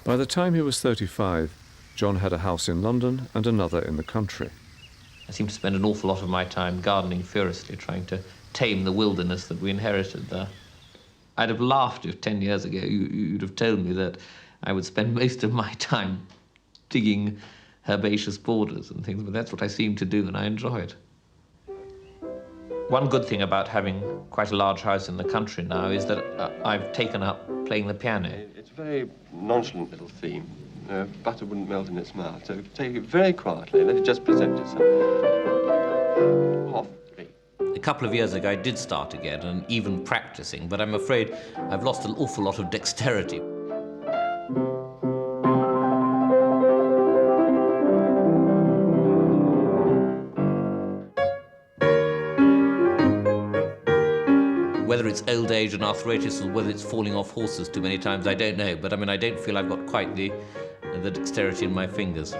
By the time he was 35, John had a house in London and another in the country. I seem to spend an awful lot of my time gardening furiously, trying to tame the wilderness that we inherited there. I'd have laughed if 10 years ago you'd have told me that I would spend most of my time digging herbaceous borders and things, but that's what I seem to do, and I enjoy it. One good thing about having quite a large house in the country now is that I've taken up playing the piano. It's a very nonchalant little theme. Butter wouldn't melt in its mouth, so take it very quietly, let it just present itself. Off. A couple of years ago, I did start again and even practicing, but I'm afraid I've lost an awful lot of dexterity. Whether it's old age and arthritis or whether it's falling off horses too many times, I don't know. But I mean, I don't feel I've got quite the dexterity in my fingers.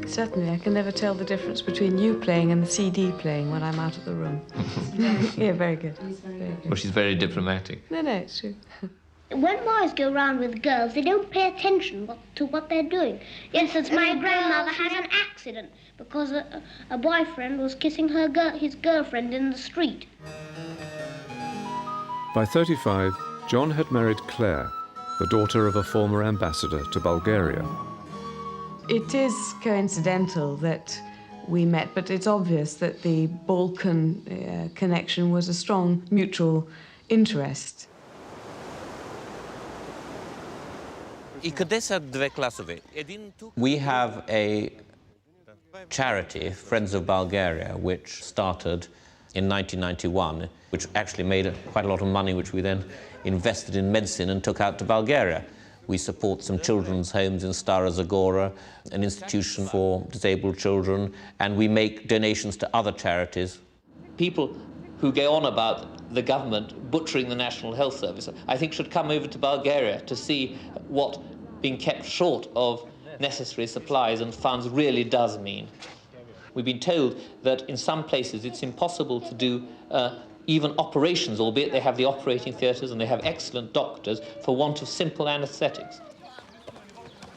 Certainly, I can never tell the difference between you playing and the CD playing when I'm out of the room. Yeah, very good. Very good. Well, she's very diplomatic. No, it's true. When boys go around with girls, they don't pay attention to what they're doing. For instance, my grandmother had an accident because a boyfriend was kissing his girlfriend in the street. By 35, John had married Claire, the daughter of a former ambassador to Bulgaria. It is coincidental that we met, but it's obvious that the Balkan connection was a strong mutual interest. We have a charity, Friends of Bulgaria, which started in 1991, which actually made quite a lot of money, which we then invested in medicine and took out to Bulgaria. We support some children's homes in Stara Zagora, an institution for disabled children, and we make donations to other charities. People who go on about the government butchering the National Health Service, I think should come over to Bulgaria to see what being kept short of necessary supplies and funds really does mean. We've been told that in some places it's impossible to do even operations, albeit they have the operating theatres and they have excellent doctors, for want of simple anaesthetics.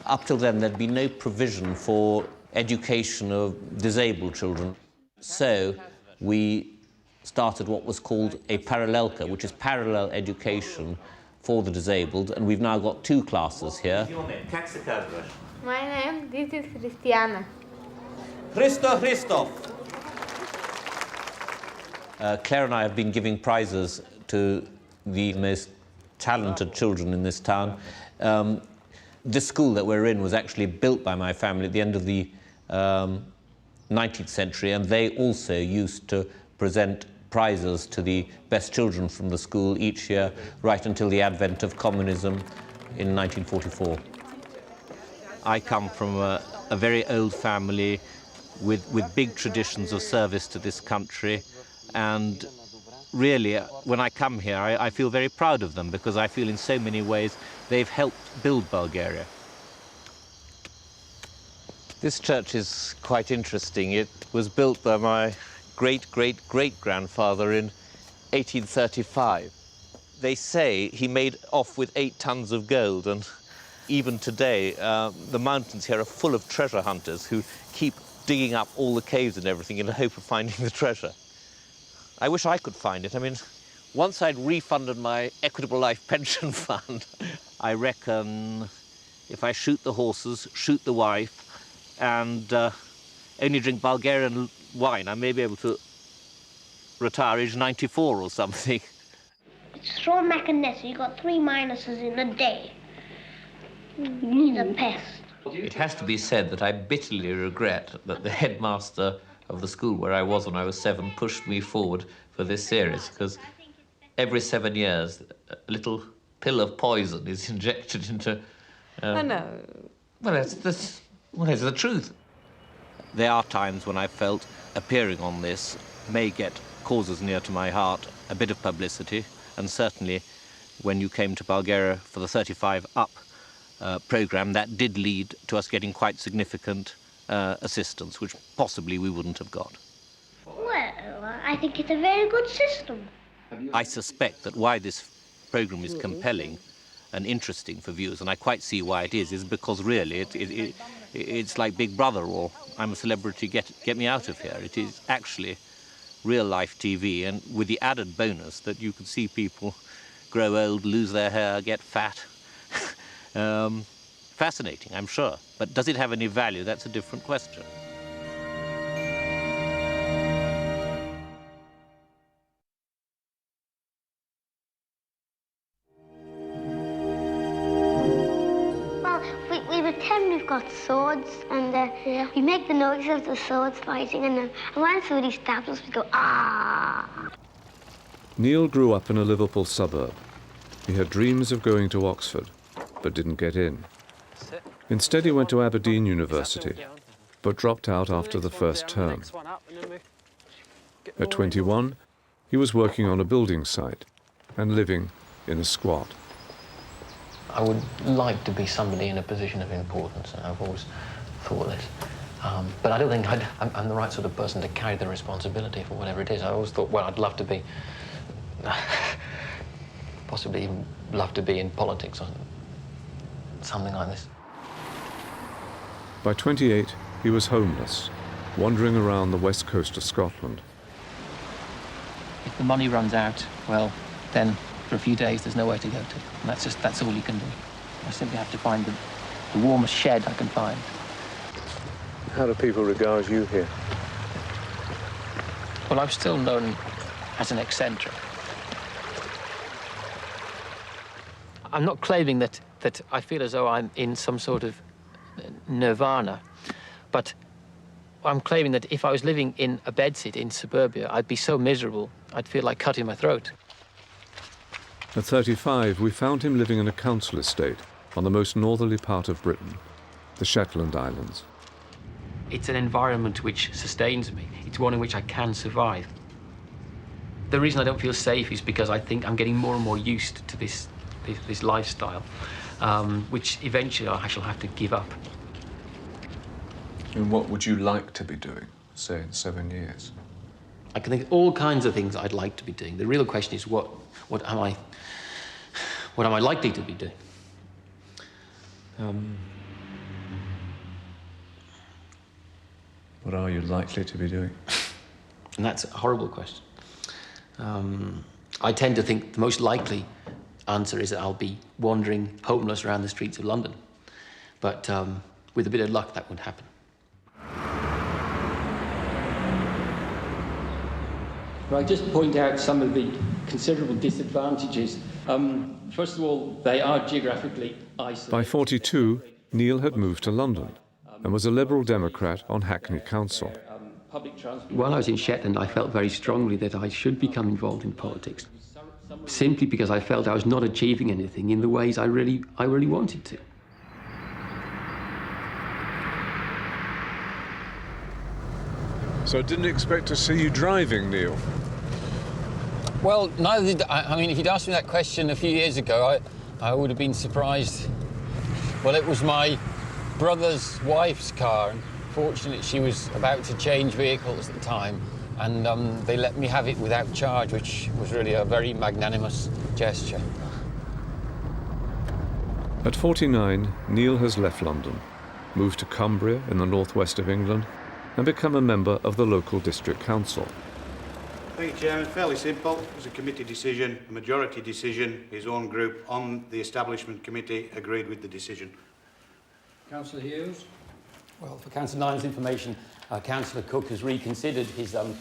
Up till then, there'd been no provision for education of disabled children. So we started what was called a parallelka, which is parallel education for the disabled, and we've now got 2 classes here. My name, this is Christiana. Christoph. Claire and I have been giving prizes to the most talented children in this town. This school that we're in was actually built by my family at the end of the 19th century, and they also used to present prizes to the best children from the school each year, right until the advent of communism in 1944. I come from a very old family with big traditions of service to this country, and really, when I come here, I feel very proud of them, because I feel in so many ways they've helped build Bulgaria. This church is quite interesting. It was built by my great-great-great-grandfather in 1835. They say he made off with 8 tons of gold, and even today, the mountains here are full of treasure hunters who keep digging up all the caves and everything in the hope of finding the treasure. I wish I could find it. I mean, once I'd refunded my Equitable Life Pension Fund, I reckon if I shoot the horses, shoot the wife, and only drink Bulgarian wine, I may be able to retire age 94 or something. It's throw Mac and Nessa. You got 3 minuses in a day. He's a pest. It has to be said that I bitterly regret that the headmaster of the school where I was when I was 7 pushed me forward for this series, because every 7 years a little pill of poison is injected into... I know. Well, it's the truth. There are times when I felt appearing on this may get causes near to my heart a bit of publicity, and certainly when you came to Bulgaria for the 35 Up programme, that did lead to us getting quite significant assistance, which possibly we wouldn't have got. Well, I think it's a very good system. I suspect that why this programme is compelling and interesting for viewers, and I quite see why it is because really it's like Big Brother or I'm a Celebrity, get me out of here. It is actually real-life TV, and with the added bonus that you can see people grow old, lose their hair, get fat. Fascinating, I'm sure. But does it have any value? That's a different question. Well, we pretend we've got swords, and we make the noise of the swords fighting, and then when somebody stabs us, we go, ah! Neil grew up in a Liverpool suburb. He had dreams of going to Oxford, but didn't get in. Instead, he went to Aberdeen University, but dropped out after the first term. At 21, he was working on a building site and living in a squat. I would like to be somebody in a position of importance, and I've always thought this. But I don't think I'm the right sort of person to carry the responsibility for whatever it is. I always thought, well, I'd love to be, possibly even love to be in politics or something like this. By 28, he was homeless, wandering around the west coast of Scotland. If the money runs out, well, then for a few days there's nowhere to go to. And that's all you can do. I simply have to find the warmest shed I can find. How do people regard you here? Well, I'm still known as an eccentric. I'm not claiming that I feel as though I'm in some sort of nirvana, but I'm claiming that if I was living in a bedsit in suburbia, I'd be so miserable, I'd feel like cutting my throat. At 35, we found him living in a council estate on the most northerly part of Britain, the Shetland Islands. It's an environment which sustains me. It's one in which I can survive. The reason I don't feel safe is because I think I'm getting more and more used to this lifestyle, which eventually I shall have to give up. And what would you like to be doing, say, in 7 years? I can think of all kinds of things I'd like to be doing. The real question is what am I likely to be doing? What are you likely to be doing? And that's a horrible question. I tend to think the most likely answer is that I'll be wandering homeless around the streets of London. But with a bit of luck, that would happen. I'll just point out some of the considerable disadvantages. First of all, they are geographically isolated. By 42, Neil had moved to London and was a Liberal Democrat on Hackney Council. While I was in Shetland, I felt very strongly that I should become involved in politics, simply because I felt I was not achieving anything in the ways I really wanted to. So I didn't expect to see you driving, Neil. Well, neither did I. I mean, if you'd asked me that question a few years ago, I would have been surprised. Well, it was my brother's wife's car, and fortunately she was about to change vehicles at the time, and they let me have it without charge, which was really a very magnanimous gesture. At 49, Neil has left London, moved to Cumbria in the northwest of England, and become a member of the local district council. Thank you, Chairman. Fairly simple. It was a committee decision, a majority decision. His own group on the Establishment Committee agreed with the decision. Councillor Hughes? Well, for Councillor Nine's information, Councillor Cook has reconsidered his the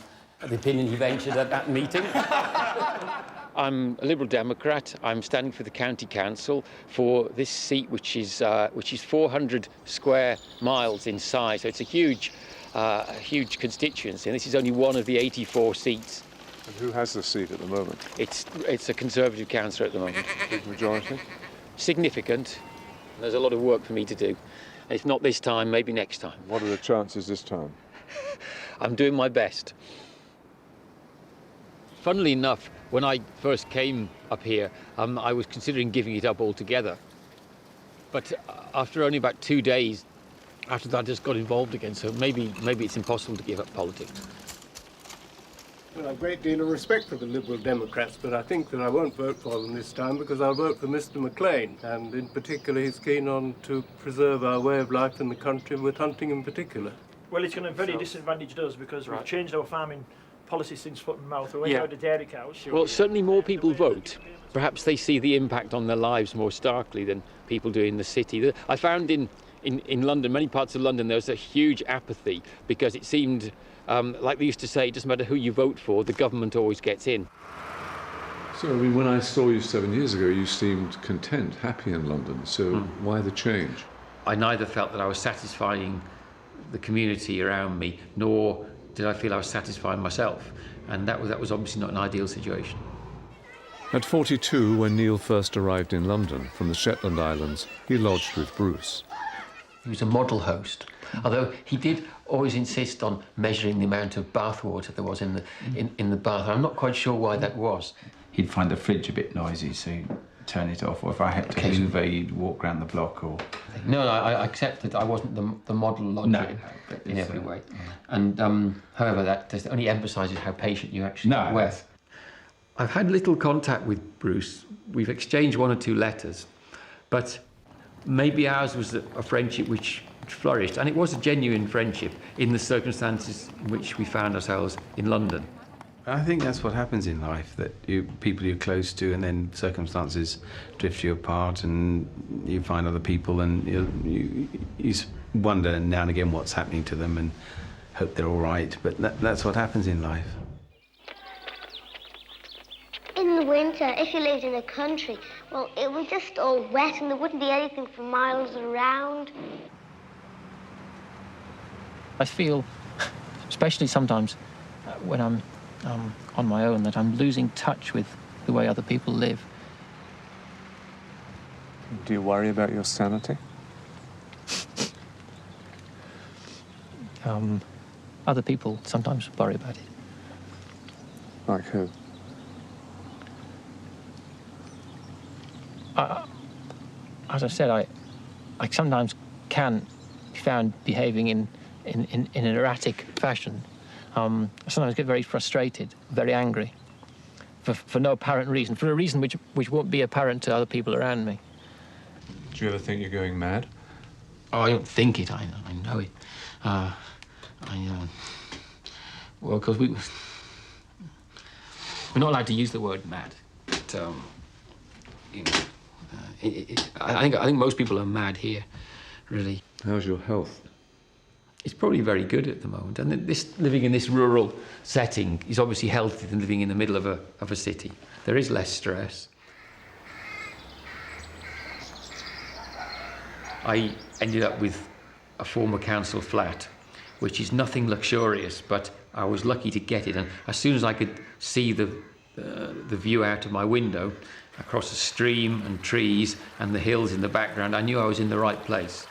opinion he ventured at that meeting. I'm a Liberal Democrat. I'm standing for the County Council for this seat, which is 400 square miles in size. So it's a huge constituency, and this is only one of the 84 seats. And who has the seat at the moment? It's a Conservative councillor at the moment. Big majority? Significant. There's a lot of work for me to do. If not this time, maybe next time. What are the chances this time? I'm doing my best. Funnily enough, when I first came up here, I was considering giving it up altogether. But after only about 2 days, after that I just got involved again, so maybe it's impossible to give up politics. Well, I have a great deal of respect for the Liberal Democrats, but I think that I won't vote for them this time because I'll vote for Mr McLean, and in particular he's keen on to preserve our way of life in the country, with hunting in particular. Well, it's going to very disadvantage us because we've changed our farming policy since foot and mouth. We're out of dairy cows. Well, certainly more people vote. Perhaps they see the impact on their lives more starkly than people do in the city. I found in London, many parts of London, there was a huge apathy because it seemed, like they used to say, it doesn't matter who you vote for, the government always gets in. So, I mean, when I saw you 7 years ago, you seemed content, happy in London. So why the change? I neither felt that I was satisfying the community around me, nor did I feel I was satisfying myself. And that was obviously not an ideal situation. At 42, when Neil first arrived in London from the Shetland Islands, he lodged with Bruce. He was a model host, although he did always insist on measuring the amount of bath water there was in the bath. I'm not quite sure why that was. He'd find the fridge a bit noisy, so he'd turn it off, or if I had to hoover, he'd walk around the block. Or No, I accept that I wasn't the model lodger in every way. And however, that just only emphasises how patient you actually were. I've had little contact with Bruce. We've exchanged 1 or 2 letters, but maybe ours was a friendship which flourished, and it was a genuine friendship in the circumstances in which we found ourselves in London. I think that's what happens in life, that people you're close to, and then circumstances drift you apart, and you find other people, and you wonder now and again what's happening to them, and hope they're all right. But that's what happens in life. In the winter, if you lived in the country, well, it was just all wet and there wouldn't be anything for miles around. I feel, especially sometimes when I'm on my own, that I'm losing touch with the way other people live. Do you worry about your sanity? Other people sometimes worry about it. Like who? As I said, I sometimes can be found behaving in an erratic fashion. I sometimes get very frustrated, very angry, for no apparent reason, for a reason which won't be apparent to other people around me. Do you ever think you're going mad? Oh, I don't think it, I know it. Well, because we're not allowed to use the word mad, but, I think most people are mad here, really. How's your health? It's probably very good at the moment, and living in this rural setting is obviously healthier than living in the middle of a city. There is less stress. I ended up with a former council flat, which is nothing luxurious, but I was lucky to get it, and as soon as I could see the view out of my window, across a stream and trees and the hills in the background, I knew I was in the right place.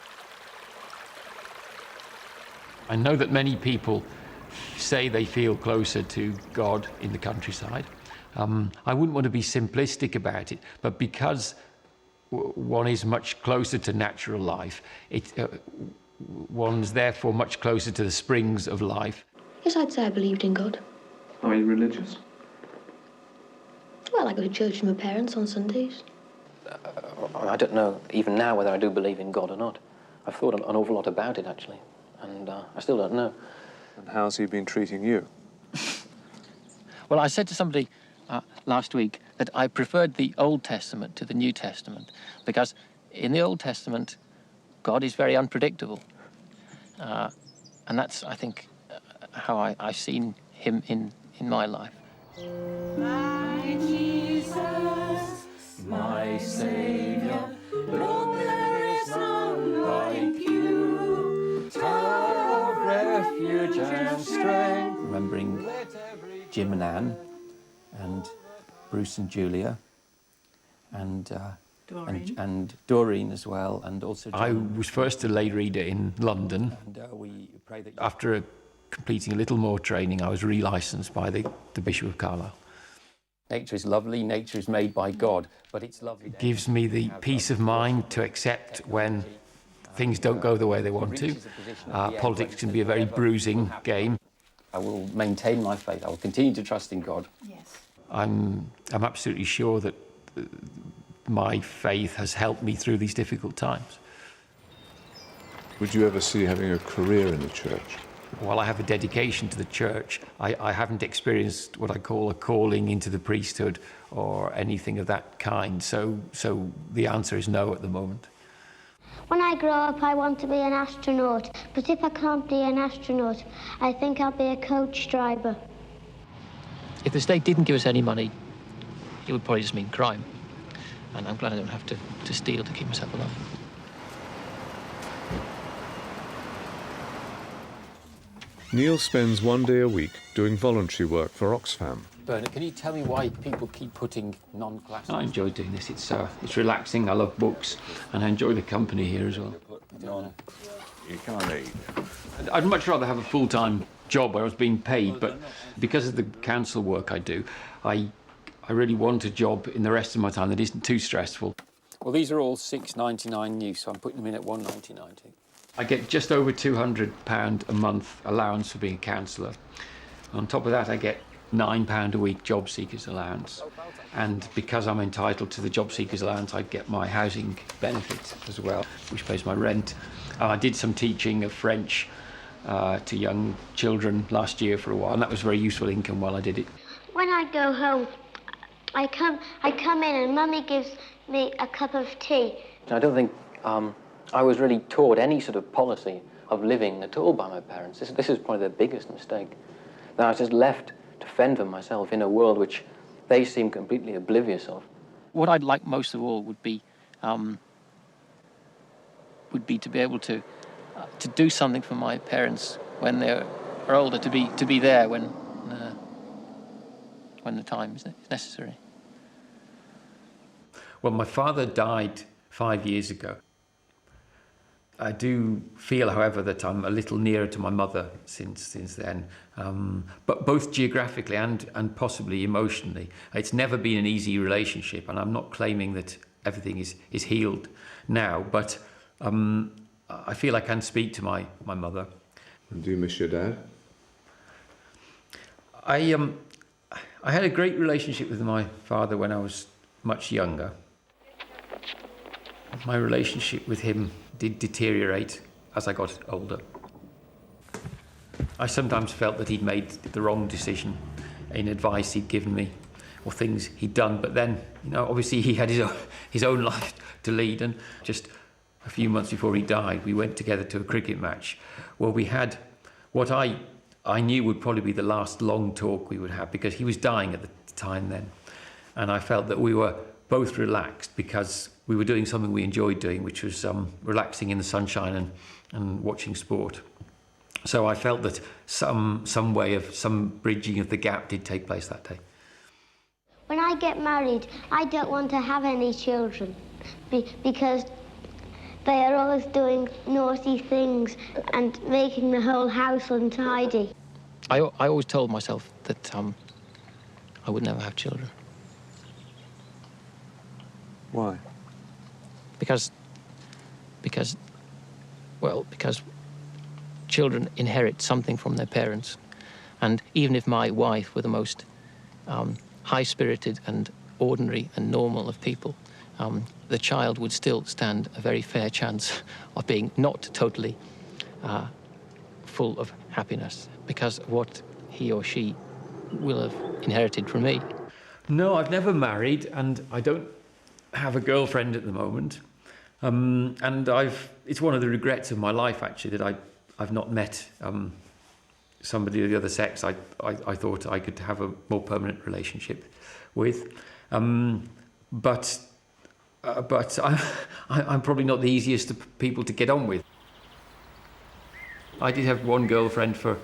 I know that many people say they feel closer to God in the countryside. I wouldn't want to be simplistic about it, but because one is much closer to natural life, one's therefore much closer to the springs of life. Yes, I'd say I believed in God. Are you religious? Well, I go to church with my parents on Sundays. I don't know even now whether I do believe in God or not. I've thought an awful lot about it, actually, and I still don't know. And how's he been treating you? Well, I said to somebody last week that I preferred the Old Testament to the New Testament because in the Old Testament, God is very unpredictable. And that's, I think, how I've seen him in my life. My Jesus, my Savior, Lord, there is none like you. Tower of refuge and strength. Remembering Jim and Anne, and Bruce and Julia, and Doreen as well, and also John. I was first a lay reader in London, and we pray that after completing a little more training, I was re-licensed by the Bishop of Carlisle. Nature is lovely, nature is made by God, but it's lovely. It gives me the peace of mind to accept when things don't go the way they want to. Politics can be a very bruising game. I will maintain my faith. I will continue to trust in God. Yes. I'm absolutely sure that my faith has helped me through these difficult times. Would you ever see having a career in the church? While I have a dedication to the church, I haven't experienced what I call a calling into the priesthood or anything of that kind. So the answer is no at the moment. When I grow up, I want to be an astronaut. But if I can't be an astronaut, I think I'll be a coach driver. If the state didn't give us any money, it would probably just mean crime. And I'm glad I don't have to steal to keep myself alive. Neil spends one day a week doing voluntary work for Oxfam. Bernard, can you tell me why people keep putting non-classical? I enjoy doing this. It's relaxing. I love books, and I enjoy the company here as well. You can't eat. I'd much rather have a full-time job where I was being paid, but because of the council work I do, I really want a job in the rest of my time that isn't too stressful. Well, these are all £6.99 new, so I'm putting them in at £1.99. I get just over £200 a month allowance for being a councillor. On top of that, I get £9 a week job seekers allowance. And because I'm entitled to the job seekers allowance, I get my housing benefit as well, which pays my rent. I did some teaching of French to young children last year for a while, and that was very useful income while I did it. When I go home, I come in and Mummy gives me a cup of tea. I don't think I was really taught any sort of policy of living at all by my parents. This is probably the biggest mistake. That I was just left to fend for myself in a world which they seem completely oblivious of. What I'd like most of all would be to be able to do something for my parents when they're older, to be there when the time is necessary. Well, my father died 5 years ago. I do feel, however, that I'm a little nearer to my mother since then, but both geographically and possibly emotionally. It's never been an easy relationship, and I'm not claiming that everything is healed now, but I feel I can speak to my mother. And do you miss your dad? I had a great relationship with my father when I was much younger. My relationship with him did deteriorate as I got older. I sometimes felt that he'd made the wrong decision in advice he'd given me or things he'd done, but then, obviously he had his own life to lead, and just a few months before he died, we went together to a cricket match where we had what I knew would probably be the last long talk we would have, because he was dying at the time then, and I felt that we were both relaxed because we were doing something we enjoyed doing, which was relaxing in the sunshine and watching sport. So I felt that some bridging of the gap did take place that day. When I get married, I don't want to have any children because they are always doing naughty things and making the whole house untidy. I always told myself that I would never have children. Why? Because children inherit something from their parents. And even if my wife were the most high-spirited and ordinary and normal of people, the child would still stand a very fair chance of being not totally full of happiness because of what he or she will have inherited from me. No, I've never married, and I don't have a girlfriend at the moment. And it's one of the regrets of my life, actually, that I've not met somebody of the other sex I thought I could have a more permanent relationship with. But I'm probably not the easiest of people to get on with. I did have one girlfriend for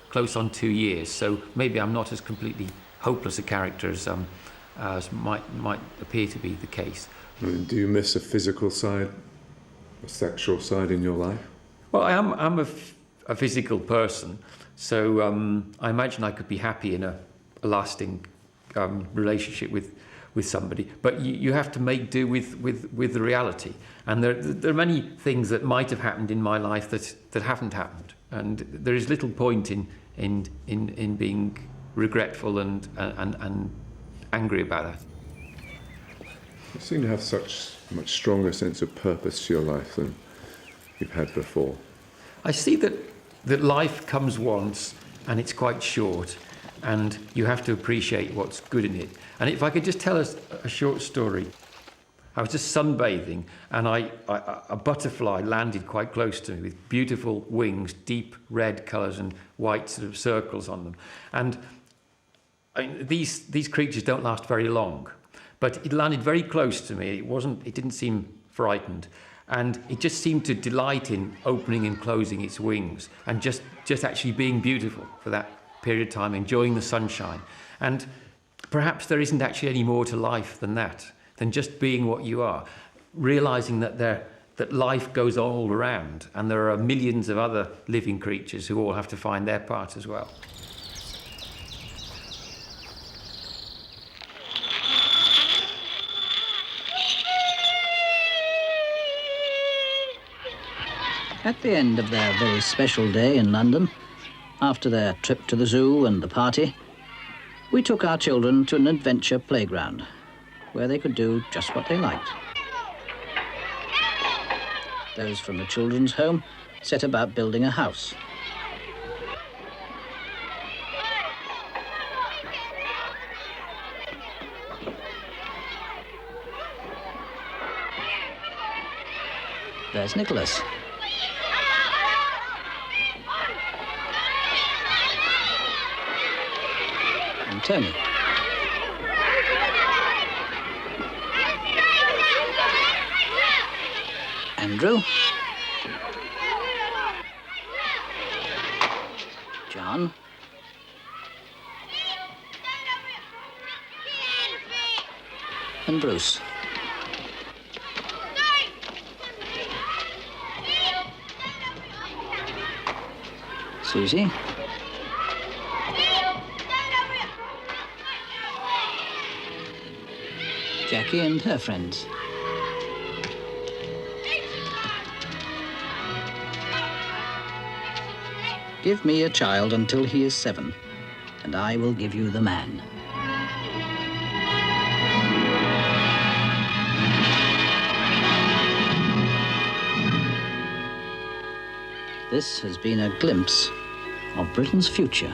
close on 2 years, so maybe I'm not as completely hopeless a character as might appear to be the case. I mean, do you miss a physical side, a sexual side in your life? Well, I'm a physical person, so I imagine I could be happy in a lasting relationship with somebody. But you have to make do with the reality. And there are many things that might have happened in my life that haven't happened. And there is little point in being regretful and angry about that. You seem to have such a much stronger sense of purpose to your life than you've had before. I see that life comes once and it's quite short, and you have to appreciate what's good in it. And if I could just tell us a short story. I was just sunbathing, and a butterfly landed quite close to me with beautiful wings, deep red colours and white sort of circles on them. And I mean, these creatures don't last very long, but it landed very close to me. It didn't seem frightened, and it just seemed to delight in opening and closing its wings and just actually being beautiful for that period of time, enjoying the sunshine. And perhaps there isn't actually any more to life than that, than just being what you are, realising that life goes on all around, and there are millions of other living creatures who all have to find their part as well. At the end of their very special day in London, after their trip to the zoo and the party, we took our children to an adventure playground where they could do just what they liked. Those from the children's home set about building a house. There's Nicholas. And Tony. Andrew. John. And Bruce. Susie. Jackie and her friends. Give me a child until he is 7, and I will give you the man. This has been a glimpse of Britain's future.